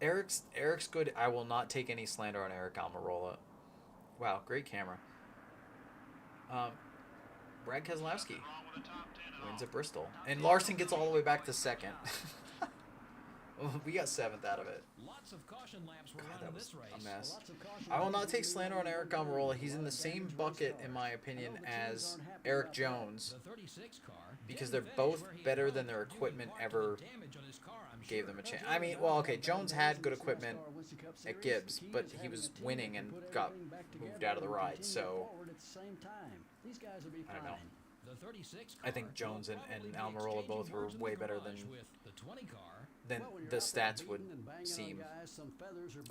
Eric's good. I will not take any slander on Eric Almirola. Wow, great camera. Brad Keselowski wins at Bristol. And Larson gets all the way back to second. We got 7th out of it. Lots of caution laps were God, run that in was this race. a mess. I will not take slander on Eric Almirola. He's in the same bucket, in my opinion, as Eric Jones. The 36 car Because they're both better than their equipment ever gave them a chance. I mean, well, okay, Jones had good equipment at Gibbs, but he was winning and got moved out of the ride, so I don't know. I think Jones and Almirola both were way better than the stats would seem.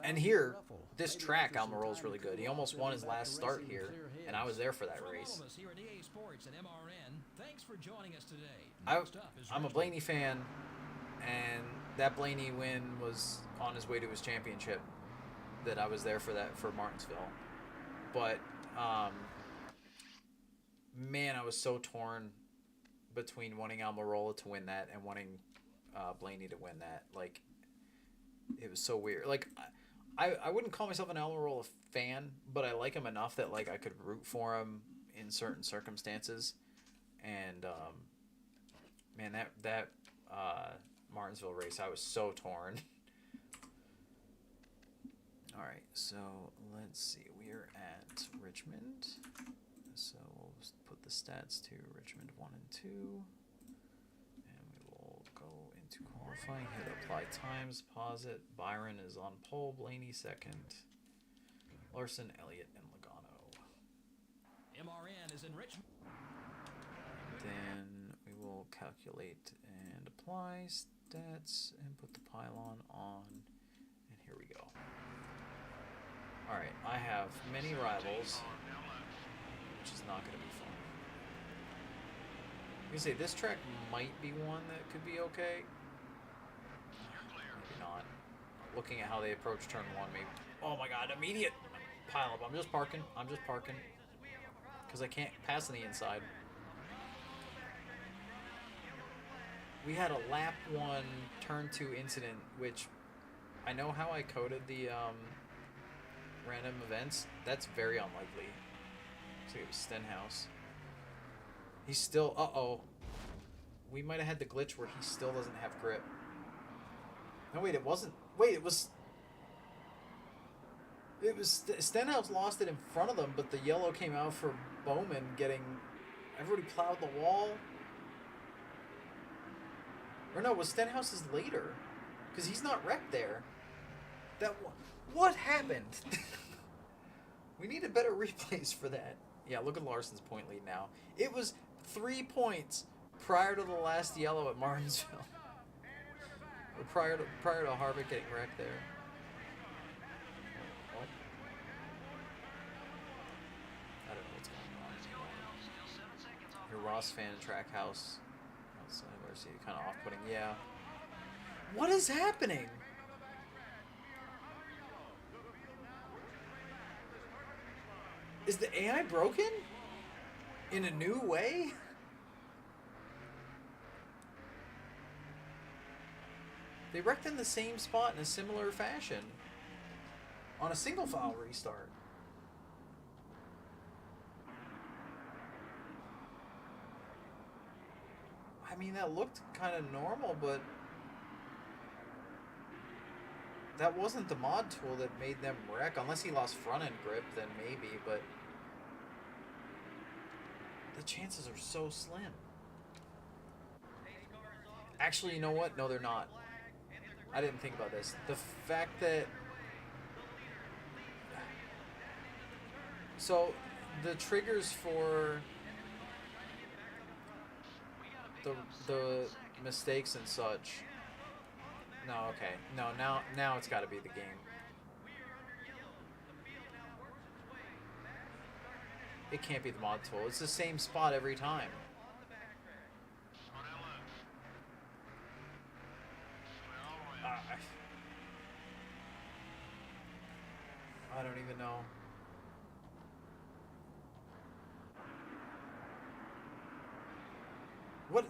And here, this track, Almirola's really good. He almost won his last start here, and I was there for that race. I'm a Blaney fan, and that Blaney win was on his way to his championship that I was there for Martinsville. But, man, I was so torn between wanting Almirola to win that and wanting Blaney to win that. Like, it was so weird. Like, I wouldn't call myself an Almirola fan, but I like him enough that, like, I could root for him in certain circumstances. And, man, that Martinsville race, I was so torn. All right, so let's see. We're at Richmond. So we'll put the stats to Richmond 1 and 2. And we will go into qualifying, hit apply times, pause it. Byron is on pole, Blaney second. Larson, Elliott, and Logano. MRN is in Richmond. Then we will calculate and apply stats and put the pylon on. Here we go. Alright, I have many rivals, which is not going to be fun. I'm going to say, this track might be one that could be okay. Maybe not. Looking at how they approach turn 1, maybe. Oh my god, immediate pile up. I'm just parking. Because I can't pass on the inside. We had a lap 1, turn 2 incident, which I know how I coded the random events. That's very unlikely. So it was Stenhouse. He's still... Uh-oh. We might have had the glitch where he still doesn't have grip. No, wait, it wasn't... Wait, it was... Stenhouse lost it in front of them, but the yellow came out for Bowman getting... Everybody plowed the wall. Or no, was Stenhouse's later? Because he's not wrecked there. What happened? We needed better replays for that. Yeah, look at Larson's point lead now. It was 3 points prior to the last yellow at Martinsville. Or prior to Harvick getting wrecked there. Oh. I don't know what's going on. Your Ross fan Trackhouse. Where is he? Kind of off-putting. Yeah. What is happening? Is the AI broken? In a new way? They wrecked in the same spot in a similar fashion. On a single file restart. I mean, that looked kind of normal, but that wasn't the mod tool that made them wreck. Unless he lost front-end grip, then maybe, but the chances are so slim. Actually, you know what? No, they're not. I didn't think about this. The fact that... So, the triggers for the mistakes and such... No, okay. No, now it's got to be the game. It can't be the mod tool. It's the same spot every time. I don't even know. What?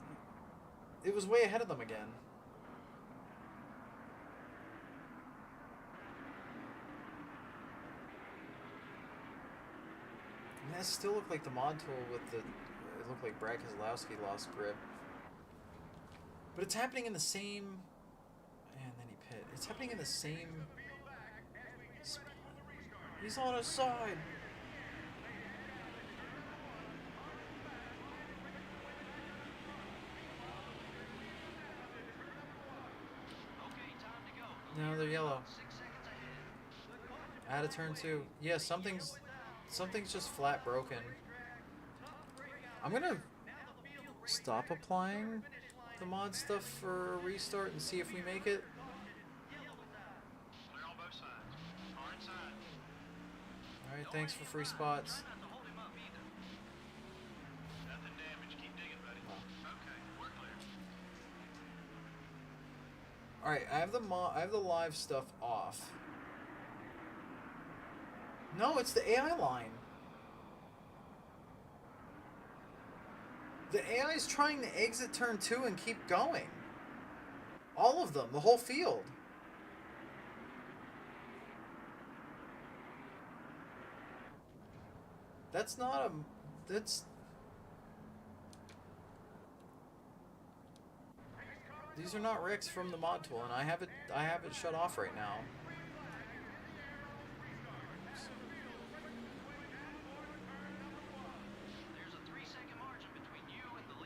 It was way ahead of them again. And that still looked like the mod tool with the... It looked like Brad Keselowski lost grip. But it's happening in the same... And then he pit. It's happening in the same... spot. He's on his side. No, they're yellow. Out of turn 2. Yeah, something's just flat broken. I'm gonna stop applying the mod stuff for a restart and see if we make it. Alright, thanks for free spots. Alright, I have the live stuff off. No, it's the AI line. The AI is trying to exit turn 2 and keep going. All of them, the whole field. That's not a... That's... These are not wrecks from the mod tool, and I have it shut off right now.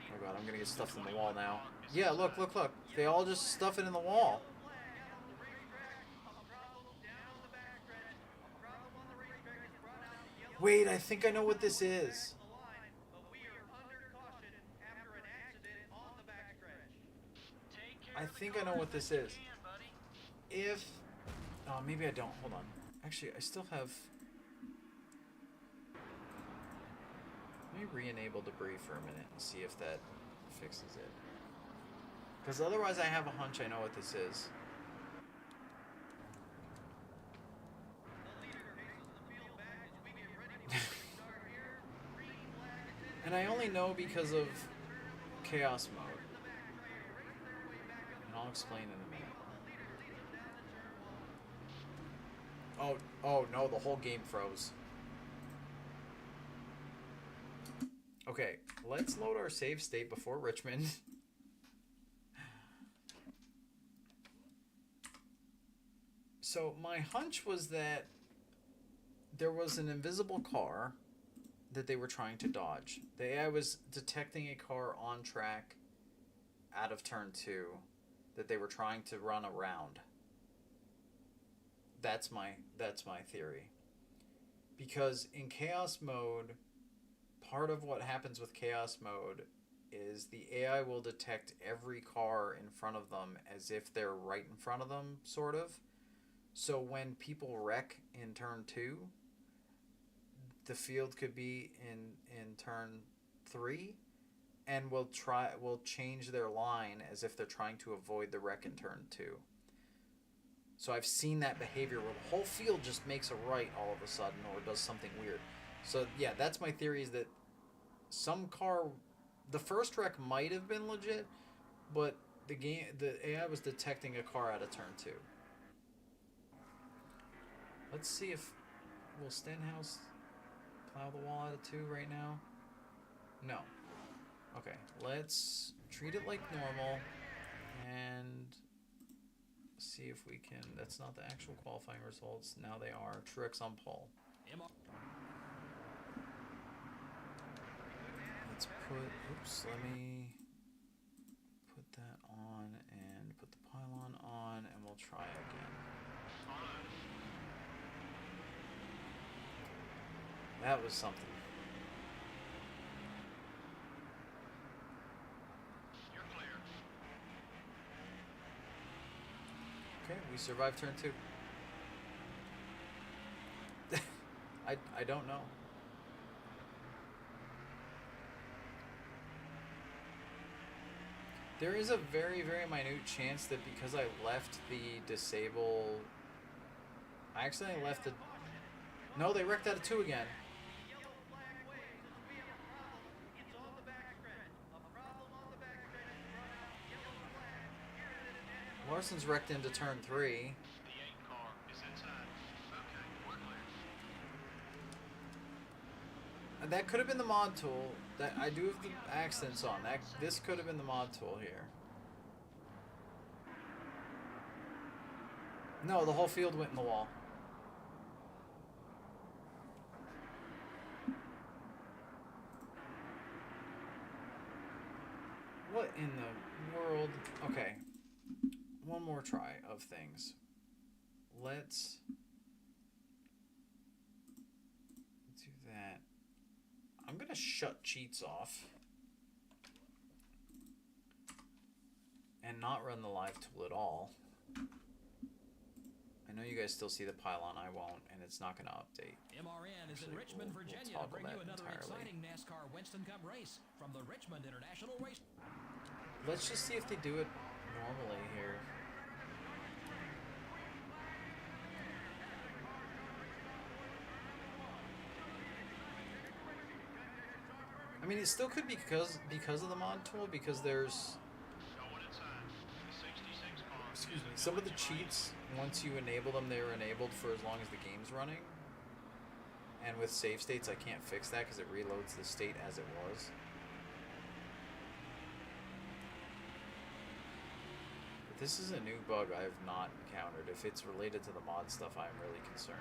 Oh god, I'm gonna get stuffed in the wall now. Yeah, look. They all just stuff it in the wall. Wait, I think I know what this is. I think I know what this is. If Oh, maybe I don't. Hold on. Actually, I still have... Let me re-enable debris for a minute and see if that fixes it. Because otherwise I have a hunch I know what this is. And I only know because of chaos mode. And I'll explain in a minute. Oh no, the whole game froze. Okay, let's load our save state before Richmond. So my hunch was that there was an invisible car that they were trying to dodge. The AI was detecting a car on track out of turn 2 that they were trying to run around. That's my theory. Because in chaos mode, part of what happens with chaos mode is the AI will detect every car in front of them as if they're right in front of them, sort of. So when people wreck in turn 2, the field could be in turn 3, and will change their line as if they're trying to avoid the wreck in turn 2. So I've seen that behavior where the whole field just makes a right all of a sudden or does something weird. So yeah, that's my theory, is that the first wreck might have been legit, but the AI was detecting a car out of turn 2. Let's see if will Stenhouse plow the wall out of 2 right now. No. Okay, let's treat it like normal and see if we can... That's not the actual qualifying results. Now they are. Truex on pole. Let's put... Oops, let me put that on and put the pylon on, and we'll try again. That was something. You're clear. Okay, we survived turn 2. I don't know. There is a very, very minute chance that because I left the disable... I accidentally left the... No, they wrecked out of 2 again. Larson's wrecked into turn 3. The 8 car is inside. Okay, we're clear. And that could have been the mod tool. That I do have the accents on. This could have been the mod tool here. No, the whole field went in the wall. What in the world? Okay. One more try of things. Let's do that. I'm gonna shut cheats off and not run the live tool at all. I know you guys still see the pylon, I won't, and it's not gonna update. MRN is in Actually, Richmond, we'll Virginia to toggle bring you that another entirely. exciting NASCAR Winston Cup race from the Richmond International Race. Let's just see if they do it normally here. I mean, it still could be because of the mod tool, because there's... Going inside. The 66 car. Excuse me. Some of the cheats, once you enable them, they're enabled for as long as the game's running. And with save states, I can't fix that because it reloads the state as it was. But this is a new bug I have not encountered. If it's related to the mod stuff, I'm really concerned.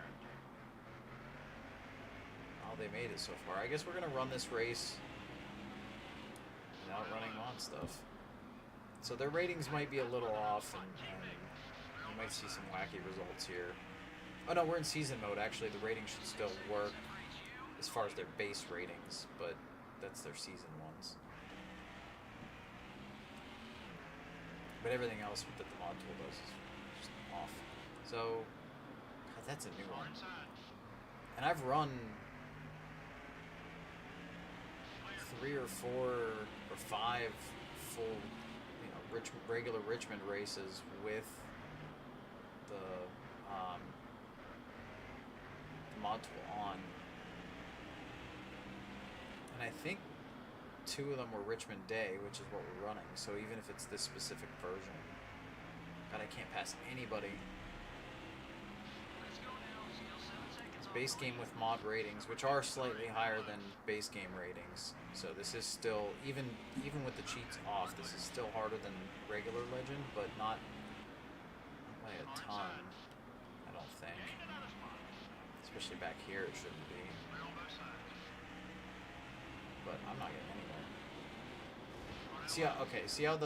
Oh, they made it so far. I guess we're going to run this race without running mod stuff. So their ratings might be a little off, and you might see some wacky results here. Oh no, we're in season mode. Actually, the rating should still work as far as their base ratings, but that's their season ones. But everything else that the mod tool does is just off. So that's a new Car one. inside. And I've run Clear. 3 or 4 or 5 full, regular Richmond races with the mod tool on, and I think 2 of them were Richmond Day, which is what we're running. So even if it's this specific version, God, I can't pass anybody. Let's go now. Still 7 seconds It's off base the game leader. with mod ratings, which are slightly higher than base game ratings. So this is still, even with the cheats off, this is still harder than regular Legend, but not by a ton, I don't think. Gain another spot. Especially back here, it shouldn't be. Clear on both sides. But I'm not getting anywhere. Running See how, left. okay, see how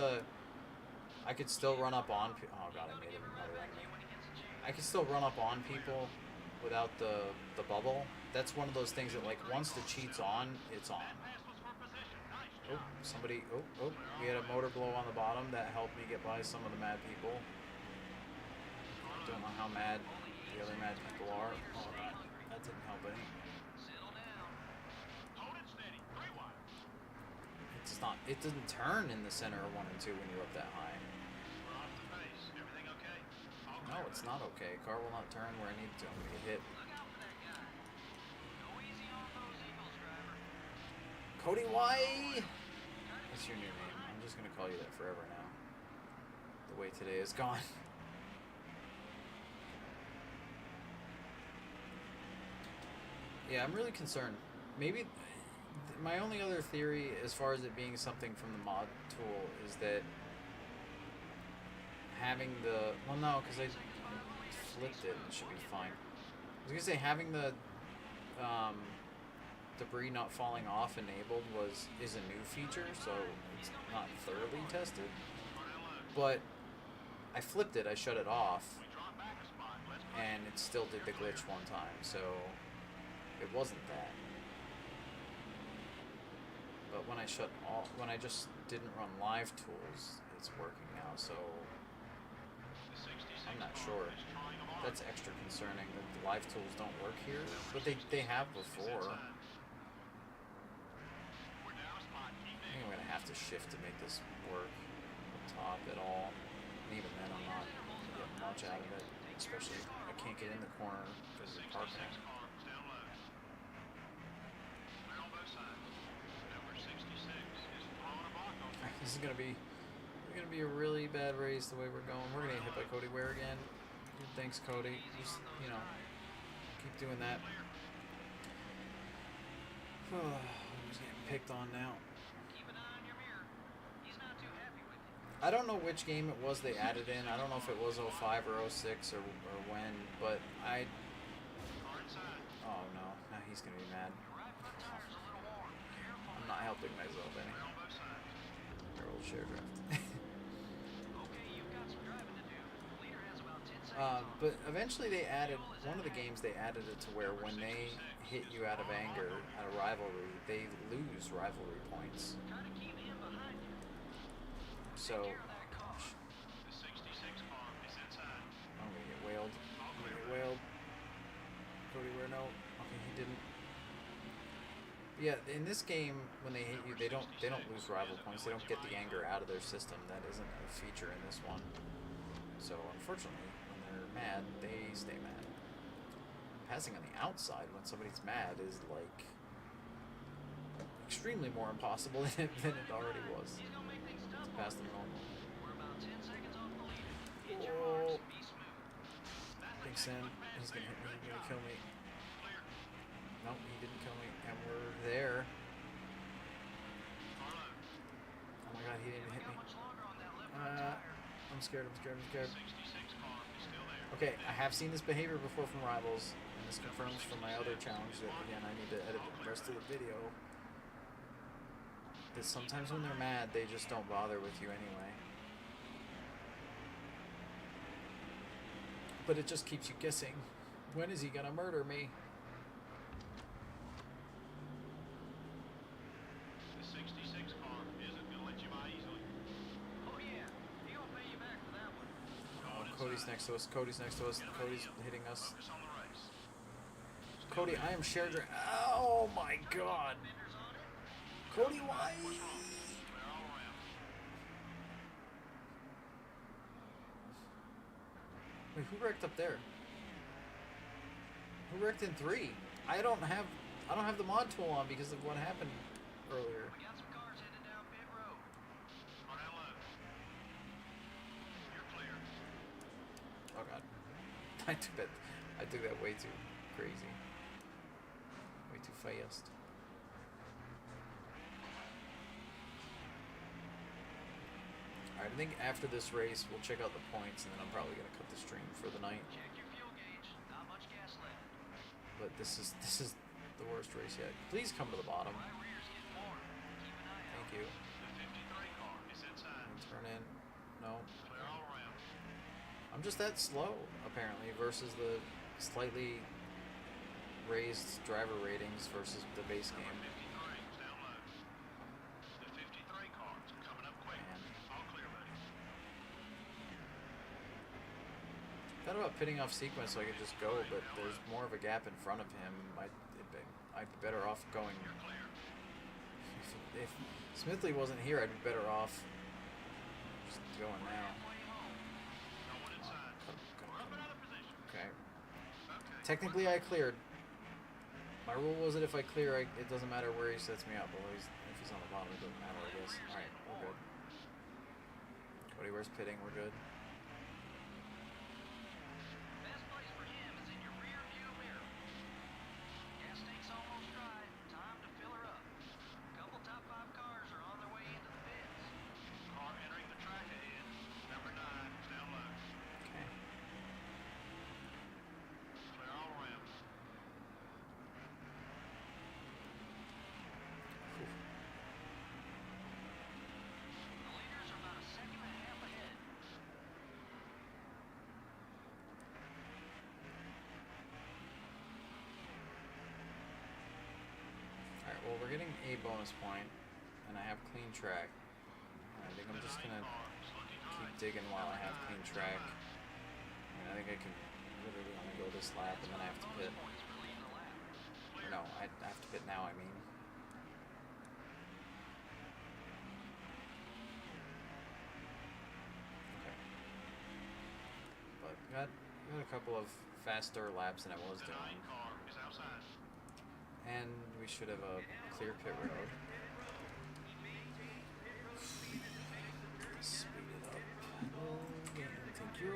I could still run up on oh god, I made another enemy. When he gets a chance. I can still run up on people without the bubble. That's one of those things that, like, once the cheat's on, it's on. That pass was for position. Nice Oh, job. somebody, we had a motor blow on the bottom that helped me get by some of the mad people. Don't know how mad the other mad people are. Oh, that didn't help any. Settle down. Hold it steady. 3 wide. It doesn't turn in the center of 1 and 2 when you're up that high. We're off the pace. Everything okay? All No, clear. it's not okay. Car will not turn where I need it to. I'm gonna get hit. Look out for that guy. Go easy on those Eagles, driver. Cody, why? What's your new name? I'm just gonna call you that forever now. The way today is gone. Yeah, I'm really concerned. Maybe my only other theory, as far as it being something from the mod tool, is that having the no, because I flipped it. It should be fine. I was gonna say having the debris not falling off enabled is a new feature, so it's not thoroughly tested. But I flipped it. I shut it off, We drop back a spot. Let's go. and it still did the glitch one time. So it wasn't that. But when I just didn't run live tools, it's working now. So The 66 I'm not car sure. is trying a lot. That's extra concerning that the live tools don't work here, but they have before. We're down a spot. Keep I think I'm gonna have to shift to make this work up top at all. And even then, I'm not getting much out of it. Especially, I can't get in the corner because of the 66 parking. car is down low. Clear on both sides. Number 66 is throwing a block on you. This is gonna be a really bad race the way we're going. We're gonna get hit by Cody Ware again. Thanks, Cody. Just, keep doing that. Who's getting picked on now? Keep an eye on your mirror. He's not too happy with you. I don't know which game it was they added in. I don't know if it was 05 or 06 or when, but Car inside. oh no, now he's gonna be mad. Your right front tire's a little warm. Careful. I'm not helping myself any. Clear on both sides. Their old share draft. Okay, you've got some driving to do. Leader has about 10 seconds on. But eventually they added, one of the games they added it to where when they hit you out of anger, out of rivalry, they lose rivalry points. Try to keep him behind you. So, Take care of that car. The 66 car is inside. I'm gonna get whaled. I'm gonna get whaled. Cody Ware, no. Okay, he didn't. Yeah, in this game, when they hit you, they don't lose rival points. They don't get the anger out of their system. That isn't a feature in this one. So unfortunately, when they're mad, they stay mad. Passing on the outside when somebody's mad is like extremely more impossible than it already was. He's gonna make things tough To on pass you. them normal. We're about 10 seconds off the leader. Hit your Oh. marks. Be smooth. Big Sam, he's gonna hit me. He's gonna kill me. Clear. Nope, he didn't kill me, and we're there. Car low. Oh my god, he didn't even hit Got me. much longer on that left front tire. I'm scared. I'm scared. I'm scared. 66 car is still there. Okay, I have seen this behavior before from rivals, and this confirms from my other challenge that, again, I need to edit the rest of the video. That sometimes when they're mad, they just don't bother with you anyway. But it just keeps you guessing. When is he gonna murder me? The 66 car isn't gonna let you by easily. Oh yeah, he gonna pay you back for that one. Oh, Cody's next to us. Cody's next to us. Cody's hitting us. Focus on the Cody, I am shared your... Oh my god. Cody, why? Wait, who wrecked up there? Who wrecked in 3? I don't have the mod tool on because of what happened earlier. We got some cars headed down pit road. On that low. You're clear. Oh god. I took that way too crazy. Way too fast. Alright, I think after this race we'll check out the points and then I'm probably gonna cut the stream for the night. Check your fuel gauge. Not much gas left. But this is the worst race yet. Please come to the bottom. My rear's getting warm. Keep an eye out. Thank you. The 53 car is inside. Turn in. No. Clear all around. I'm just that slow, apparently, versus the slightly raised driver ratings versus the base game. 53 is down low. The 53 car is coming up quick. Man. All clear, buddy. Thought about pitting off sequence so I could just go, but there's more of a gap in front of him. I'd be better off going. You're clear. If Smithley wasn't here, I'd be better off just going now. Halfway home. No one inside. We're up another position. Okay. Okay. Technically, I cleared. My rule was that if I clear, it doesn't matter where he sets me up. But if he's on the bottom, it doesn't matter, I guess. Alright, we're good. Cody, where's pitting? We're good. Best place for him is in your rear view mirror. Gas tank's almost dry. Time to fill her up. Couple top 5 cars are on their way into the pits. Car entering the track ahead. Number 9 is down low. Okay. Clear all around. The leaders are about a second and a half ahead. Alright, well, we're getting a bonus point, and I have clean track. I think I'm just gonna keep digging while I have clean track. I think I can literally only go this lap, and then I have to pit. Points for leading the lap. Or no, I have to pit now, I mean. Okay. But got a couple of faster laps than I was The 9 doing. car is outside. And we should have a clear pit road. Speed it up. Okay, thank you.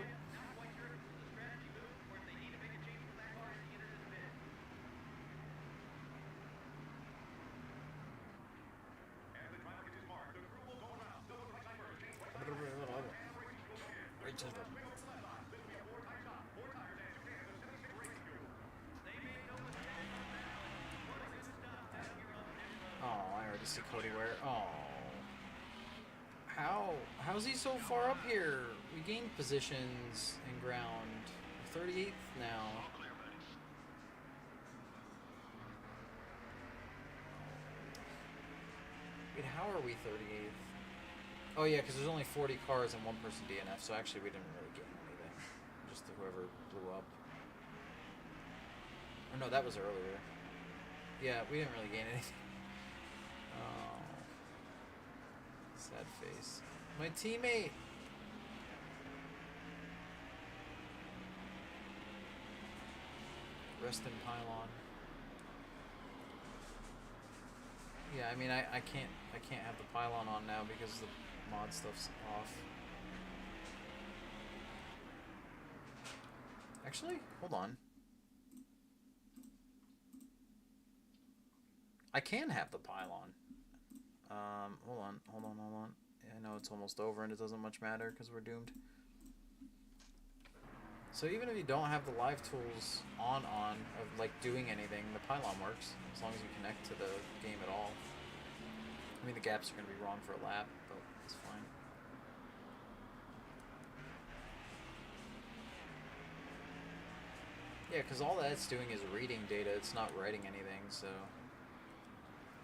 Right to the... Oh, I already see Cody where. Oh. How's he so far up here? We gained positions and ground. We're 38th now. All clear, buddy. Wait, how are we 38th? Oh yeah, because there's only 40 cars and one person DNF, so actually we didn't really gain anything. Just whoever blew up. Or no, that was earlier. Yeah, we didn't really gain anything. Oh. Sad face. My teammate! Rest in pylon. Yeah, I mean I can't have the pylon on now because the mod stuff's off. Actually, hold on. I can have the pylon. Hold on. I know it's almost over and it doesn't much matter because we're doomed. So even if you don't have the live tools on of like doing anything, the pylon works as long as you connect to the game at all. I mean the gaps are going to be wrong for a lap, but it's fine. Yeah, because all that's doing is reading data. It's not writing anything, so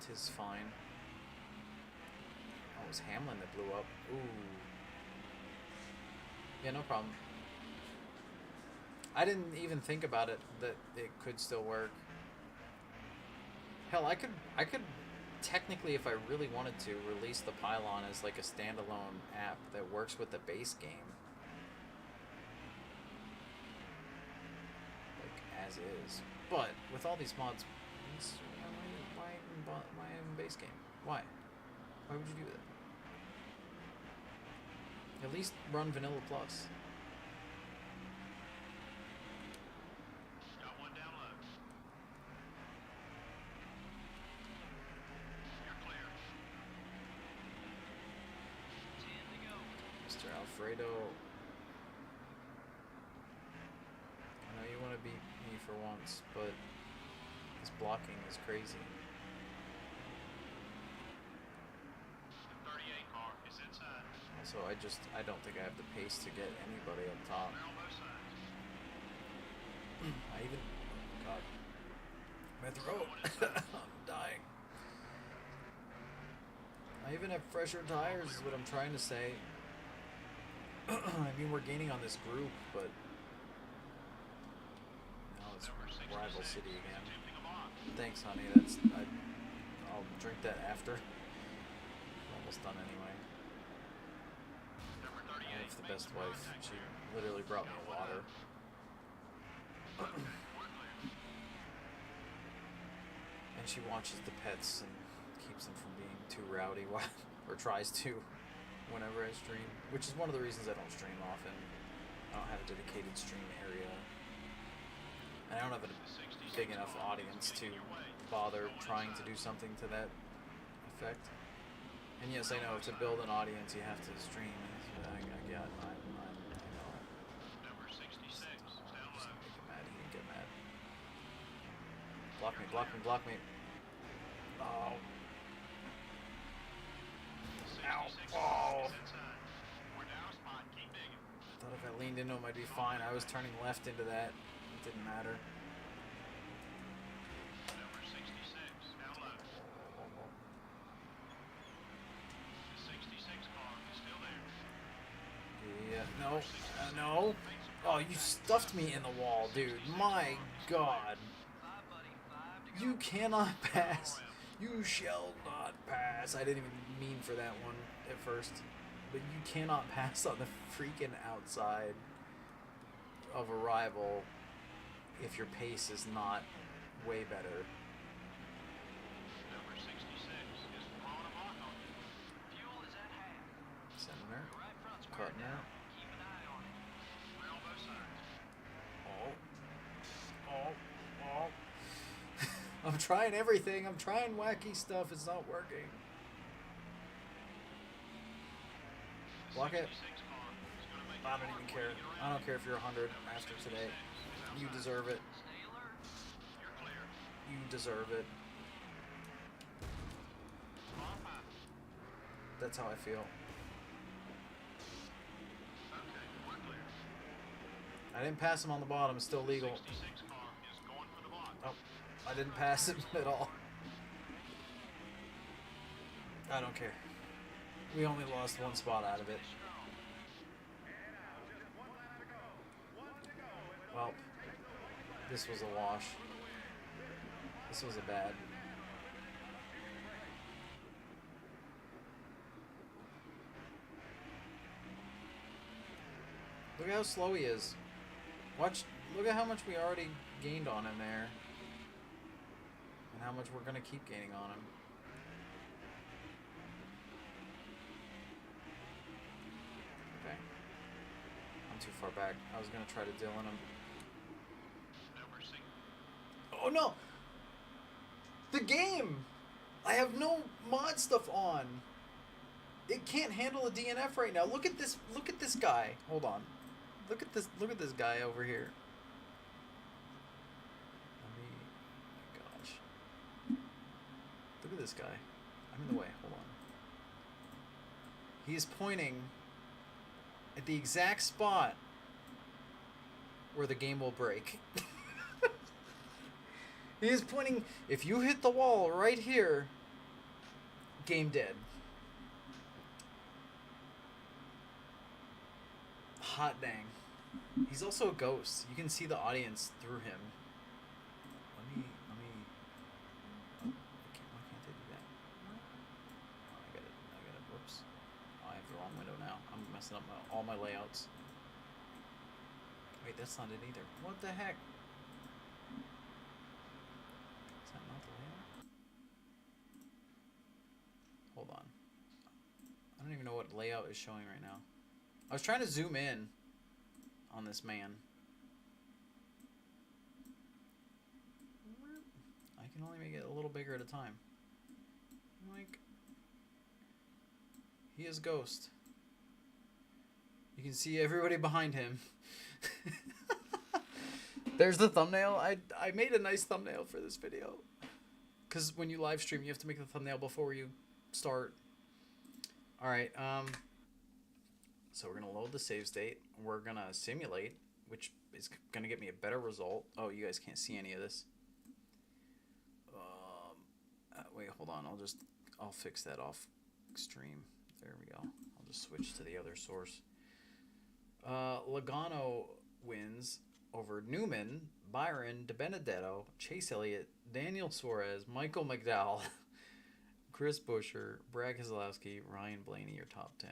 it is fine. Oh, it was Hamlin that blew up. Ooh. Yeah, no problem. I didn't even think about it that it could still work. Hell, I could technically, if I really wanted to, release the Pylon as like a standalone app that works with the base game. Like, as is. But, with all these mods, why in base game? Why? Why would you do that? At least run Vanilla Plus. Got one down low. You're clear. 10 to go. Mr. Alfredo. I know you want to beat me for once, but this blocking is crazy. The 38 car is inside. Also, I don't think I have the pace to get anybody up top. We're on both sides. I even, God, my throat, I'm dying. I even have fresher tires is what I'm trying to say. I mean, we're gaining on this group, but now it's Number 66 rival city is again. attempting a block. Thanks, honey. I'll drink that after. I'm almost done anyway. Number I 38 have the makes best wife. contact She there. literally brought me water. We're clear. And she watches the pets and keeps them from being too rowdy while, or tries to whenever I stream. Which is one of the reasons I don't stream often. I don't have a dedicated stream area. And I don't have a big enough audience to bother trying to do something to that effect. And yes, I know, to build an audience you have to stream. I get, I know. Number 66 is down Just low. make him mad, he can get mad. Block me, block me, block me. Oh. 66 Oh. is inside. We're down a spot. Keep digging. I thought if I leaned into him I'd be fine. I was turning left into that. It didn't matter. Number 66 down low. The 66 car is still there. Yeah, no, no. Oh, you stuffed me in the wall, dude. My God. 5, buddy. 5 to go. You cannot pass. You shall not pass. I didn't even mean for that one at first. But you cannot pass on the freaking outside of a rival if your pace is not way better. Number 66 is throwing a block on you. Fuel is at half. Senator. Your right front's wearing Cutting down. out. Keep an eye on it. We're on both sides. Oh. I'm trying everything. I'm trying wacky stuff. It's not working. Block it. 66 car is going to make I don't even care. I don't care if you're 100 after today. You deserve it. Stay alert. You're clear. You deserve it. Car 5. That's how I feel. Okay, we're clear. I didn't pass him on the bottom. It's still legal. 66 car is going for the block. Oh, I didn't pass him at all. I don't care. We only lost one spot out of it. Well, this was a wash. This was a bad. Look at how slow he is. Watch. Look at how much we already gained on him there. And how much we're going to keep gaining on him. Okay. I'm too far back. I was going to try to Dylan him. Number 6. Oh no! The game! I have no mod stuff on. It can't handle a DNF right now. Look at this guy. Hold on. Look at this guy over here. Gosh. Look at this guy. I'm in the way. Hold on. He is pointing at the exact spot where the game will break. He is pointing, if you hit the wall right here, game dead. Hot dang. He's also a ghost. You can see the audience through him. Let me messing up all my layouts. Wait, that's not it either. What the heck? Is that not the layout? Hold on. I don't even know what layout is showing right now. I was trying to zoom in on this man. I can only make it a little bigger at a time. Like, he is Ghost. You can see everybody behind him. There's the thumbnail. I made a nice thumbnail for this video. Because when you live stream, you have to make the thumbnail before you start. Alright, so we're going to load the save state. We're going to simulate, which is going to get me a better result. Oh, you guys can't see any of this. Wait, hold on. I'll fix that off extreme. There we go. I'll just switch to the other source. Logano wins over Newman, Byron, DiBenedetto, Chase Elliott, Daniel Suarez, Michael McDowell, Chris Buescher, Brad Keselowski, Ryan Blaney, your top 10.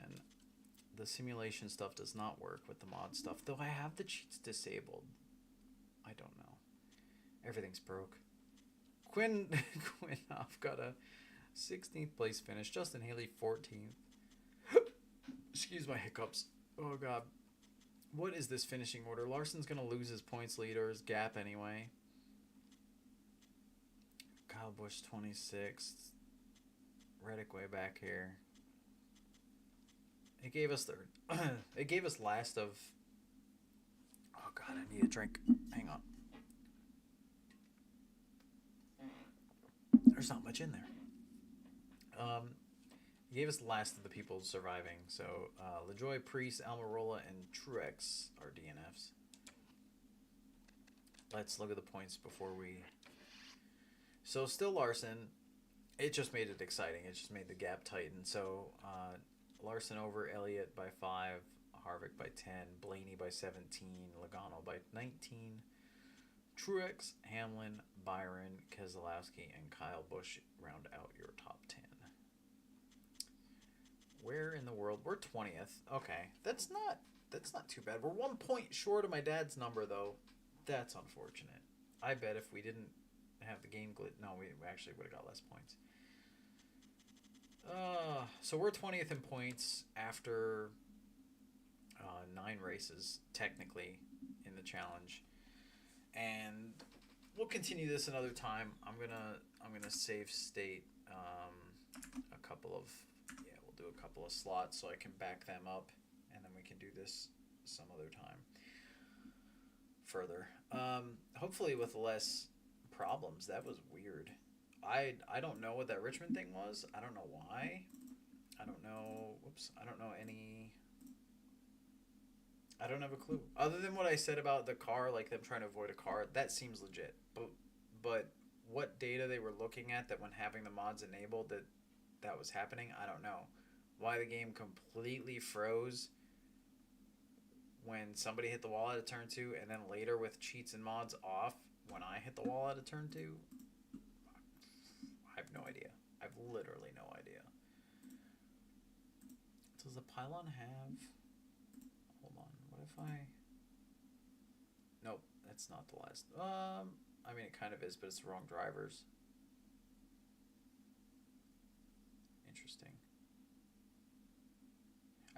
The simulation stuff does not work with the mod stuff, though I have the cheats disabled. I don't know. Everything's broke. Quinn Quinoff got a 16th place finish. Justin Haley 14th. Excuse my hiccups. Oh god. What is this finishing order? Larson's gonna lose his points lead or his gap anyway. Kyle Busch 26th. Reddick way back here. It gave us third. It gave us last of. Oh god, I need a drink. Hang on. There's not much in there. He gave us last of the people surviving. So LaJoy, Priest, Almirola, and Truex are DNFs. Let's look at the points before we. So still Larson. It just made it exciting. It just made the gap tighten. So Larson over Elliott by 5, Harvick by 10, Blaney by 17, Logano by 19. Truex, Hamlin, Byron, Keselowski, and Kyle Busch round out your top 10. Where in the world? We're 20th. Okay, that's not too bad. We're 1 point short of my dad's number, though. That's unfortunate. I bet if we didn't have the game glitch, no, we actually would have got less points. So we're 20th in points after 9 races, technically, in the challenge. And we'll continue this another time. I'm gonna save state a couple of we'll do a couple of slots so I can back them up, and then we can do this some other time further. Hopefully with less problems. That was weird. I don't know what that Richmond thing was. I don't know why. I don't know. Whoops. I don't know any. I don't have a clue. Other than what I said about the car, like them trying to avoid a car, that seems legit. But what data they were looking at that when having the mods enabled that was happening, I don't know. Why the game completely froze when somebody hit the wall at a turn 2, and then later with cheats and mods off when I hit the wall at a turn 2, I have no idea. I have literally no idea. Does the pylon have... Hold on. What if I... Nope, that's not the last... I mean, it kind of is, but it's the wrong drivers. Interesting.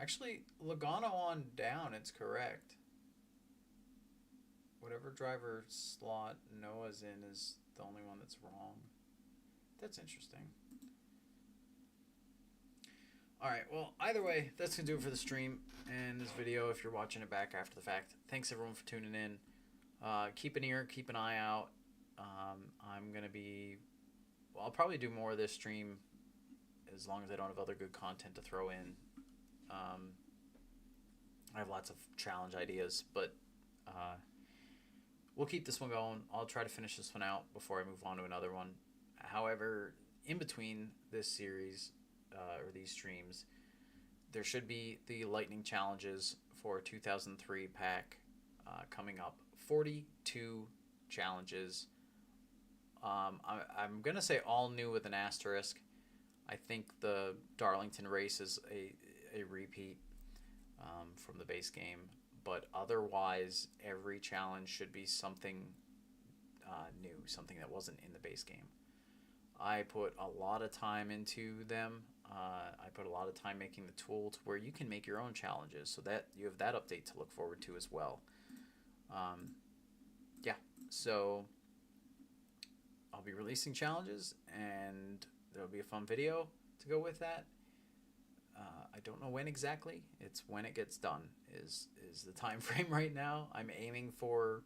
Actually, Logano on down, it's correct. Whatever driver slot Noah's in is the only one that's wrong. That's interesting. Alright, well, either way, that's going to do it for the stream and this video if you're watching it back after the fact. Thanks, everyone, for tuning in. Keep an ear, keep an eye out. I'm going to be... Well, I'll probably do more of this stream as long as I don't have other good content to throw in. I have lots of challenge ideas, but we'll keep this one going. I'll try to finish this one out before I move on to another one. However, in between this series or these streams, there should be the lightning challenges for 2003 pack coming up. 42 challenges. I'm going to say all new with an asterisk. I think the Darlington race is a repeat. from the base game. But otherwise, every challenge should be something new, something that wasn't in the base game. I put a lot of time into them. I put a lot of time making the tool to where you can make your own challenges, so that you have that update to look forward to as well. Yeah, so I'll be releasing challenges, and there'll be a fun video to go with that. I don't know when exactly. It's when it gets done is the time frame right now. I'm aiming for,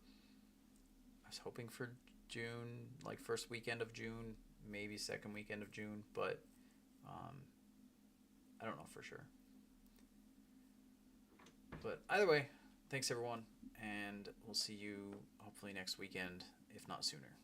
I was hoping for June, like first weekend of June, maybe second weekend of June, but I don't know for sure. But either way, thanks everyone, and we'll see you hopefully next weekend, if not sooner.